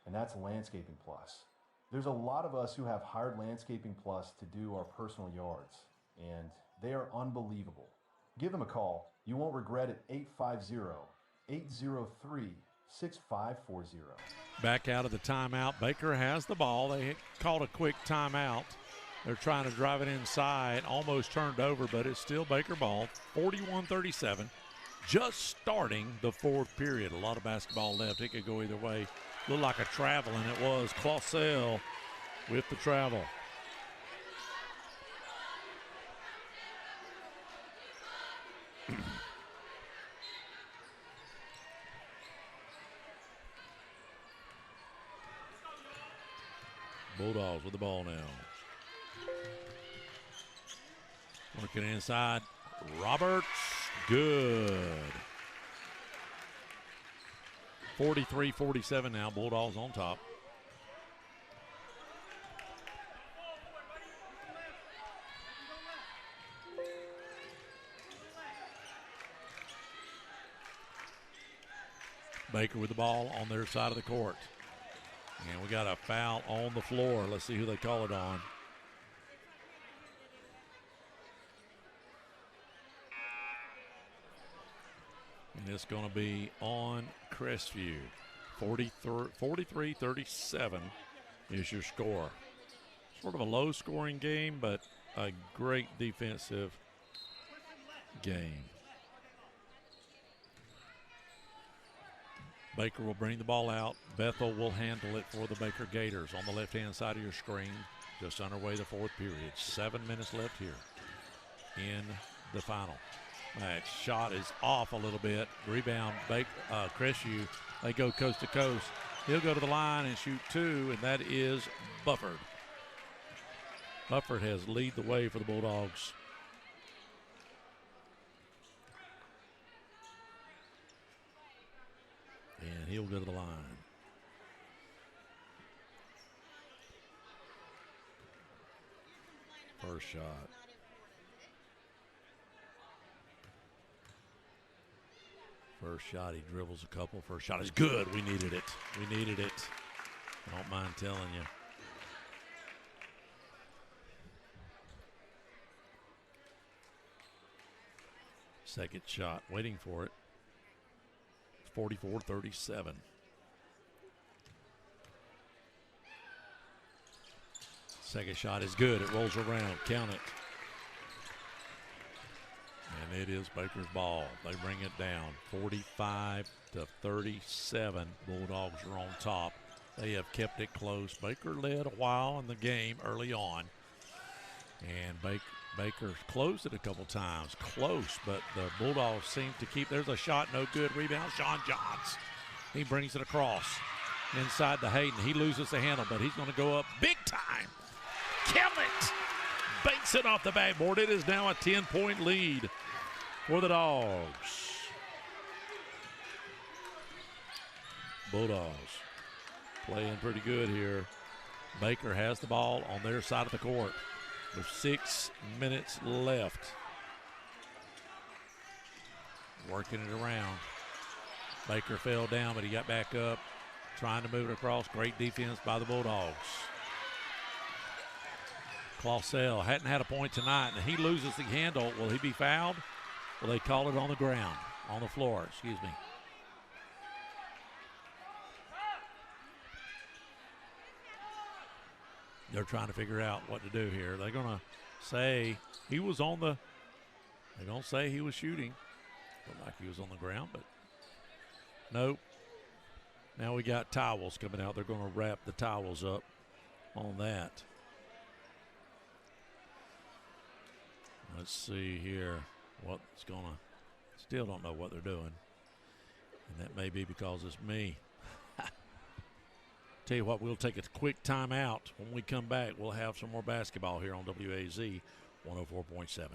and that's Landscaping Plus. There's a lot of us who have hired Landscaping Plus to do our personal yards, and they are unbelievable. Give them a call. You won't regret it. 850-803-6540. Back out of the timeout. Baker has the ball. They called a quick timeout. They're trying to drive it inside, almost turned over, but it's still Baker ball, 41-37. Just starting the fourth period. A lot of basketball left. It could go either way. Looked like a travel, and it was Clausell with the travel. Bulldogs with the ball now. Working inside. Roberts, good. 43-47 now. Bulldogs on top. Baker with the ball on their side of the court. And we got a foul on the floor. Let's see who they call it on. And it's going to be on Crestview. 43-37 is your score. Sort of a low-scoring game, but a great defensive game. Baker will bring the ball out. Bethel will handle it for the Baker Gators on the left-hand side of your screen. Just underway the fourth period. 7 minutes left here in the final match. Shot is off a little bit. Rebound, Crestview. They go coast to coast. He'll go to the line and shoot two, and that is Bufford. Bufford has lead the way for the Bulldogs. And he'll go to the line. First shot. First shot, he dribbles a couple. First shot is good. We needed it. We needed it. Don't mind telling you. Second shot, waiting for it. 44-37. Second shot is good. It rolls around. Count it. And it is Baker's ball. They bring it down. 45-37. Bulldogs are on top. They have kept it close. Baker led a while in the game early on. And Baker closed it a couple times. Close, but the Bulldogs seem to keep. There's a shot, no good. Rebound, Sean Johns. He brings it across inside the Hayden. He loses the handle, but he's going to go up big time. Kill it! Banks it off the backboard. It is now a 10-point lead for the Dogs. Bulldogs playing pretty good here. Baker has the ball on their side of the court with 6 minutes left. Working it around. Baker fell down, but he got back up, trying to move it across. Great defense by the Bulldogs. Clausell hadn't had a point tonight, and he loses the handle. Will he be fouled? Will they call it on the ground, on the floor, excuse me. They're trying to figure out what to do here. They're going to say he was on the, they don't say he was shooting. Looked like he was on the ground, but nope. Now we got towels coming out. They're going to wrap the towels up on that. Let's see here what's going to, still don't know what they're doing. And that may be because it's me. Tell you what, we'll take a quick timeout. When we come back, we'll have some more basketball here on WAZ 104.7.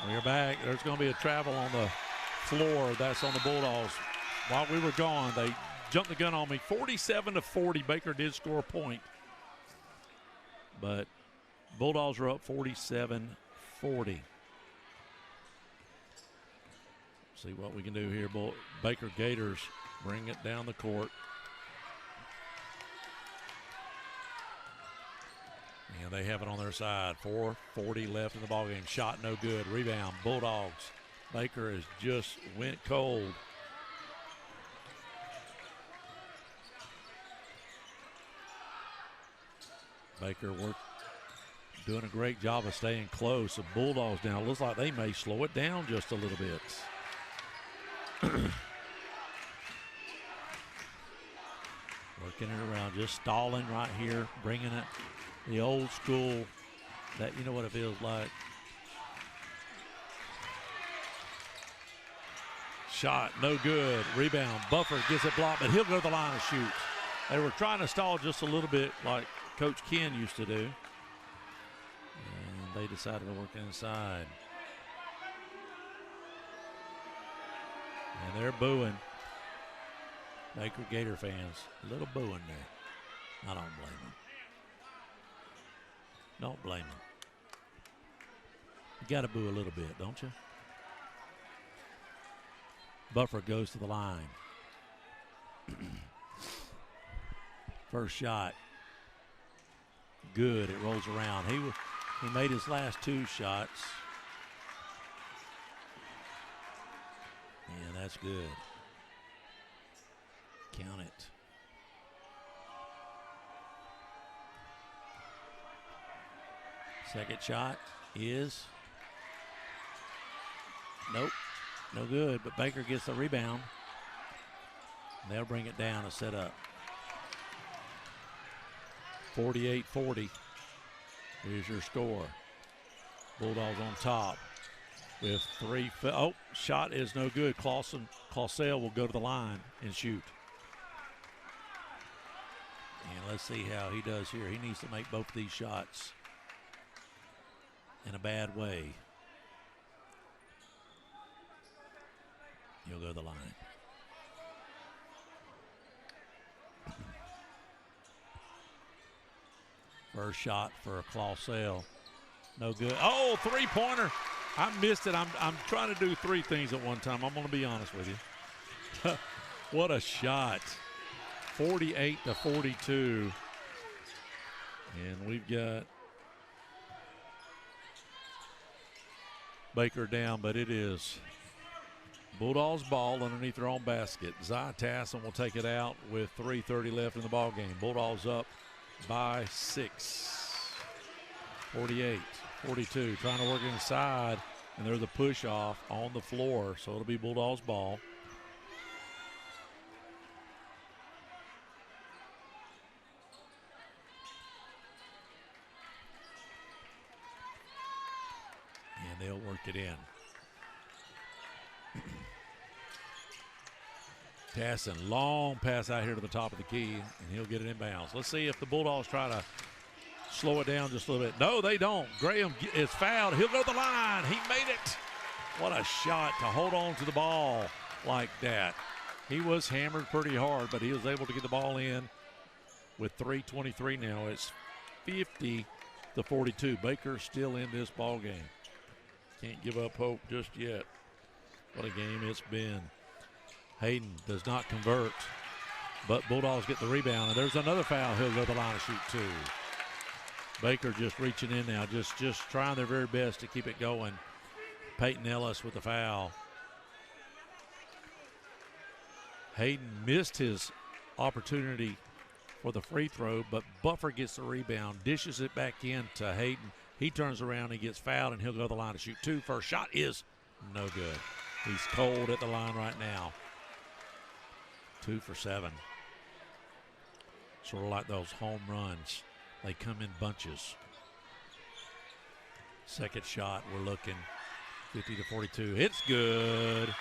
We're back. There's going to be a travel on the floor. That's on the Bulldogs. While we were gone, they jumped the gun on me. 47-40. Baker did score a point. But Bulldogs are up 47-40. See what we can do here. Baker Gators bring it down the court. And they have it on their side. 4:40 left in the ballgame. Shot no good. Rebound. Bulldogs. Baker has just went cold. Baker doing a great job of staying close. The Bulldogs now looks like they may slow it down just a little bit. working it around, just stalling right here, bringing it the old school, that you know what it feels like. Shot, no good. Rebound, Buffer gets it blocked, but he'll go to the line and shoot. They were trying to stall just a little bit like Coach Ken used to do. And they decided to work inside. And they're booing. Baker Gator fans, a little booing there. I don't blame them. Don't blame them. You got to boo a little bit, don't you? Buffer goes to the line. First shot. Good. It rolls around. He made his last 2 shots. And that's good. Count it. Second shot is nope. No good, but Baker gets the rebound. And they'll bring it down to set up. 48-40. Here's your score. Bulldogs on top with 3. Shot is no good. Clausell will go to the line and shoot. And let's see how he does here. He needs to make both these shots in a bad way. He'll go to the line. First shot for Clausell. No good. Oh, 3-pointer. I missed it. I'm trying to do 3 things at one time. I'm going to be honest with you. What a shot. 48-42. And we've got Baker down, but it is Bulldogs ball underneath their own basket. Zy Tassin will take it out with 3:30 left in the ball game. Bulldogs up by 6. 48-42. Trying to work inside, and there's a push off on the floor, so it'll be Bulldogs ball. And they'll work it in. Tassin, long pass out here to the top of the key, and he'll get it inbounds. Let's see if the Bulldogs try to slow it down just a little bit. No, they don't. Graham is fouled. He'll go to the line. He made it. What a shot to hold on to the ball like that. He was hammered pretty hard, but he was able to get the ball in with 3:23 now. It's 50-42. Baker's still in this ball game. Can't give up hope just yet. What a game it's been. Hayden does not convert, but Bulldogs get the rebound, and there's another foul. He'll go to the line and shoot 2. Baker just reaching in now, just trying their very best to keep it going. Peyton Ellis with the foul. Hayden missed his opportunity for the free throw, but Buffer gets the rebound, dishes it back in to Hayden. He turns around, he gets fouled, and he'll go to the line to shoot 2. First shot is no good. He's cold at the line right now. 2 for 7. Sort of like those home runs. They come in bunches. Second shot, we're looking 50-42. It's good.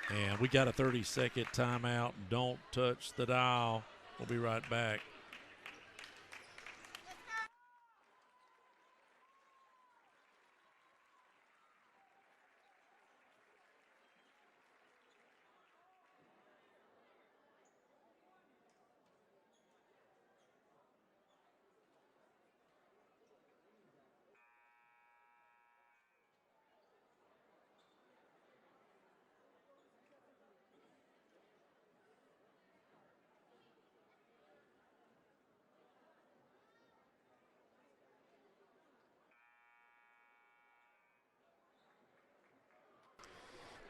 And we got a 30-second timeout. Don't touch the dial. We'll be right back.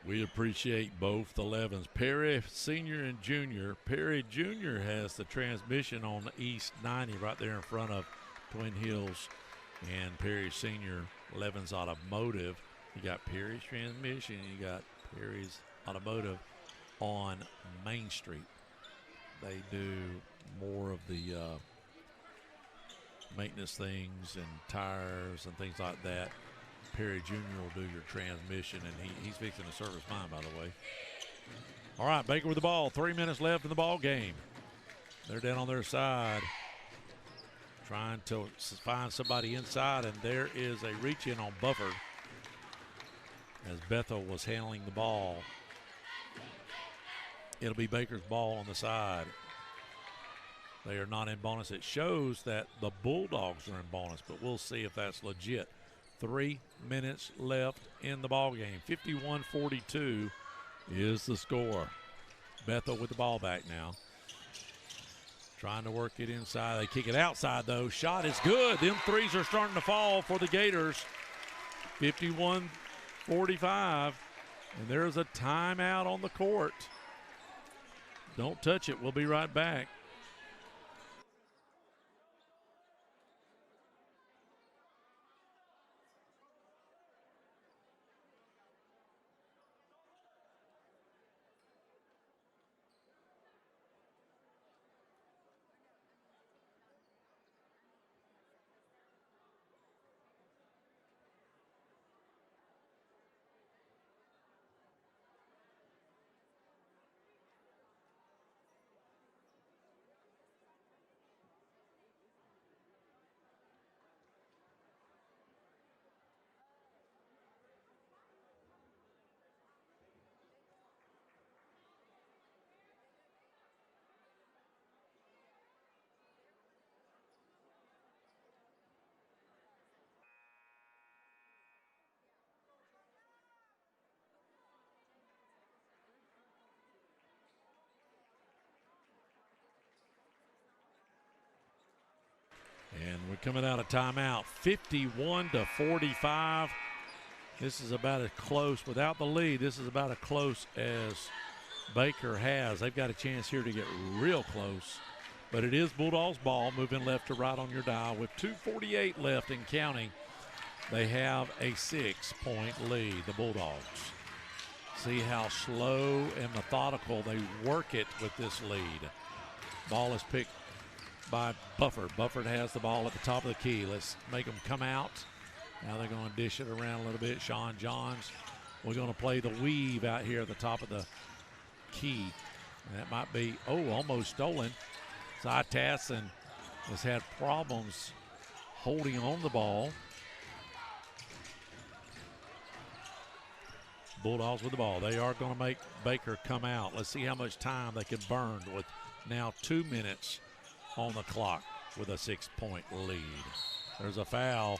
We appreciate both 11s. Perry Senior and Junior. Perry Junior has the transmission on East 90 right there in front of Twin Hills. And Perry Senior, 11's Automotive. You got Perry's transmission. You got Perry's Automotive on Main Street. they do more of the maintenance things and tires and things like that. Perry Jr. will do your transmission, and he's fixing to service mine, by the way. All right, Baker with the ball. 3 minutes left in the ball game. They're down on their side, trying to find somebody inside, and there is a reach-in on Bufford as Bethel was handling the ball. It'll be Baker's ball on the side. They are not in bonus. It shows that the Bulldogs are in bonus, but we'll see if that's legit. 3 minutes left in the ball game. 51-42 is the score. Bethel with the ball back now. Trying to work it inside. They kick it outside, though. Shot is good. Them threes are starting to fall for the Gators. 51-45. And there's a timeout on the court. Don't touch it. We'll be right back. And we're coming out of timeout, 51-45. This is about as close, without the lead, this is about as close as Baker has. They've got a chance here to get real close. But it is Bulldogs ball, moving left to right on your dial. With 2:48 left and counting, they have a 6-point lead, the Bulldogs. See how slow and methodical they work it with this lead. Ball is picked by Bufford. Bufford has the ball at the top of the key. Let's make them come out. Now they're going to dish it around a little bit. Sean Johns, we're going to play the weave out here at the top of the key. And that might be, almost stolen. Zy Tassin has had problems holding on the ball. Bulldogs with the ball. They are going to make Baker come out. Let's see how much time they can burn with now 2 minutes on the clock with a 6-point lead. There's a foul.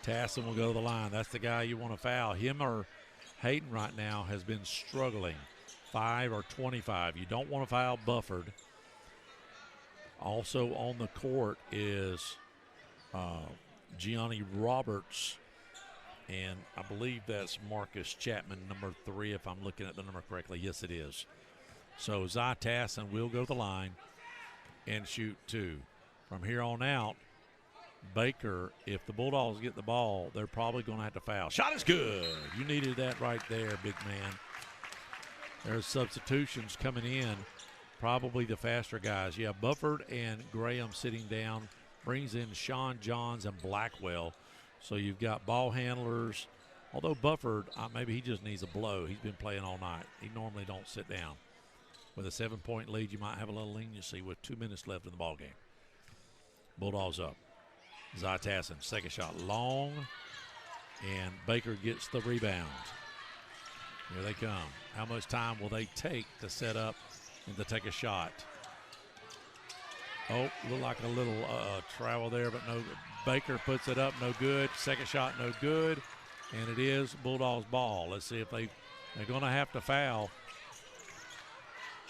Tassin will go to the line. That's the guy you want to foul. Him or Hayden right now has been struggling. 5 or 25. You don't want to foul Bufford. Also on the court is Gianni Roberts, and I believe that's Marcus Chapman, number 3, if I'm looking at the number correctly. Yes, it is. So Zy Tassin will go to the line and shoot 2. From here on out, Baker, if the Bulldogs get the ball, they're probably going to have to foul. Shot is good. You needed that right there, big man. There's substitutions coming in, probably the faster guys. Yeah, Bufford and Graham sitting down, brings in Sean Johns and Blackwell. So you've got ball handlers. Although Bufford, maybe he just needs a blow. He's been playing all night. He normally don't sit down. With a 7-point lead, you might have a little leniency with 2 minutes left in the ball game. Bulldogs up. Zy Tassin, second shot long, and Baker gets the rebound. Here they come. How much time will they take to set up and to take a shot? Oh, look like a little travel there, but no. Baker puts it up, no good. Second shot, no good. And it is Bulldogs ball. Let's see if they're going to have to foul.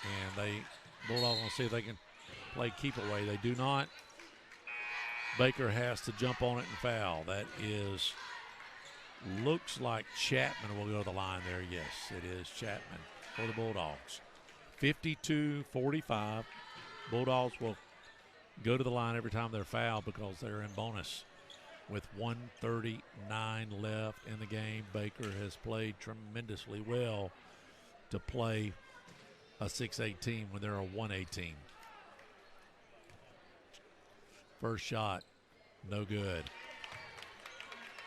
And Bulldogs going to see if they can play keep away. They do not. Baker has to jump on it and foul. That is, looks like Chapman will go to the line there. Yes, it is Chapman for the Bulldogs. 52-45. Bulldogs will go to the line every time they're fouled because they're in bonus. With 1:39 left in the game, Baker has played tremendously well to play a 6A team when they're a 1A team. First shot, no good.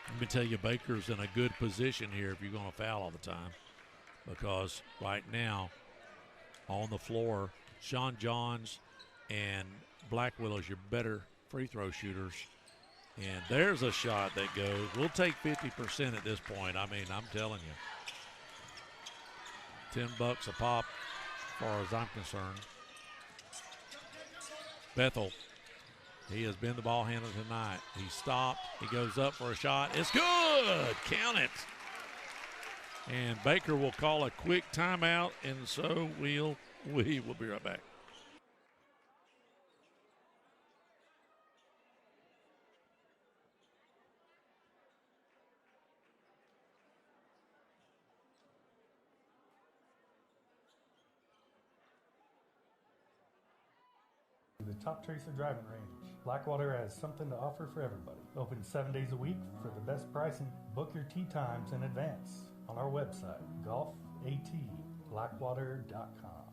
Let me tell you, Baker's in a good position here if you're going to foul all the time, because right now on the floor, Sean Johns and Black Willow's your better free throw shooters. And there's a shot that goes. We'll take 50% at this point. I mean, I'm telling you. $10 a pop as far as I'm concerned. Bethel. He has been the ball handler tonight. He stopped. He goes up for a shot. It's good. Count it. And Baker will call a quick timeout, and so we will be right back. The Top Tracer Driving Range. Blackwater has something to offer for everybody. Open 7 days a week for the best pricing. Book your tee times in advance on our website, golfatblackwater.com.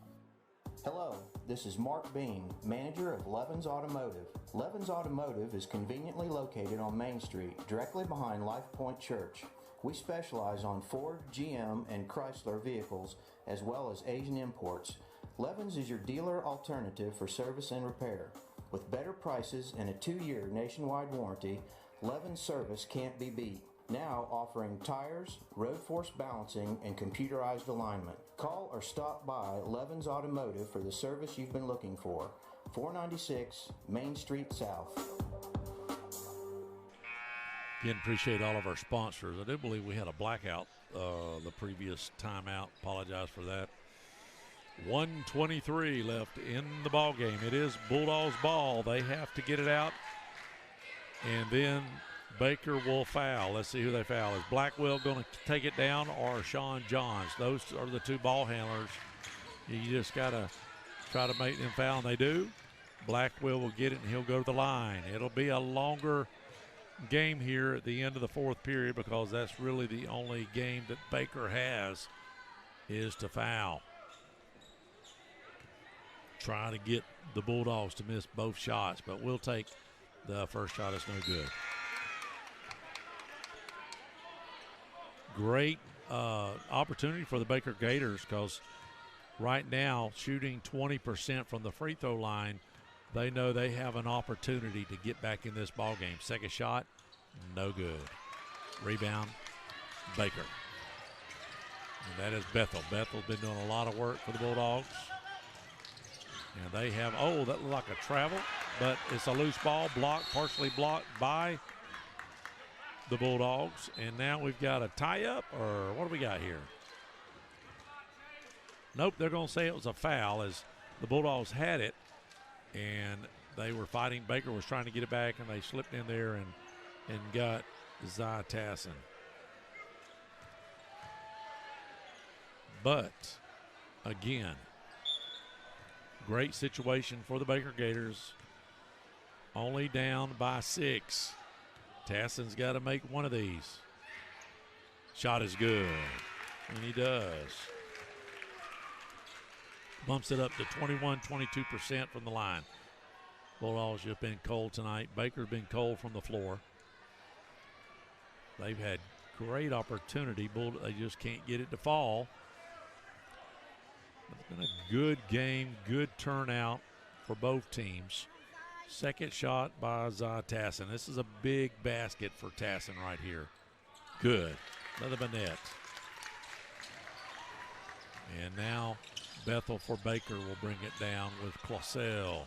Hello, this is Mark Bean, manager of Levens Automotive. Levens Automotive is conveniently located on Main Street, directly behind Life Point Church. We specialize on Ford, GM, and Chrysler vehicles, as well as Asian imports. Levens is your dealer alternative for service and repair. With better prices and a 2-year nationwide warranty, Levens service can't be beat. Now offering tires, road force balancing, and computerized alignment. Call or stop by Levens Automotive for the service you've been looking for. 496 Main Street South. Again, appreciate all of our sponsors. I do believe we had a blackout the previous timeout. Apologize for that. 1:23 left in the ball game. It is Bulldogs ball. They have to get it out, and then Baker will foul. Let's see who they foul. Is Blackwell going to take it down, or Sean Johns? Those are the two ball handlers. You just got to try to make them foul, and they do. Blackwell will get it, and he'll go to the line. It'll be a longer game here at the end of the fourth period, because that's really the only game that Baker has is to foul. Trying to get the Bulldogs to miss both shots, but we'll take the first shot. It's no good. Great opportunity for the Baker Gators, because right now, shooting 20% from the free throw line, they know they have an opportunity to get back in this ball game. Second shot, no good. Rebound, Baker. And that is Bethel. Bethel's been doing a lot of work for the Bulldogs. And they have, that looked like a travel, but it's a loose ball, partially blocked by the Bulldogs. And now we've got a tie-up, or what do we got here? Nope, they're going to say it was a foul, as the Bulldogs had it, and they were fighting. Baker was trying to get it back, and they slipped in there and got Zai Tassin. But, again, great situation for the Baker Gators. Only down by 6. Tassin's got to make one of these. Shot is good, and he does. Bumps it up to 21-22% from the line. Bulldogs have been cold tonight. Baker's been cold from the floor. They've had great opportunity. They just can't get it to fall. It's been a good game, good turnout for both teams. Second shot by Zai Tassin. This is a big basket for Tassin right here. Good. Another Burnett. And now Bethel for Baker will bring it down with Clausell.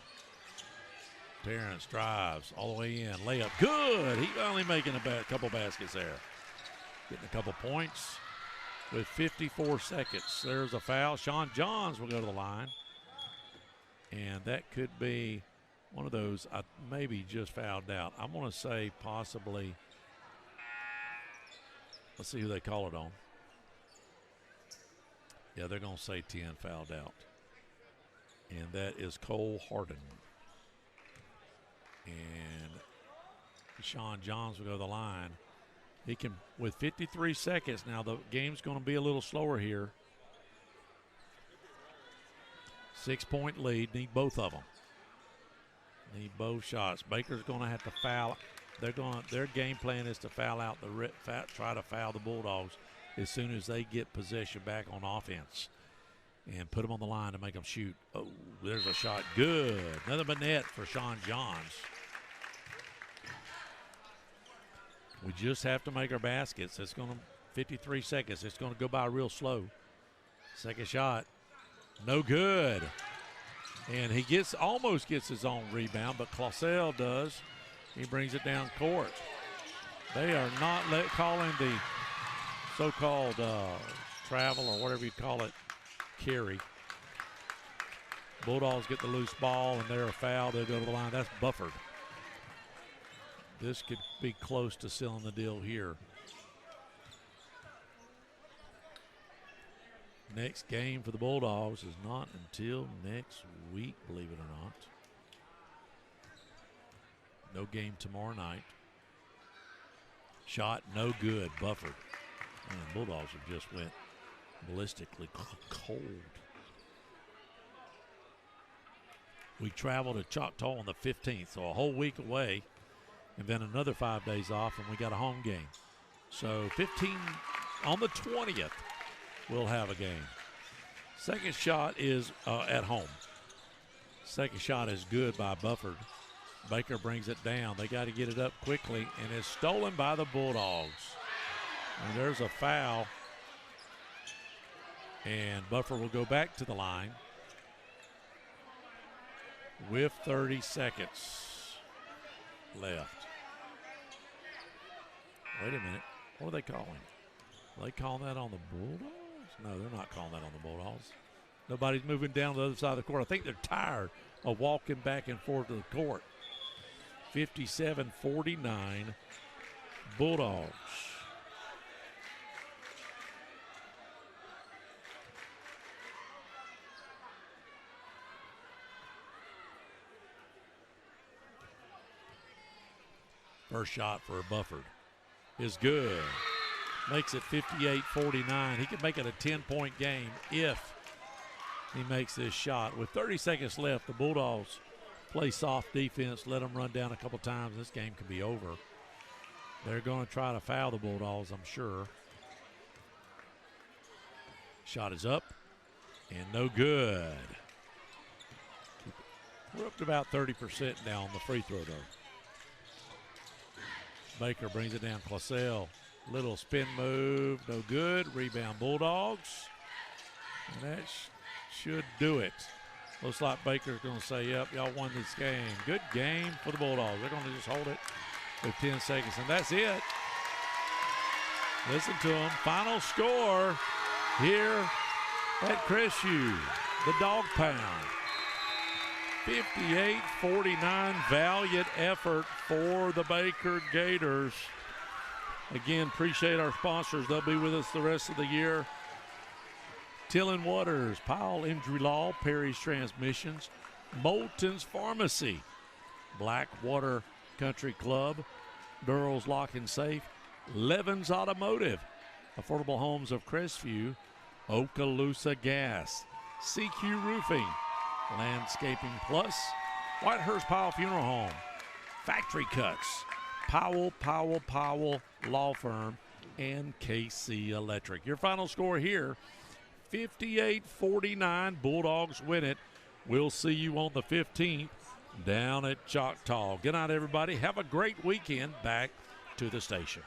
Terrence drives all the way in. Layup. Good. He only making a couple baskets there. Getting a couple points. With 54 seconds, there's a foul. Sean Johns will go to the line. And that could be one of those I maybe just fouled out. I'm going to say possibly, let's see who they call it on. Yeah, they're going to say 10 fouled out. And that is Cole Harden. And Sean Johns will go to the line. He can, with 53 seconds now, the game's going to be a little slower here. 6-point lead. Need both of them. Need both shots. Baker's going to have to foul. Their game plan is to foul out try to foul the Bulldogs as soon as they get possession back on offense and put them on the line to make them shoot. Oh, there's a shot. Good. Another net for Sean Johns. We just have to make our baskets. It's going to 53 seconds. It's going to go by real slow. Second shot. No good. And he almost gets his own rebound, but Clausel does. He brings it down court. They are not calling the so-called travel or whatever you call it, carry. Bulldogs get the loose ball, and they're fouled. They go to the line. That's buffered. This could be close to sealing the deal here. Next game for the Bulldogs is not until next week, believe it or not. No game tomorrow night. Shot no good, buffered. And the Bulldogs have just went ballistically cold. We travel to Choctaw on the 15th, so a whole week away, and then another 5 days off, and we got a home game. So 15 on the 20th, we'll have a game. Second shot is at home. Second shot is good by Bufford. Baker brings it down. They got to get it up quickly, and it's stolen by the Bulldogs. And there's a foul, and Bufford will go back to the line with 30 seconds left. Wait a minute. What are they calling? Are they calling that on the Bulldogs? No, they're not calling that on the Bulldogs. Nobody's moving down the other side of the court. I think they're tired of walking back and forth to the court. 57-49, Bulldogs. First shot for Bufford is good. Makes it 58-49. He could make it a 10-point game if he makes this shot. With 30 seconds left, the Bulldogs play soft defense, let them run down a couple times. This game could be over. They're going to try to foul the Bulldogs, I'm sure. Shot is up and no good. We're up to about 30% now on the free throw, though. Baker brings it down. Clausel, little spin move, no good. Rebound Bulldogs. And that should do it. Looks like Baker's going to say, yep, y'all won this game. Good game for the Bulldogs. They're going to just hold it with 10 seconds, and that's it. Listen to them. Final score here at Crestview, the Dog Pound. 58-49, valiant effort for the Baker Gators. Again, appreciate our sponsors. They'll be with us the rest of the year. Tillin Waters, Powell Injury Law, Perry's Transmissions, Moulton's Pharmacy, Blackwater Country Club, Durrell's Lock and Safe, Levin's Automotive, Affordable Homes of Crestview, Okaloosa Gas, CQ Roofing, Landscaping Plus, Whitehurst Powell Funeral Home, Factory Cuts, Powell Law Firm, and KC Electric. Your final score here, 58-49. Bulldogs win it. We'll see you on the 15th down at Choctaw. Good night, everybody. Have a great weekend. Back to the station.